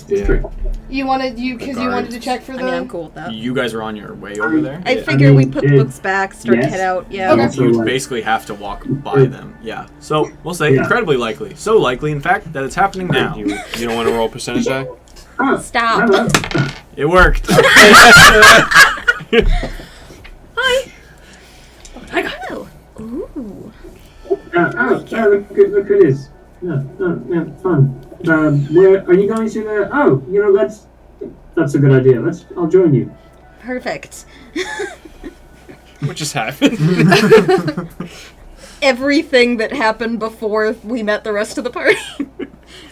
[SPEAKER 5] district?
[SPEAKER 6] You wanted because you wanted to check for
[SPEAKER 1] I
[SPEAKER 6] the.
[SPEAKER 1] mean, I'm cool with that.
[SPEAKER 3] You guys are on your way over there.
[SPEAKER 1] I figure we put
[SPEAKER 5] it-
[SPEAKER 1] books back, start to
[SPEAKER 5] yes.
[SPEAKER 1] head out. Yeah.
[SPEAKER 6] Okay.
[SPEAKER 5] Also,
[SPEAKER 3] You
[SPEAKER 5] like,
[SPEAKER 3] basically have to walk by them. Yeah. So we'll say
[SPEAKER 5] Yeah.
[SPEAKER 3] incredibly likely. So likely, in fact, that it's happening now.
[SPEAKER 7] You don't want to roll percentage die?
[SPEAKER 1] Stop.
[SPEAKER 5] hello.
[SPEAKER 3] It worked.
[SPEAKER 1] Hi.
[SPEAKER 6] I got
[SPEAKER 1] Oh. Ooh.
[SPEAKER 5] Look at this. Yeah, fun. Where are you going to the? Oh, that's a good idea. I'll join you.
[SPEAKER 1] Perfect.
[SPEAKER 7] What just happened?
[SPEAKER 1] Everything that happened before we met the rest of the party.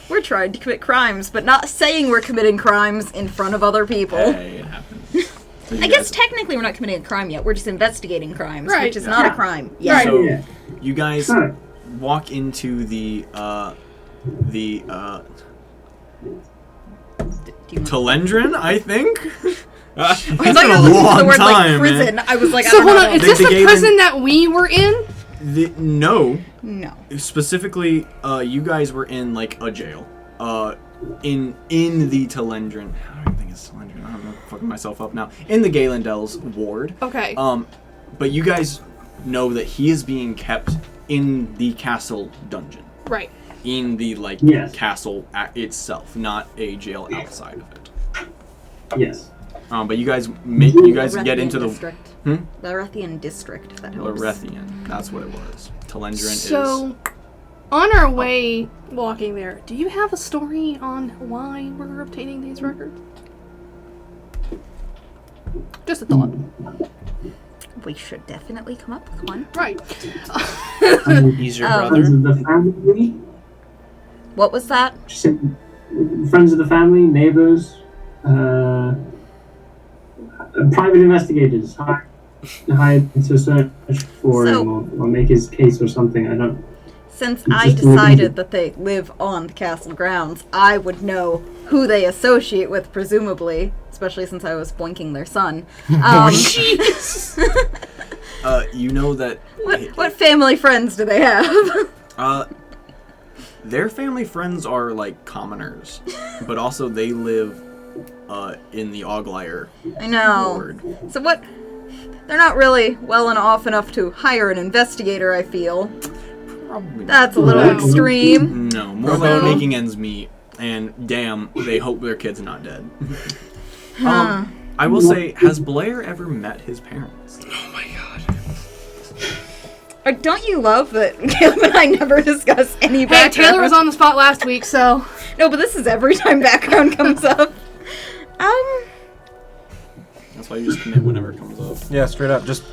[SPEAKER 1] We're trying to commit crimes, but not saying we're committing crimes in front of other people.
[SPEAKER 3] Hey, it happens. So you
[SPEAKER 1] I guess
[SPEAKER 3] guys-
[SPEAKER 1] technically we're not committing a crime yet. We're just investigating crimes,
[SPEAKER 6] Right.
[SPEAKER 1] which is not a
[SPEAKER 5] Yeah.
[SPEAKER 1] crime.
[SPEAKER 6] Right.
[SPEAKER 1] Yeah.
[SPEAKER 3] So
[SPEAKER 5] Yeah.
[SPEAKER 3] you guys
[SPEAKER 5] Sorry.
[SPEAKER 3] walk into the
[SPEAKER 1] Do you want-
[SPEAKER 3] Telendrin, I think.
[SPEAKER 1] I thought you were looking for the word like prison.
[SPEAKER 3] Man.
[SPEAKER 1] I was like,
[SPEAKER 6] So
[SPEAKER 1] I don't
[SPEAKER 6] hold
[SPEAKER 1] know.
[SPEAKER 6] on, is this the prison that we were in?
[SPEAKER 3] No.
[SPEAKER 1] No.
[SPEAKER 3] Specifically, you guys were in like a jail. In the Telendrin. How do I think it's Telendrin? I don't know. I'm fucking myself up now. In the Galendel's ward.
[SPEAKER 6] Okay.
[SPEAKER 3] But you guys know that he is being kept in the castle dungeon.
[SPEAKER 6] Right.
[SPEAKER 3] In the castle itself, not a jail outside of it.
[SPEAKER 5] Yes.
[SPEAKER 3] But you guys get into the
[SPEAKER 1] district.
[SPEAKER 3] The
[SPEAKER 1] Lorethian district, if that helps.
[SPEAKER 3] Lorethian. That's what it was. Telendrin
[SPEAKER 6] So, on our way walking there, do you have a story on why we're obtaining these records? Just a thought.
[SPEAKER 1] We should definitely come up with one.
[SPEAKER 6] Right.
[SPEAKER 7] He's your
[SPEAKER 5] Friends
[SPEAKER 7] brother.
[SPEAKER 5] of the family.
[SPEAKER 1] What was that?
[SPEAKER 5] Friends of the family, neighbors, private investigators hired to search for him or make his case or something. I don't.
[SPEAKER 1] Since I decided that they live on the castle grounds, I would know who they associate with, presumably, especially since I was boinking their son.
[SPEAKER 6] Jeez.
[SPEAKER 3] You know that.
[SPEAKER 1] What family friends do they have?
[SPEAKER 3] Their family friends are like commoners, but also they live in the Oglyre.
[SPEAKER 1] I know.
[SPEAKER 3] Ward.
[SPEAKER 1] So what? They're not really well and off enough to hire an investigator, I feel.
[SPEAKER 3] Probably
[SPEAKER 1] That's a little extreme.
[SPEAKER 3] No, more like making ends meet, and damn, they hope their kid's not dead. I will say, has Blair ever met his parents?
[SPEAKER 7] Oh my god.
[SPEAKER 1] Don't you love that Caleb and I never discuss any
[SPEAKER 6] Hey,
[SPEAKER 1] background?
[SPEAKER 6] Taylor was on the spot last week, so...
[SPEAKER 1] No, but this is every time background comes up.
[SPEAKER 3] That's why you just commit whenever it comes up.
[SPEAKER 2] Yeah, straight up. Just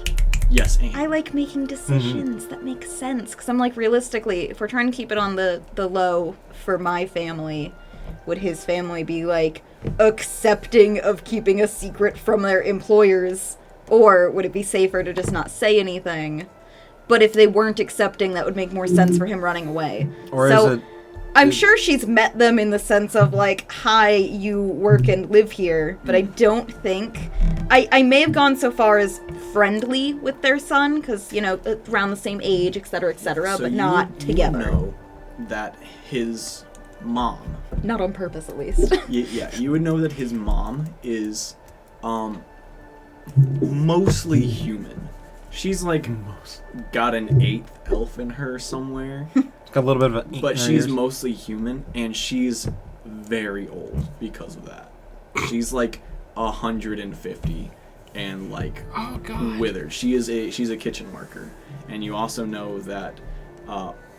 [SPEAKER 3] Yes, and.
[SPEAKER 1] I like making decisions that make sense, because I'm like, realistically, if we're trying to keep it on the low for my family, would his family be like accepting of keeping a secret from their employers, or would it be safer to just not say anything? But if they weren't accepting, that would make more sense for him running away.
[SPEAKER 2] or
[SPEAKER 1] So,
[SPEAKER 2] is it?
[SPEAKER 1] I'm sure she's met them in the sense of like, hi, you work and live here, but I don't think... I may have gone so far as friendly with their son, because, you know, around the same age, etc.,
[SPEAKER 3] So
[SPEAKER 1] but not together.
[SPEAKER 3] You know that his mom...
[SPEAKER 1] Not on purpose, at least.
[SPEAKER 3] Yeah, you would know that his mom is mostly human. She's like got an 8th elf in her somewhere.
[SPEAKER 2] Got a little bit of a.
[SPEAKER 3] But she's mostly human, and she's very old because of that. She's like 150 and like withered. She's a kitchen worker, and you also know that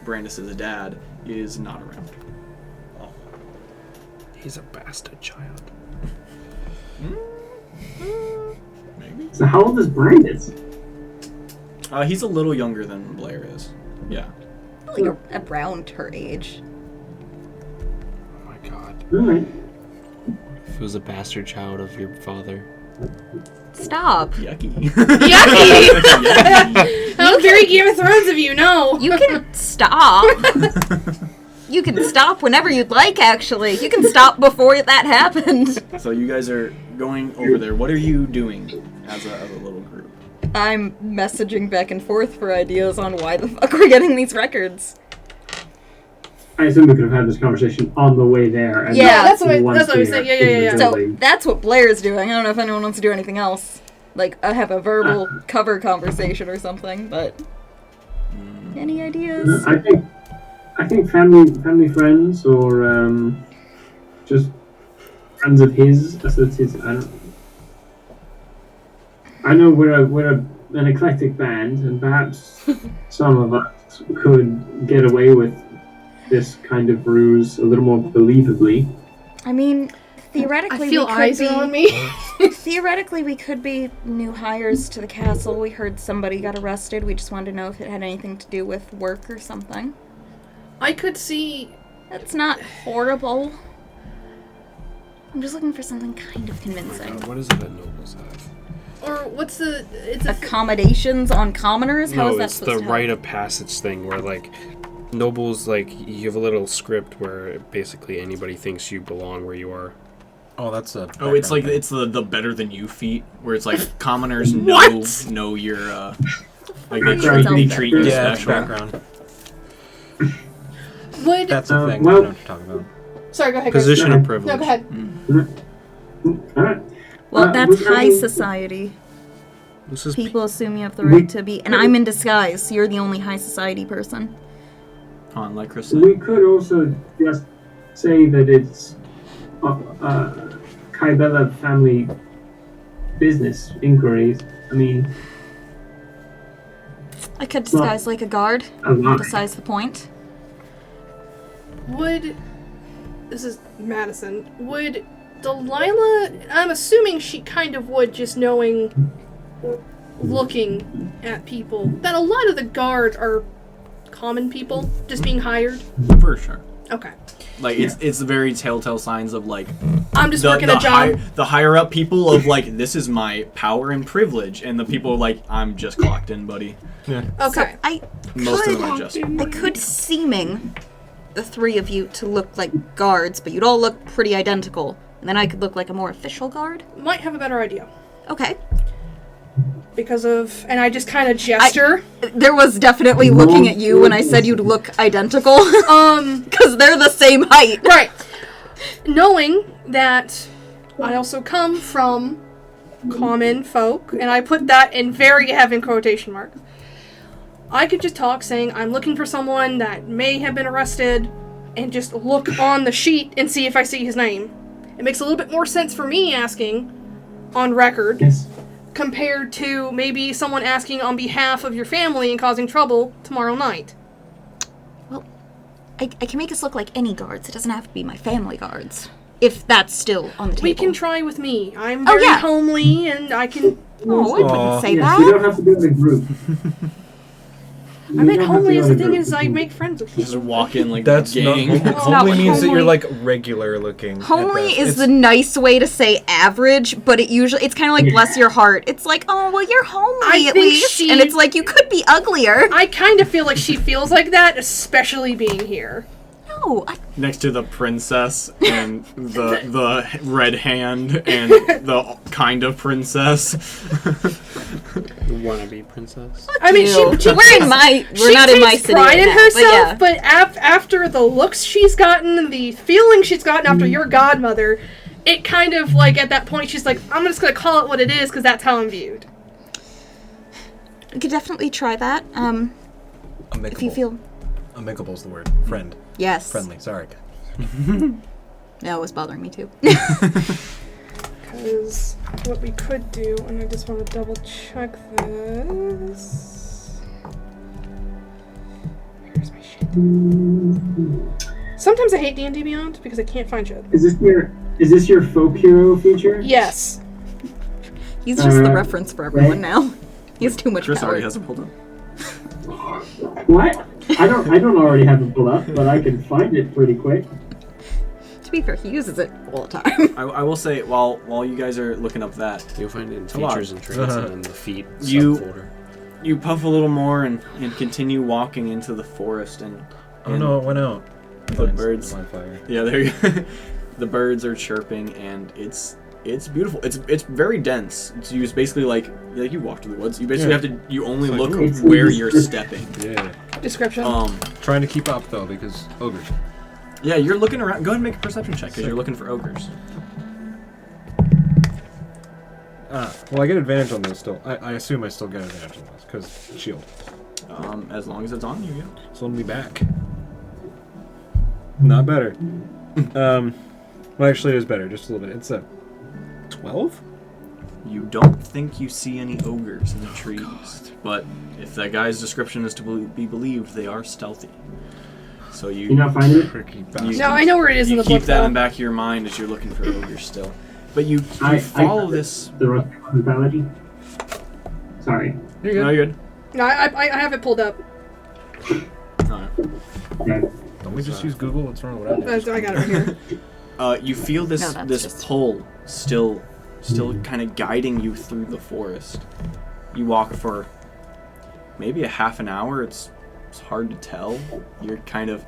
[SPEAKER 3] Brandis's dad is not around.
[SPEAKER 7] Oh. He's a bastard child.
[SPEAKER 3] Maybe.
[SPEAKER 5] So how old is Brandis?
[SPEAKER 3] He's a little younger than Blair is. Yeah.
[SPEAKER 1] Like around her age.
[SPEAKER 7] Oh my god.
[SPEAKER 5] Alright.
[SPEAKER 7] If it was a bastard child of your father.
[SPEAKER 1] Stop.
[SPEAKER 3] Yucky.
[SPEAKER 6] Yucky! That was very Game of Thrones of you, no.
[SPEAKER 1] You can stop. You can stop whenever you'd like, actually. You can stop before that happened.
[SPEAKER 3] So you guys are going over there. What are you doing as a little group?
[SPEAKER 1] I'm messaging back and forth for ideas on why the fuck we're getting these records.
[SPEAKER 5] I assume we could have had this conversation on the way there. And
[SPEAKER 1] Yeah,
[SPEAKER 6] that's what I was saying. Yeah.
[SPEAKER 1] So that's what Blair's doing. I don't know if anyone wants to do anything else. Like, I have a verbal cover conversation or something, but... Any ideas?
[SPEAKER 5] I think family friends or just friends of his associates. I know we're an eclectic band, and perhaps some of us could get away with this kind of ruse a little more believably.
[SPEAKER 1] I mean, theoretically,
[SPEAKER 6] I feel
[SPEAKER 1] we could
[SPEAKER 6] eyes
[SPEAKER 1] be...
[SPEAKER 6] are on me.
[SPEAKER 1] Theoretically, we could be new hires to the castle. We heard somebody got arrested. We just wanted to know if it had anything to do with work or something.
[SPEAKER 6] I could see...
[SPEAKER 1] That's not horrible. I'm just looking for something kind of convincing.
[SPEAKER 7] What is it that nobles have?
[SPEAKER 6] Or what's the... It's
[SPEAKER 1] Accommodations on commoners? How is that
[SPEAKER 7] it's
[SPEAKER 1] supposed
[SPEAKER 7] the
[SPEAKER 1] to
[SPEAKER 7] rite
[SPEAKER 1] help?
[SPEAKER 7] of passage thing where, like, nobles, like, you have a little script where basically anybody thinks you belong where you are.
[SPEAKER 8] Oh, that's a.
[SPEAKER 3] Oh, it's like
[SPEAKER 8] background
[SPEAKER 3] it's the better than you feat, where it's like commoners know your like they treat you
[SPEAKER 8] thing. Yeah, it's
[SPEAKER 3] special.
[SPEAKER 8] background.
[SPEAKER 6] Would
[SPEAKER 8] That's the thing.
[SPEAKER 5] well-
[SPEAKER 8] I know what you're talking about.
[SPEAKER 6] sorry, go ahead. Chris.
[SPEAKER 7] Position
[SPEAKER 5] Go
[SPEAKER 7] of
[SPEAKER 5] ahead.
[SPEAKER 6] No,
[SPEAKER 7] privilege.
[SPEAKER 6] go ahead.
[SPEAKER 5] All right.
[SPEAKER 1] Well, that's
[SPEAKER 5] would
[SPEAKER 1] high
[SPEAKER 5] you-
[SPEAKER 1] society.
[SPEAKER 7] This is
[SPEAKER 1] People assume you have the right to be, and I'm in disguise. You're the only high society person.
[SPEAKER 3] On like Chris said.
[SPEAKER 5] We could also just say that it's Caibella family business inquiries. I mean,
[SPEAKER 1] I could disguise like a guard.
[SPEAKER 5] a lot.
[SPEAKER 1] Besides the point.
[SPEAKER 6] This is Madison. Would Delilah, I'm assuming she kind of would, just knowing, looking at people, that a lot of the guard are common people, just being hired?
[SPEAKER 3] For sure.
[SPEAKER 6] Okay.
[SPEAKER 3] Like it's very telltale signs of like
[SPEAKER 6] I'm just working a job.
[SPEAKER 3] The higher up people of like this is my power and privilege, and the people are like I'm just clocked in, buddy.
[SPEAKER 6] Okay.
[SPEAKER 1] So I
[SPEAKER 3] Most of
[SPEAKER 1] could,
[SPEAKER 3] them are just.
[SPEAKER 1] I could seeming the three of you to look like guards, but you'd all look pretty identical. And then I could look like a more official guard.
[SPEAKER 6] Might have a better idea.
[SPEAKER 1] Okay.
[SPEAKER 6] Because of, and I just kind of gesture.
[SPEAKER 1] There was definitely looking at you when I said you'd look identical. Because they're the same height.
[SPEAKER 6] Right. Knowing that I also come from common folk, and I put that in very heavy quotation marks, I could just talk saying I'm looking for someone that may have been arrested, and just look on the sheet and see if I see his name. It makes a little bit more sense for me asking on record.
[SPEAKER 5] Yes.
[SPEAKER 6] Compared to maybe someone asking on behalf of your family and causing trouble tomorrow night.
[SPEAKER 1] Well, I can make us look like any guards. It doesn't have to be my family guards. If that's still on the table.
[SPEAKER 6] We can try with me. I'm
[SPEAKER 1] Oh,
[SPEAKER 6] very
[SPEAKER 1] yeah.
[SPEAKER 6] homely and I can...
[SPEAKER 1] Oh, I wouldn't say
[SPEAKER 5] Yes, we
[SPEAKER 1] that.
[SPEAKER 5] don't have to do it in a group.
[SPEAKER 6] I meant homely as the thing is I make friends with
[SPEAKER 3] Just
[SPEAKER 6] people.
[SPEAKER 3] walk in like
[SPEAKER 2] That's
[SPEAKER 3] a
[SPEAKER 2] not.
[SPEAKER 3] gang.
[SPEAKER 1] not
[SPEAKER 2] Homely
[SPEAKER 1] what
[SPEAKER 2] means that you're
[SPEAKER 1] homely-
[SPEAKER 2] like regular looking. at
[SPEAKER 1] Homely
[SPEAKER 2] best.
[SPEAKER 1] is
[SPEAKER 2] It's-
[SPEAKER 1] the nice way to say average, but it's kind of like bless your heart. It's like, oh, well, you're homely
[SPEAKER 6] I
[SPEAKER 1] at
[SPEAKER 6] think
[SPEAKER 1] least. And it's like, you could be uglier.
[SPEAKER 6] I kind of feel like she feels like that, especially being here.
[SPEAKER 1] No,
[SPEAKER 3] Next to the princess and the red hand and the kind of princess.
[SPEAKER 7] The wannabe princess.
[SPEAKER 6] I mean,
[SPEAKER 1] we're
[SPEAKER 6] she
[SPEAKER 1] not in my
[SPEAKER 6] takes
[SPEAKER 1] city
[SPEAKER 6] pride
[SPEAKER 1] right
[SPEAKER 6] in
[SPEAKER 1] now,
[SPEAKER 6] herself,
[SPEAKER 1] but yeah.
[SPEAKER 6] but after the looks she's gotten, the feeling she's gotten after your godmother, it kind of like at that point she's like, I'm just gonna call it what it is because that's how I'm viewed.
[SPEAKER 1] We could definitely try that. If you feel...
[SPEAKER 8] Amicable's the word. Friend.
[SPEAKER 1] Yes.
[SPEAKER 8] Friendly. Sorry.
[SPEAKER 1] No, it was bothering me too.
[SPEAKER 6] Because what we could do, and I just want to double check this. Where's my shit? Sometimes I hate D&D Beyond because I can't find shit.
[SPEAKER 5] Is this your folk hero feature?
[SPEAKER 6] Yes.
[SPEAKER 1] He's just the reference for everyone now. He has too much
[SPEAKER 3] Chris
[SPEAKER 1] power.
[SPEAKER 3] already has it pulled up.
[SPEAKER 5] What? I don't already have it pulled up, but I can find it pretty quick.
[SPEAKER 1] To be fair, he uses it all the time.
[SPEAKER 3] I will say while you guys are looking up that,
[SPEAKER 7] You'll find it in
[SPEAKER 3] a lot.
[SPEAKER 7] features and traits and then the feet
[SPEAKER 3] You-
[SPEAKER 7] subfolder.
[SPEAKER 3] you puff a little more and continue walking into the forest and
[SPEAKER 2] Oh no, it went out.
[SPEAKER 3] The birds.
[SPEAKER 2] I'm on fire.
[SPEAKER 3] Yeah, there you go. The birds are chirping and it's beautiful. It's very dense. It's you basically like you walk through the woods. You basically
[SPEAKER 2] Yeah.
[SPEAKER 3] have to you only
[SPEAKER 2] It's like,
[SPEAKER 3] look
[SPEAKER 5] ooh.
[SPEAKER 3] where you're stepping.
[SPEAKER 2] Yeah.
[SPEAKER 6] Description.
[SPEAKER 2] Trying to keep up though because ogres.
[SPEAKER 3] Yeah, you're looking around. Go ahead and make a perception check because you're looking for ogres.
[SPEAKER 2] Well, I get advantage on those still. I assume I still get advantage on those because shield.
[SPEAKER 3] As long as it's on you, yeah.
[SPEAKER 2] So let me back. Not better. Well, actually, it is better. Just a little bit. It's a 12.
[SPEAKER 3] You don't think you see any ogres in the trees, but if that guy's description is to be believed, they are stealthy. So
[SPEAKER 5] You not find it?
[SPEAKER 2] Tricky
[SPEAKER 3] You-
[SPEAKER 2] bastard.
[SPEAKER 6] no, I know where it is in
[SPEAKER 3] you
[SPEAKER 6] the
[SPEAKER 3] keep
[SPEAKER 6] book,
[SPEAKER 3] that
[SPEAKER 6] though.
[SPEAKER 3] in the back of your mind as you're looking for ogres still. But you
[SPEAKER 5] I
[SPEAKER 3] follow this.
[SPEAKER 5] The rustic hospitality. Sorry.
[SPEAKER 2] You're good.
[SPEAKER 3] No, you're good.
[SPEAKER 6] No, I have it pulled up.
[SPEAKER 3] Alright.
[SPEAKER 5] Okay.
[SPEAKER 2] Don't we just use Google? What's wrong with that?
[SPEAKER 6] I got it right here.
[SPEAKER 3] You feel this
[SPEAKER 1] No, that's
[SPEAKER 3] this
[SPEAKER 1] just-
[SPEAKER 3] pull still kind of guiding you through the forest. You walk for maybe a half an hour. It's hard to tell. You're kind of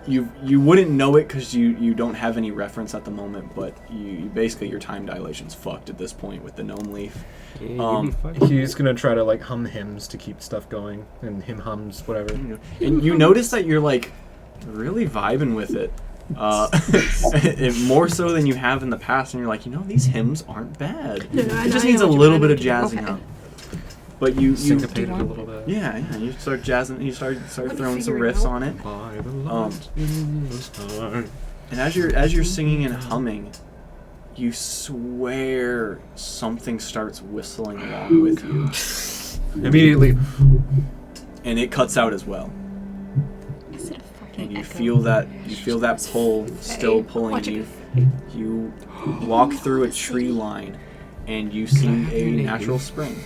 [SPEAKER 3] you wouldn't know it because you don't have any reference at the moment, but you basically your time dilation's fucked at this point with the gnome leaf.
[SPEAKER 2] He's gonna try to like hum hymns to keep stuff going, and him hums whatever.
[SPEAKER 3] And you notice that you're like really vibing with it, more so than you have in the past. And you're like, these hymns aren't bad. It just needs a little bit of jazzing up. But you
[SPEAKER 2] syncopate it a little bit.
[SPEAKER 3] Yeah. You start jazzing. You start throwing some riffs on it. And as you're singing and humming, you swear something starts whistling along with you.
[SPEAKER 2] Immediately.
[SPEAKER 3] And it cuts out as well. And you feel that pull still pulling you. You walk through a tree line, and you see a natural spring.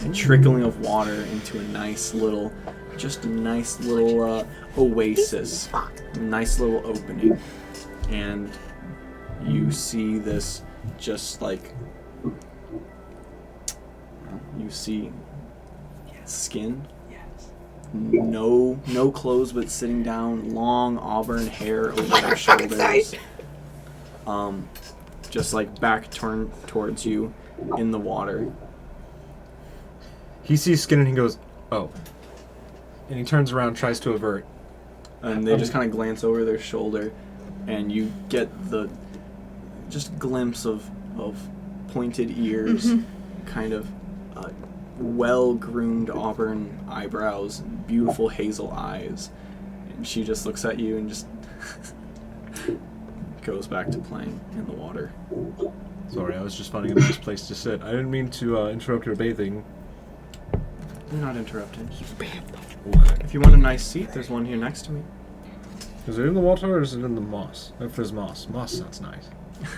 [SPEAKER 3] A trickling of water into a nice little oasis, nice little opening, and you see this just like you see skin, no clothes, but sitting down, long auburn hair over their shoulders, just like back turned towards you in the water.
[SPEAKER 2] He sees skin and he goes, "Oh," and he turns around, tries to avert,
[SPEAKER 3] and they just kind of glance over their shoulder, and you get the just glimpse of pointed ears, kind of well-groomed auburn eyebrows, and beautiful hazel eyes, and she just looks at you and just goes back to playing in the water.
[SPEAKER 2] Sorry, I was just finding a nice place to sit. I didn't mean to interrupt your bathing.
[SPEAKER 3] You're not interrupted. If you want a nice seat, there's one here next to me.
[SPEAKER 2] Is it in the water or is it in the moss? If there's moss. Moss sounds nice.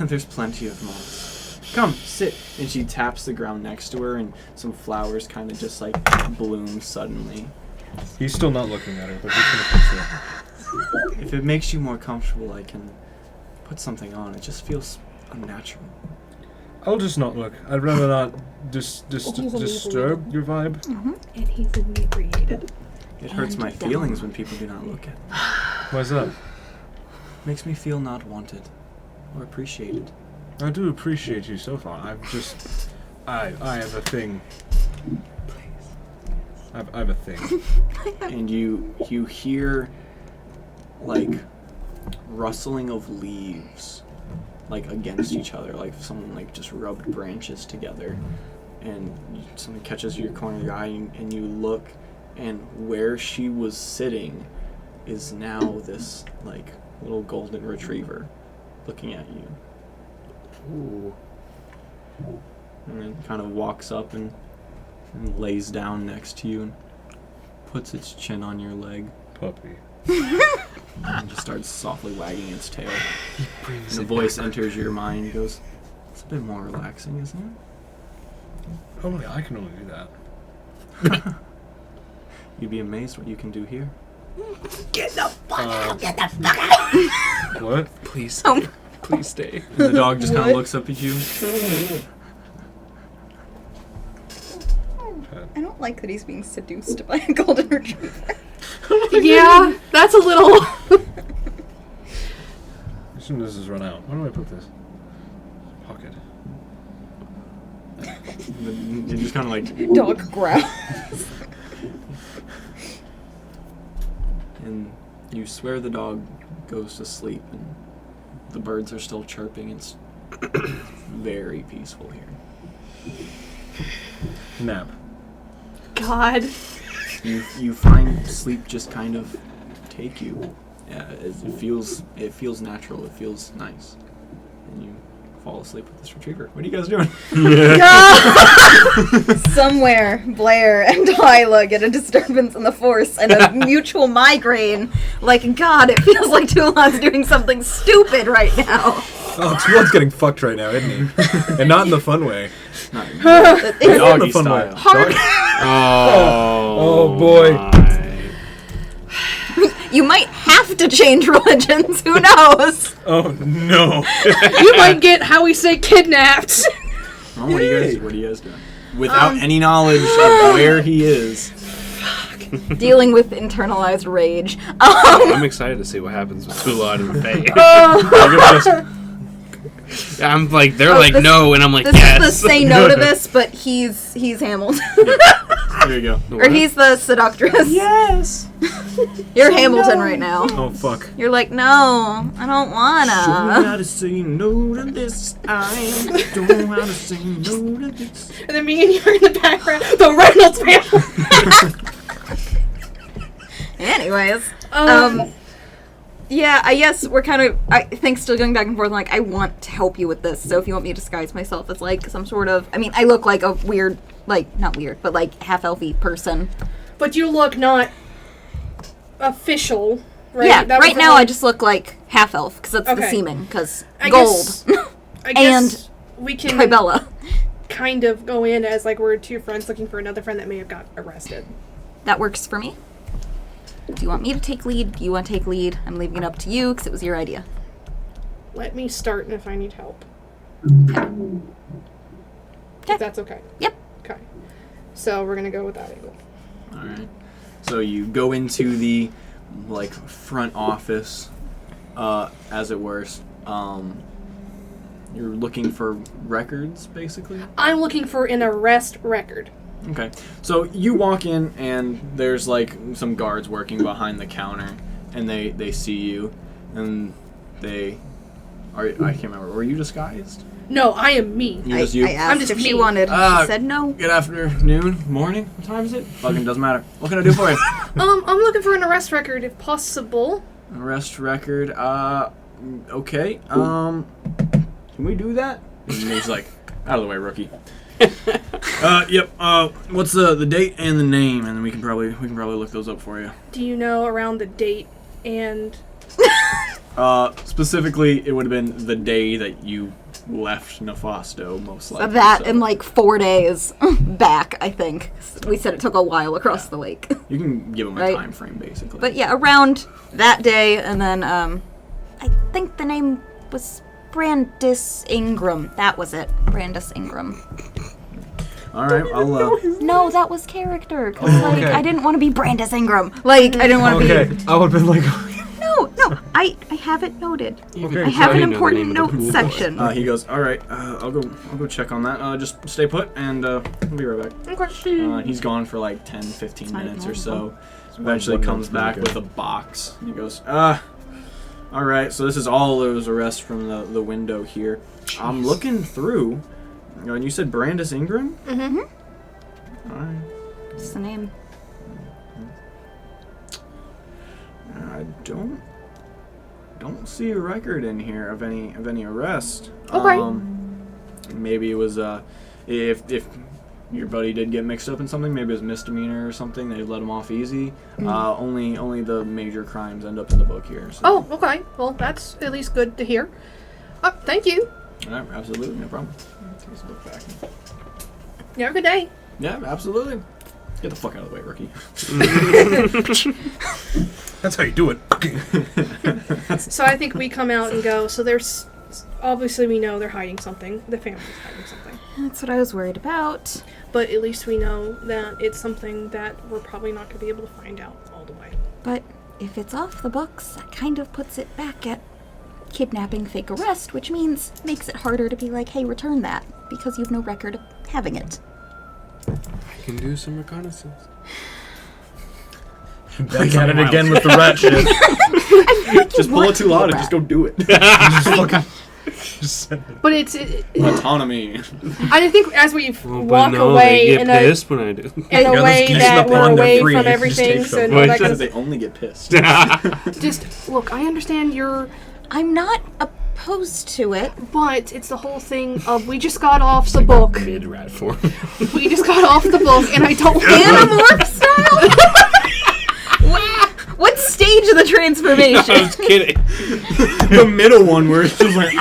[SPEAKER 3] There's plenty of moss. Come, sit. And she taps the ground next to her, and some flowers kind of just like bloom suddenly.
[SPEAKER 2] He's still not looking at her, but he's gonna fix it.
[SPEAKER 3] If it makes you more comfortable, I can put something on. It just feels unnatural.
[SPEAKER 2] I'll just not look. I'd rather not disturb your vibe.
[SPEAKER 6] And he's inebriated.
[SPEAKER 3] It hurts my feelings when people do not look at me.
[SPEAKER 2] Why's that?
[SPEAKER 3] Makes me feel not wanted or appreciated.
[SPEAKER 2] I do appreciate you so far. I have a thing. I have a thing.
[SPEAKER 3] And you hear like rustling of leaves, like against each other, like someone like just rubbed branches together, and something catches your corner of your eye, and you look, and where she was sitting is now this like little golden retriever looking at you.
[SPEAKER 7] Ooh.
[SPEAKER 3] And then kind of walks up and lays down next to you and puts its chin on your leg.
[SPEAKER 2] Puppy.
[SPEAKER 3] And just starts softly wagging its tail. And the voice enters your mind and goes, "It's a bit more relaxing, isn't it?"
[SPEAKER 2] Only I can only do that.
[SPEAKER 3] You'd be amazed what you can do here.
[SPEAKER 4] Get the fuck out! Get the fuck out!
[SPEAKER 2] What?
[SPEAKER 7] Please,
[SPEAKER 1] Oh.
[SPEAKER 7] please stay.
[SPEAKER 3] And the dog just kind of looks up at you.
[SPEAKER 1] I don't like that he's being seduced by a golden retriever.
[SPEAKER 6] Yeah, that's a little.
[SPEAKER 2] As soon as this is run out, where do I put this? Pocket.
[SPEAKER 3] You just kind of like...
[SPEAKER 1] Dog growls.
[SPEAKER 3] And you swear the dog goes to sleep, and the birds are still chirping. It's very peaceful here.
[SPEAKER 2] Nap.
[SPEAKER 6] God.
[SPEAKER 3] You find sleep just kind of take you. Yeah, it feels natural. It feels nice, and you fall asleep with this retriever. What are you guys doing?
[SPEAKER 1] Somewhere, Blair and Hyla get a disturbance in the force and a mutual migraine. Like, God, it feels like Toulon's doing something stupid right now.
[SPEAKER 2] Oh, Toulon's getting fucked right now, isn't he? And not in the fun way.
[SPEAKER 3] Not
[SPEAKER 1] It's
[SPEAKER 3] doggy
[SPEAKER 2] fun
[SPEAKER 3] style.
[SPEAKER 2] way.
[SPEAKER 1] hard.
[SPEAKER 2] Oh, boy.
[SPEAKER 1] You might have to change religions. Who knows?
[SPEAKER 2] Oh, no.
[SPEAKER 6] You might get how we say kidnapped.
[SPEAKER 3] Oh, what are you guys doing? Without any knowledge of where he is.
[SPEAKER 1] dealing with internalized rage.
[SPEAKER 7] I'm excited to see what happens with Tulad and Faye. I'm like, they're like, no, and I'm like,
[SPEAKER 1] this
[SPEAKER 7] yes.
[SPEAKER 1] is the say no to this, but he's Hamilton.
[SPEAKER 3] There you go.
[SPEAKER 1] Or he's the seductress.
[SPEAKER 4] Yes.
[SPEAKER 1] You're Hamilton right now.
[SPEAKER 2] Oh fuck.
[SPEAKER 1] You're like, no, I don't wanna.
[SPEAKER 3] How to say no to this. I don't know how to say no to this.
[SPEAKER 6] And then me and you are in the background. The Reynolds family.
[SPEAKER 1] Anyways, yeah, I guess we're kind of, I think, still going back and forth. Like, I want to help you with this, so if you want me to disguise myself as, like, some sort of, I mean, I look like a weird, like, not weird, but, like, half-elfy person.
[SPEAKER 6] But you look not official, right?
[SPEAKER 1] Yeah,
[SPEAKER 6] That
[SPEAKER 1] right
[SPEAKER 6] was
[SPEAKER 1] now
[SPEAKER 6] all-
[SPEAKER 1] I just look like half-elf, because that's the
[SPEAKER 6] Okay.
[SPEAKER 1] seeming, because
[SPEAKER 6] I
[SPEAKER 1] gold.
[SPEAKER 6] I guess we can
[SPEAKER 1] Caibella.
[SPEAKER 6] kind of go in as, like, we're two friends looking for another friend that may have got arrested.
[SPEAKER 1] That works for me. Do you want me to take lead? Do you want to take lead? I'm leaving it up to you, because it was your idea.
[SPEAKER 6] Let me start if I need help.
[SPEAKER 1] Okay.
[SPEAKER 6] If that's okay.
[SPEAKER 1] Yep.
[SPEAKER 6] Okay. So we're gonna go with that angle.
[SPEAKER 3] Alright. So you go into the, like, front office, as it were. You're looking for records, basically?
[SPEAKER 6] I'm looking for an arrest record.
[SPEAKER 3] Okay. So you walk in, and there's, like, some guards working behind the counter, and they see you, and they... I can't remember. Were you disguised?
[SPEAKER 6] No, I am me.
[SPEAKER 3] You just you?
[SPEAKER 1] I asked
[SPEAKER 6] I'm just
[SPEAKER 1] if she
[SPEAKER 6] me.
[SPEAKER 1] wanted. She said no.
[SPEAKER 3] Good afternoon, morning. What time is it? Fucking doesn't matter. What can I do for you?
[SPEAKER 6] I'm looking for an arrest record if possible.
[SPEAKER 3] Arrest record. Okay. Can we do that? And he's like, out of the way, rookie. Yep. What's the date and the name, and then we can probably look those up for you.
[SPEAKER 6] Do you know around the date and...
[SPEAKER 3] Specifically, it would have been the day that you left Nefasto, most likely.
[SPEAKER 1] That
[SPEAKER 3] so.
[SPEAKER 1] in like 4 days back, I think. We said it took a while across the lake.
[SPEAKER 3] You can give them a
[SPEAKER 1] Right.
[SPEAKER 3] time frame, basically.
[SPEAKER 1] But yeah, around that day, and then I think the name was Brandis Ingram. That was it. Brandis Ingram.
[SPEAKER 3] All right, I'll.
[SPEAKER 1] No, that was character. Cause
[SPEAKER 2] Oh,
[SPEAKER 1] like
[SPEAKER 2] okay.
[SPEAKER 1] I didn't want to be Brandis Ingram. Like I didn't want to
[SPEAKER 2] Okay,
[SPEAKER 1] be.
[SPEAKER 2] I would have been like,
[SPEAKER 1] No, I have it noted.
[SPEAKER 2] okay.
[SPEAKER 1] I have
[SPEAKER 7] I
[SPEAKER 1] an
[SPEAKER 7] know the
[SPEAKER 1] important
[SPEAKER 7] name of the
[SPEAKER 1] note
[SPEAKER 7] pool
[SPEAKER 1] section.
[SPEAKER 3] He goes, all right. I'll go check on that. Just stay put, and I'll be right back.
[SPEAKER 6] Okay.
[SPEAKER 3] He's gone for like 10, 15
[SPEAKER 1] not
[SPEAKER 3] minutes or
[SPEAKER 1] even
[SPEAKER 3] so. Eventually
[SPEAKER 8] one
[SPEAKER 3] comes
[SPEAKER 8] note's
[SPEAKER 3] back
[SPEAKER 8] pretty
[SPEAKER 3] with
[SPEAKER 8] good.
[SPEAKER 3] a box. He goes, all right, so this is all those arrests from the window here. I'm looking through. And you said Brandis Ingram?
[SPEAKER 1] Mm-hmm.
[SPEAKER 3] All right.
[SPEAKER 1] What's the name?
[SPEAKER 3] I don't see a record in here of any arrest.
[SPEAKER 6] Okay.
[SPEAKER 3] Maybe it was if your buddy did get mixed up in something, maybe it was misdemeanor or something. They let him off easy. Only the major crimes end up in the book here. So.
[SPEAKER 6] Oh, okay. Well, that's at least good to hear. Thank you.
[SPEAKER 3] All right, absolutely, no problem. Take this book back.
[SPEAKER 6] You have a good day.
[SPEAKER 3] Yeah, absolutely. Get the fuck out of the way, rookie.
[SPEAKER 2] That's how you do it.
[SPEAKER 6] So I think we come out and go, so there's... Obviously we know they're hiding something. The family's hiding something.
[SPEAKER 1] That's what I was worried about.
[SPEAKER 6] But at least we know that it's something that we're probably not going to be able to find out all the way.
[SPEAKER 1] But if it's off the books, that kind of puts it back at kidnapping, fake arrest, which means makes it harder to be like, hey, return that, because you've no record of having it.
[SPEAKER 7] I can do some reconnaissance.
[SPEAKER 2] Back at it again with the rat shit.
[SPEAKER 3] Just pull it too loud and just go do it.
[SPEAKER 6] But it's...
[SPEAKER 3] Autonomy.
[SPEAKER 6] I think as we
[SPEAKER 7] Well,
[SPEAKER 6] walk
[SPEAKER 7] but no,
[SPEAKER 6] away
[SPEAKER 7] they get
[SPEAKER 6] in a...
[SPEAKER 7] pissed when I do.
[SPEAKER 6] in a
[SPEAKER 2] Yeah,
[SPEAKER 6] way
[SPEAKER 2] those geese
[SPEAKER 6] that
[SPEAKER 2] in the
[SPEAKER 6] we're
[SPEAKER 2] pond, they're
[SPEAKER 6] away
[SPEAKER 2] free.
[SPEAKER 6] from
[SPEAKER 2] You can
[SPEAKER 6] everything,
[SPEAKER 2] just
[SPEAKER 6] so
[SPEAKER 2] take
[SPEAKER 6] no,
[SPEAKER 2] them.
[SPEAKER 6] that
[SPEAKER 3] Because
[SPEAKER 6] kind
[SPEAKER 3] they only get pissed.
[SPEAKER 6] of, just look. I understand you're,
[SPEAKER 1] I'm not opposed to it.
[SPEAKER 6] but it's the whole thing of we just got off the book.
[SPEAKER 7] Mid rat form.
[SPEAKER 6] We just got off the book, and I don't.
[SPEAKER 1] Animorph style? What stage of the
[SPEAKER 7] I
[SPEAKER 1] transformation?
[SPEAKER 7] was kidding.
[SPEAKER 3] The middle one where it's just like,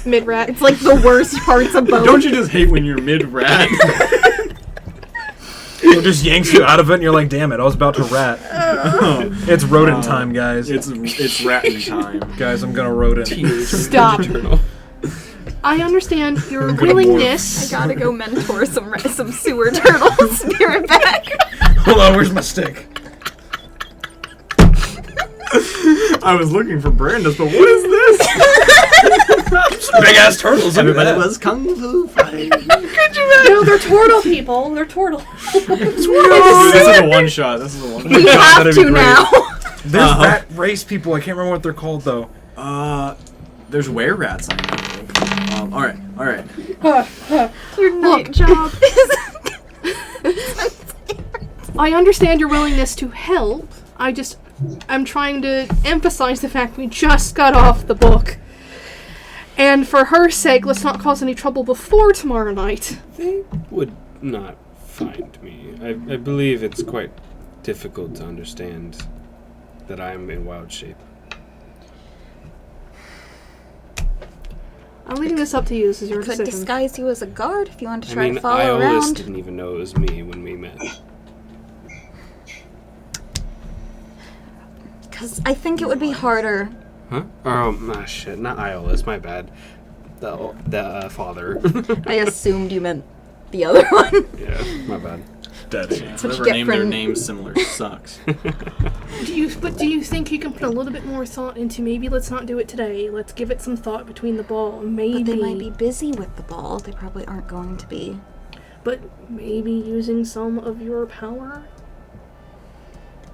[SPEAKER 6] Mid rat.
[SPEAKER 1] It's like the worst parts of both.
[SPEAKER 3] don't you just hate when you're mid-rat?
[SPEAKER 2] It just yanks you out of it, and you're like, damn it, I was about to rat. It's rodent time, guys.
[SPEAKER 3] It's ratting time.
[SPEAKER 2] Guys, I'm gonna rodent.
[SPEAKER 6] Stop.
[SPEAKER 7] Eternal.
[SPEAKER 6] I understand your willingness.
[SPEAKER 1] I gotta go mentor some sewer turtles. Be right back.
[SPEAKER 2] Hold on, where's my stick?
[SPEAKER 3] I was looking for Brandis, but what is this?
[SPEAKER 2] Big ass turtles.
[SPEAKER 3] Everybody was kung fu fighting.
[SPEAKER 6] No, they're turtle people. They're turtle.
[SPEAKER 3] This is a one shot.
[SPEAKER 1] We have to now.
[SPEAKER 2] There's rat race people. I can't remember what they're called though.
[SPEAKER 3] There's were rats. I know. All right.
[SPEAKER 1] Your night job is.
[SPEAKER 6] I understand your willingness to help. I'm trying to emphasize the fact we just got off the book. And for her sake, let's not cause any trouble before tomorrow night.
[SPEAKER 7] They would not find me. I believe it's quite difficult to understand that I'm in wild shape.
[SPEAKER 6] I'm leaving this up to you. This is your
[SPEAKER 1] Could
[SPEAKER 6] decision.
[SPEAKER 1] disguise you as a guard if you want to
[SPEAKER 7] I
[SPEAKER 1] try
[SPEAKER 7] mean,
[SPEAKER 1] to follow
[SPEAKER 7] Iolaus
[SPEAKER 1] around.
[SPEAKER 7] didn't even know it was me when we met.
[SPEAKER 1] Because I think it would be harder.
[SPEAKER 7] Huh? Shit, not Iolaus, my bad. The father.
[SPEAKER 1] I assumed you meant the other one.
[SPEAKER 7] Yeah, my bad.
[SPEAKER 2] Dead.
[SPEAKER 1] That's what you
[SPEAKER 3] Whoever
[SPEAKER 1] get
[SPEAKER 3] named their
[SPEAKER 1] from-
[SPEAKER 3] names similar sucks.
[SPEAKER 6] Do you think you can put a little bit more thought into maybe let's not do it today. Let's give it some thought between the ball. Maybe.
[SPEAKER 1] But they might be busy with the ball. They probably aren't going to be.
[SPEAKER 6] But maybe using some of your power?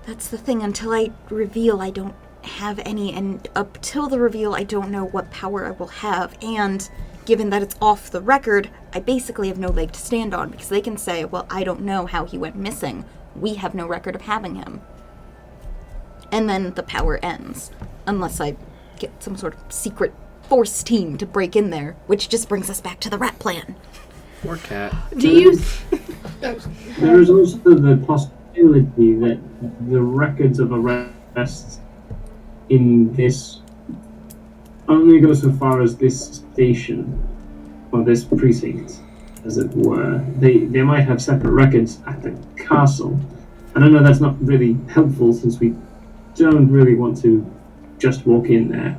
[SPEAKER 1] That's the thing. Until I reveal, I don't have any. And up till the reveal, I don't know what power I will have. And given that it's off the record, I basically have no leg to stand on. Because they can say, well, I don't know how he went missing. We have no record of having him. And then the power ends. Unless I get some sort of secret force team to break in there. Which just brings us back to the rat plan.
[SPEAKER 7] Or cat.
[SPEAKER 6] Do you...
[SPEAKER 5] There is also the possibility that the records of arrests in this only go so far as this station, or this precinct, as it were. They might have separate records at the castle. And I know that's not really helpful since we don't really want to just walk in there.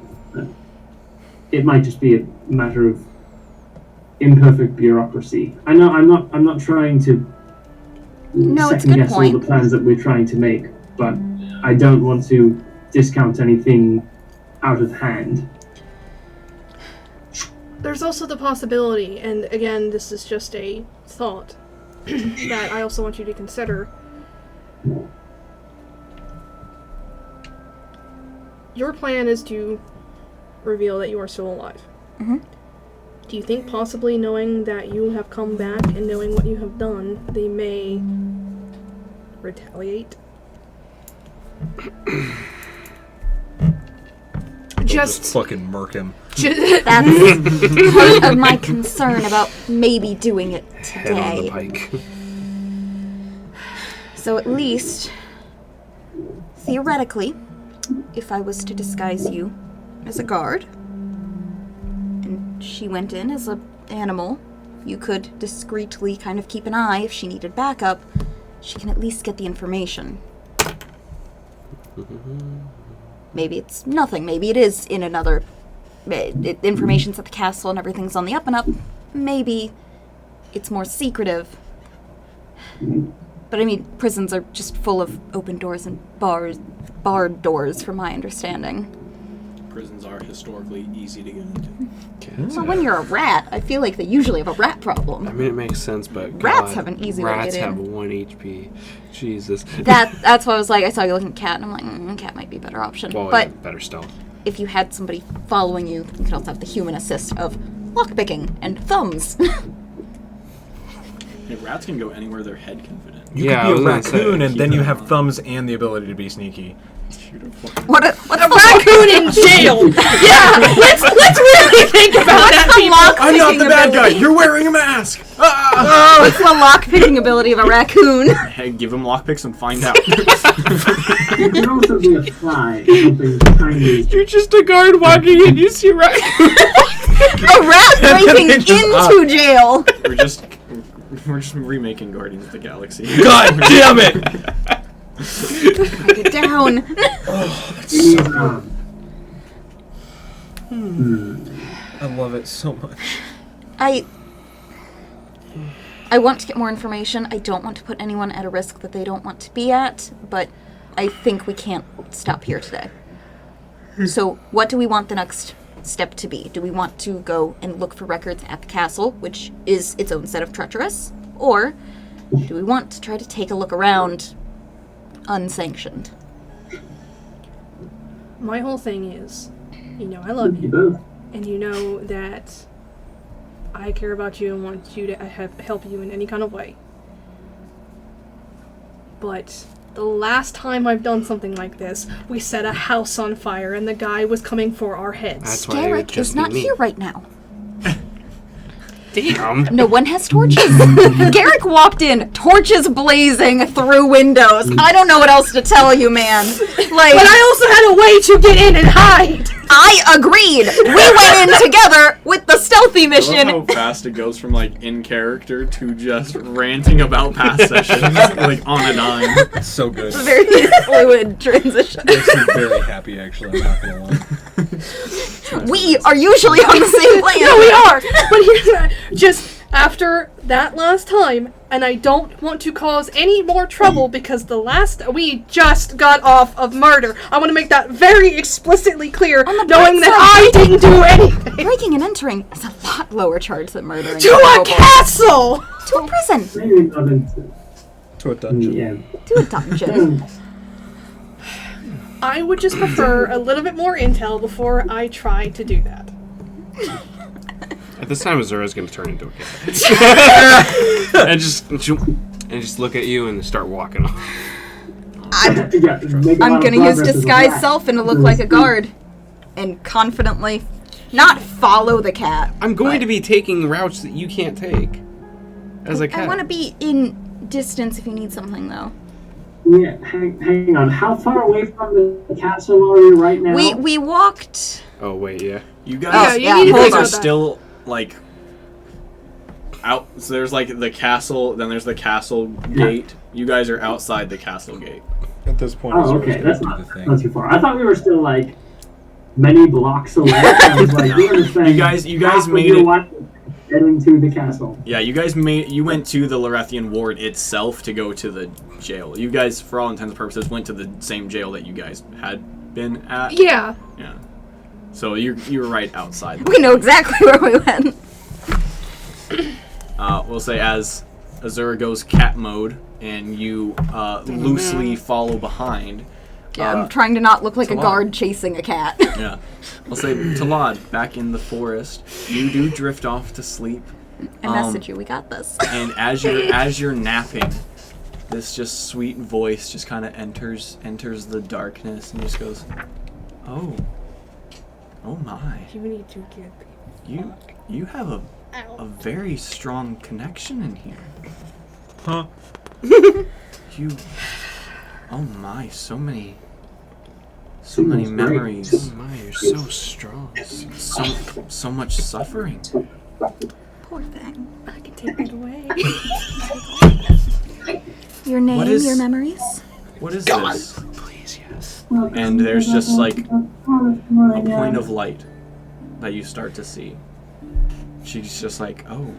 [SPEAKER 5] It might just be a matter of imperfect bureaucracy. I know I'm not trying to
[SPEAKER 1] No, it's a
[SPEAKER 5] second
[SPEAKER 1] good
[SPEAKER 5] guess all
[SPEAKER 1] point.
[SPEAKER 5] the plans that we're trying to make, but I don't want to discount anything out of hand.
[SPEAKER 6] There's also the possibility, and again, this is just a thought, that I also want you to consider. Your plan is to reveal that you are still alive.
[SPEAKER 1] Mm-hmm.
[SPEAKER 6] Do you think possibly knowing that you have come back and knowing what you have done, they may retaliate?
[SPEAKER 8] Just fucking murk him.
[SPEAKER 1] That's part of my concern about maybe doing it
[SPEAKER 7] Head on the
[SPEAKER 1] today.
[SPEAKER 7] pike.
[SPEAKER 1] So at least, theoretically, if I was to disguise you as a guard, and she went in as an animal, you could discreetly kind of keep an eye if she needed backup. She can at least get the information. Maybe it's nothing. Maybe it is in another... information's at the castle and everything's on the up and up. Maybe it's more secretive. But I mean, prisons are just full of open doors and barred doors, from my understanding.
[SPEAKER 3] Prisons are historically easy to get into.
[SPEAKER 1] Well, when you're a rat, I feel like they usually have a rat problem.
[SPEAKER 7] I mean, it makes sense, but
[SPEAKER 1] Rats
[SPEAKER 7] God,
[SPEAKER 1] have an easy way to
[SPEAKER 7] rats
[SPEAKER 1] get
[SPEAKER 7] have
[SPEAKER 1] in.
[SPEAKER 7] 1 HP. Jesus.
[SPEAKER 1] That's why I was like, I saw you looking at cat, and I'm like, cat might be a better option.
[SPEAKER 7] Well,
[SPEAKER 1] but
[SPEAKER 7] yeah, better stealth.
[SPEAKER 1] if you had somebody following you, you could also have the human assist of lockpicking and thumbs.
[SPEAKER 3] Yeah, rats can go anywhere their head can fit in.
[SPEAKER 8] You
[SPEAKER 7] Yeah, I
[SPEAKER 8] could
[SPEAKER 7] was
[SPEAKER 8] be a
[SPEAKER 7] gonna say,
[SPEAKER 8] raccoon, and
[SPEAKER 3] keep
[SPEAKER 8] then
[SPEAKER 3] that
[SPEAKER 8] you
[SPEAKER 3] in
[SPEAKER 8] have
[SPEAKER 3] mind.
[SPEAKER 8] thumbs and the ability to be sneaky.
[SPEAKER 1] What's the
[SPEAKER 6] Raccoon in jail! Yeah! Let's really think about that, people!
[SPEAKER 8] I'm not the bad guy.
[SPEAKER 1] ability?
[SPEAKER 8] You're wearing a mask.
[SPEAKER 1] What's the lockpicking ability of a raccoon?
[SPEAKER 3] Hey, give him lockpicks and find out.
[SPEAKER 5] It can also be a fly, something tiny.
[SPEAKER 7] You're just a guard walking in, you see right.
[SPEAKER 1] A rat breaking into jail.
[SPEAKER 3] We're just remaking Guardians of the Galaxy.
[SPEAKER 8] God damn it!
[SPEAKER 1] Break it down.
[SPEAKER 2] I love it so much.
[SPEAKER 1] I want to get more information. I don't want to put anyone at a risk that they don't want to be at, but I think we can't stop here today. So what do we want the next step to be? Do we want to go and look for records at the castle, which is its own set of treacherous? Or do we want to try to take a look around unsanctioned?
[SPEAKER 6] My whole thing is, you know I love you.
[SPEAKER 5] Both.
[SPEAKER 6] And you know that I care about you and want you to help you in any kind of way. But the last time I've done something like this, we set a house on fire and the guy was coming for our heads.
[SPEAKER 7] That's why it would
[SPEAKER 1] Garrick
[SPEAKER 7] just
[SPEAKER 1] is
[SPEAKER 7] be
[SPEAKER 1] not
[SPEAKER 7] me.
[SPEAKER 1] here right now.
[SPEAKER 7] Damn.
[SPEAKER 1] No one has torches. Garrick walked in, torches blazing through windows. I don't know what else to tell you, man. Like,
[SPEAKER 6] But I also had a way to get in and hide!
[SPEAKER 1] I agreed. We went in together with the stealthy
[SPEAKER 3] I love
[SPEAKER 1] mission.
[SPEAKER 3] how fast it goes from like in character to just ranting about past sessions like on a dime.
[SPEAKER 8] It's so good.
[SPEAKER 1] Very fluid transition.
[SPEAKER 8] Makes me very happy, actually. I'm not gonna lie.
[SPEAKER 1] We are usually on the same plan.
[SPEAKER 6] No, we are! But here's just after that last time, and I don't want to cause any more trouble because we just got off of murder. I want to make that very explicitly clear,
[SPEAKER 1] On the
[SPEAKER 6] knowing
[SPEAKER 1] bright
[SPEAKER 6] that
[SPEAKER 1] side,
[SPEAKER 6] I didn't do anything.
[SPEAKER 1] Breaking and entering is a lot lower charge than murdering.
[SPEAKER 6] To a castle!
[SPEAKER 1] To a prison.
[SPEAKER 5] Maybe not into.
[SPEAKER 2] To a dungeon.
[SPEAKER 5] Yeah.
[SPEAKER 1] To a dungeon.
[SPEAKER 6] I would just prefer a little bit more intel before I try to do that.
[SPEAKER 7] At this time, Azura's going to turn into a cat. and just look at you and start walking off.
[SPEAKER 1] I'm gonna use disguise self and look like a guard. And confidently not follow the cat.
[SPEAKER 7] I'm going to be taking routes that you can't take. As a cat.
[SPEAKER 1] I want to be in distance if you need something, though.
[SPEAKER 5] Yeah, hang on. How far away from the castle are you right now?
[SPEAKER 1] We walked.
[SPEAKER 7] Oh, wait, yeah.
[SPEAKER 3] You guys,
[SPEAKER 1] yeah,
[SPEAKER 3] you
[SPEAKER 1] hold
[SPEAKER 3] guys are
[SPEAKER 1] on.
[SPEAKER 3] still like out. So there's like the castle, then there's the castle gate. You guys are outside the castle gate.
[SPEAKER 2] At this point,
[SPEAKER 5] Oh,
[SPEAKER 2] Azura's
[SPEAKER 5] okay.
[SPEAKER 2] gonna
[SPEAKER 5] That's
[SPEAKER 2] do
[SPEAKER 5] not,
[SPEAKER 2] the thing.
[SPEAKER 5] not too far. I thought we were still like many blocks away. I was like, we were saying
[SPEAKER 3] You guys
[SPEAKER 5] half of
[SPEAKER 3] made
[SPEAKER 5] your
[SPEAKER 3] it.
[SPEAKER 5] life getting to the castle.
[SPEAKER 3] Yeah, you went to the Lorethian ward itself to go to the jail. You guys, for all intents and purposes, went to the same jail that you guys had been at.
[SPEAKER 6] Yeah.
[SPEAKER 3] Yeah. So you're right outside.
[SPEAKER 1] We know exactly where we went.
[SPEAKER 3] We'll say as Azura goes cat mode and you loosely follow behind.
[SPEAKER 1] Yeah, I'm trying to not look like a
[SPEAKER 3] Talad.
[SPEAKER 1] guard chasing a cat.
[SPEAKER 3] Yeah. I'll say Talad, back in the forest, you do drift off to sleep.
[SPEAKER 1] I message you, we got this.
[SPEAKER 3] And as you're napping, this just sweet voice just kind of enters the darkness and just goes, "Oh my!
[SPEAKER 6] You need to get
[SPEAKER 3] You have a very strong connection in here.
[SPEAKER 2] Huh?
[SPEAKER 3] Oh my! So many memories.
[SPEAKER 7] Oh my, you're so strong.
[SPEAKER 3] So much suffering.
[SPEAKER 1] Poor thing.
[SPEAKER 6] I can take it away.
[SPEAKER 1] Your name,
[SPEAKER 3] What is-
[SPEAKER 1] your memories?
[SPEAKER 3] What is this?"
[SPEAKER 7] Please, yes.
[SPEAKER 3] And there's just like a point of light that you start to see. She's just like, oh,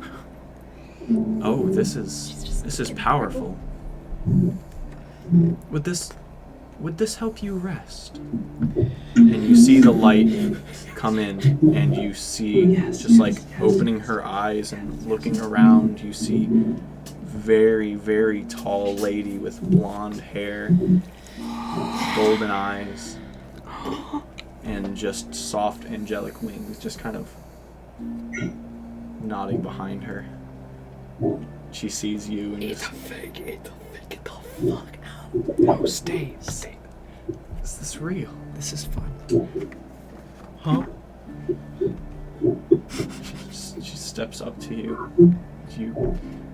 [SPEAKER 3] this is powerful. Would this help you rest? And you see the light come in, and you see just like opening her eyes and looking around. You see very, very tall lady with blonde hair, golden eyes, and just soft angelic wings, just kind of nodding behind her. She sees you and just,
[SPEAKER 7] Get the fuck out. No, stay.
[SPEAKER 3] is this real?
[SPEAKER 7] This is fun.
[SPEAKER 2] Huh?
[SPEAKER 3] She steps up to you.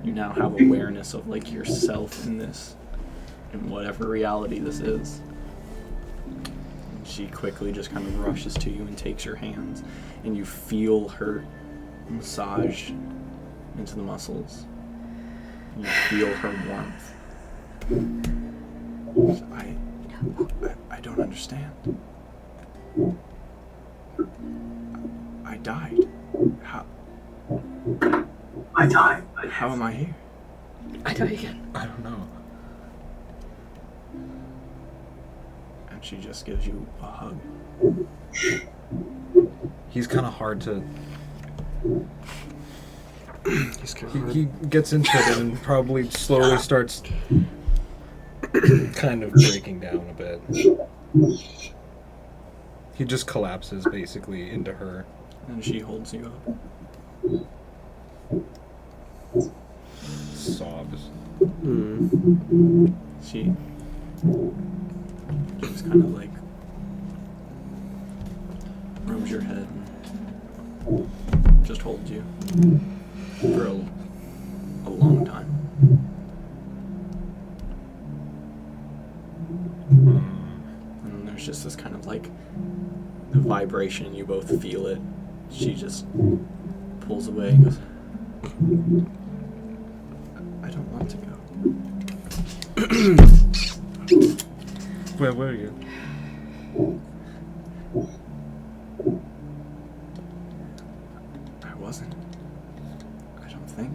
[SPEAKER 3] You now have awareness of like yourself in this, in whatever reality this is. And she quickly just kind of rushes to you and takes your hands, and you feel her massage into the muscles. You feel her warmth. I don't understand. I died.
[SPEAKER 5] I die.
[SPEAKER 3] How am I here?
[SPEAKER 6] I die again.
[SPEAKER 2] I don't know.
[SPEAKER 3] And she just gives you a hug.
[SPEAKER 2] He's kind of hard to.
[SPEAKER 7] He
[SPEAKER 2] He gets into it and probably slowly starts kind of breaking down a bit. He just collapses basically into her.
[SPEAKER 3] And she holds you up.
[SPEAKER 2] Sobs.
[SPEAKER 3] She just kind of like rubs your head and just holds you for a long time. And there's just this kind of like the vibration, you both feel it. She just pulls away and goes, I don't want to go.
[SPEAKER 2] Where were you?
[SPEAKER 3] I wasn't. I don't think.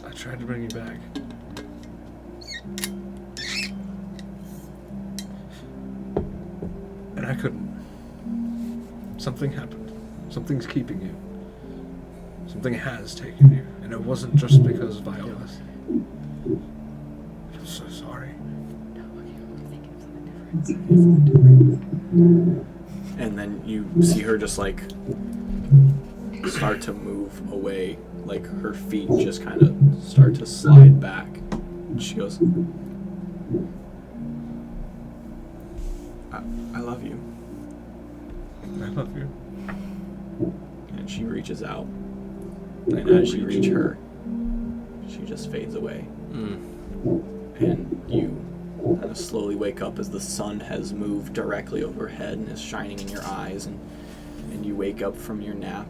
[SPEAKER 2] I tried to bring you back. And I couldn't. Something happened. Something's keeping you. Something has taken you. And it wasn't just because of Viola's. I'm so sorry.
[SPEAKER 3] And then you see her just like start to move away, like her feet just kind of start to slide back. She goes, I love you.
[SPEAKER 2] I love you.
[SPEAKER 3] And she reaches out, and as you reach her, she just fades away. And you kind of slowly wake up as the sun has moved directly overhead and is shining in your eyes, and you wake up from your nap,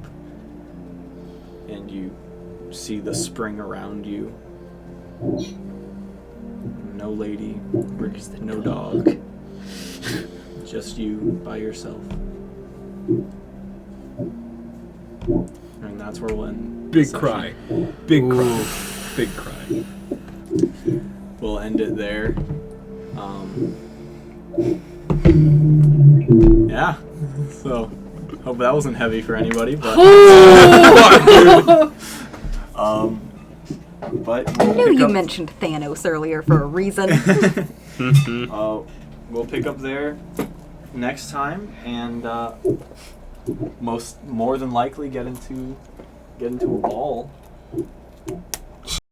[SPEAKER 3] and you see the spring around you. No lady, no dog, just you by yourself. And that's where we'll end.
[SPEAKER 2] Big
[SPEAKER 3] the
[SPEAKER 2] cry.
[SPEAKER 3] session.
[SPEAKER 2] Big cry. Big cry.
[SPEAKER 3] We'll end it there. Yeah. So, hope that wasn't heavy for anybody, but but
[SPEAKER 1] I knew you mentioned Thanos earlier for a reason.
[SPEAKER 3] we'll pick up there next time, and more than likely get into a ball.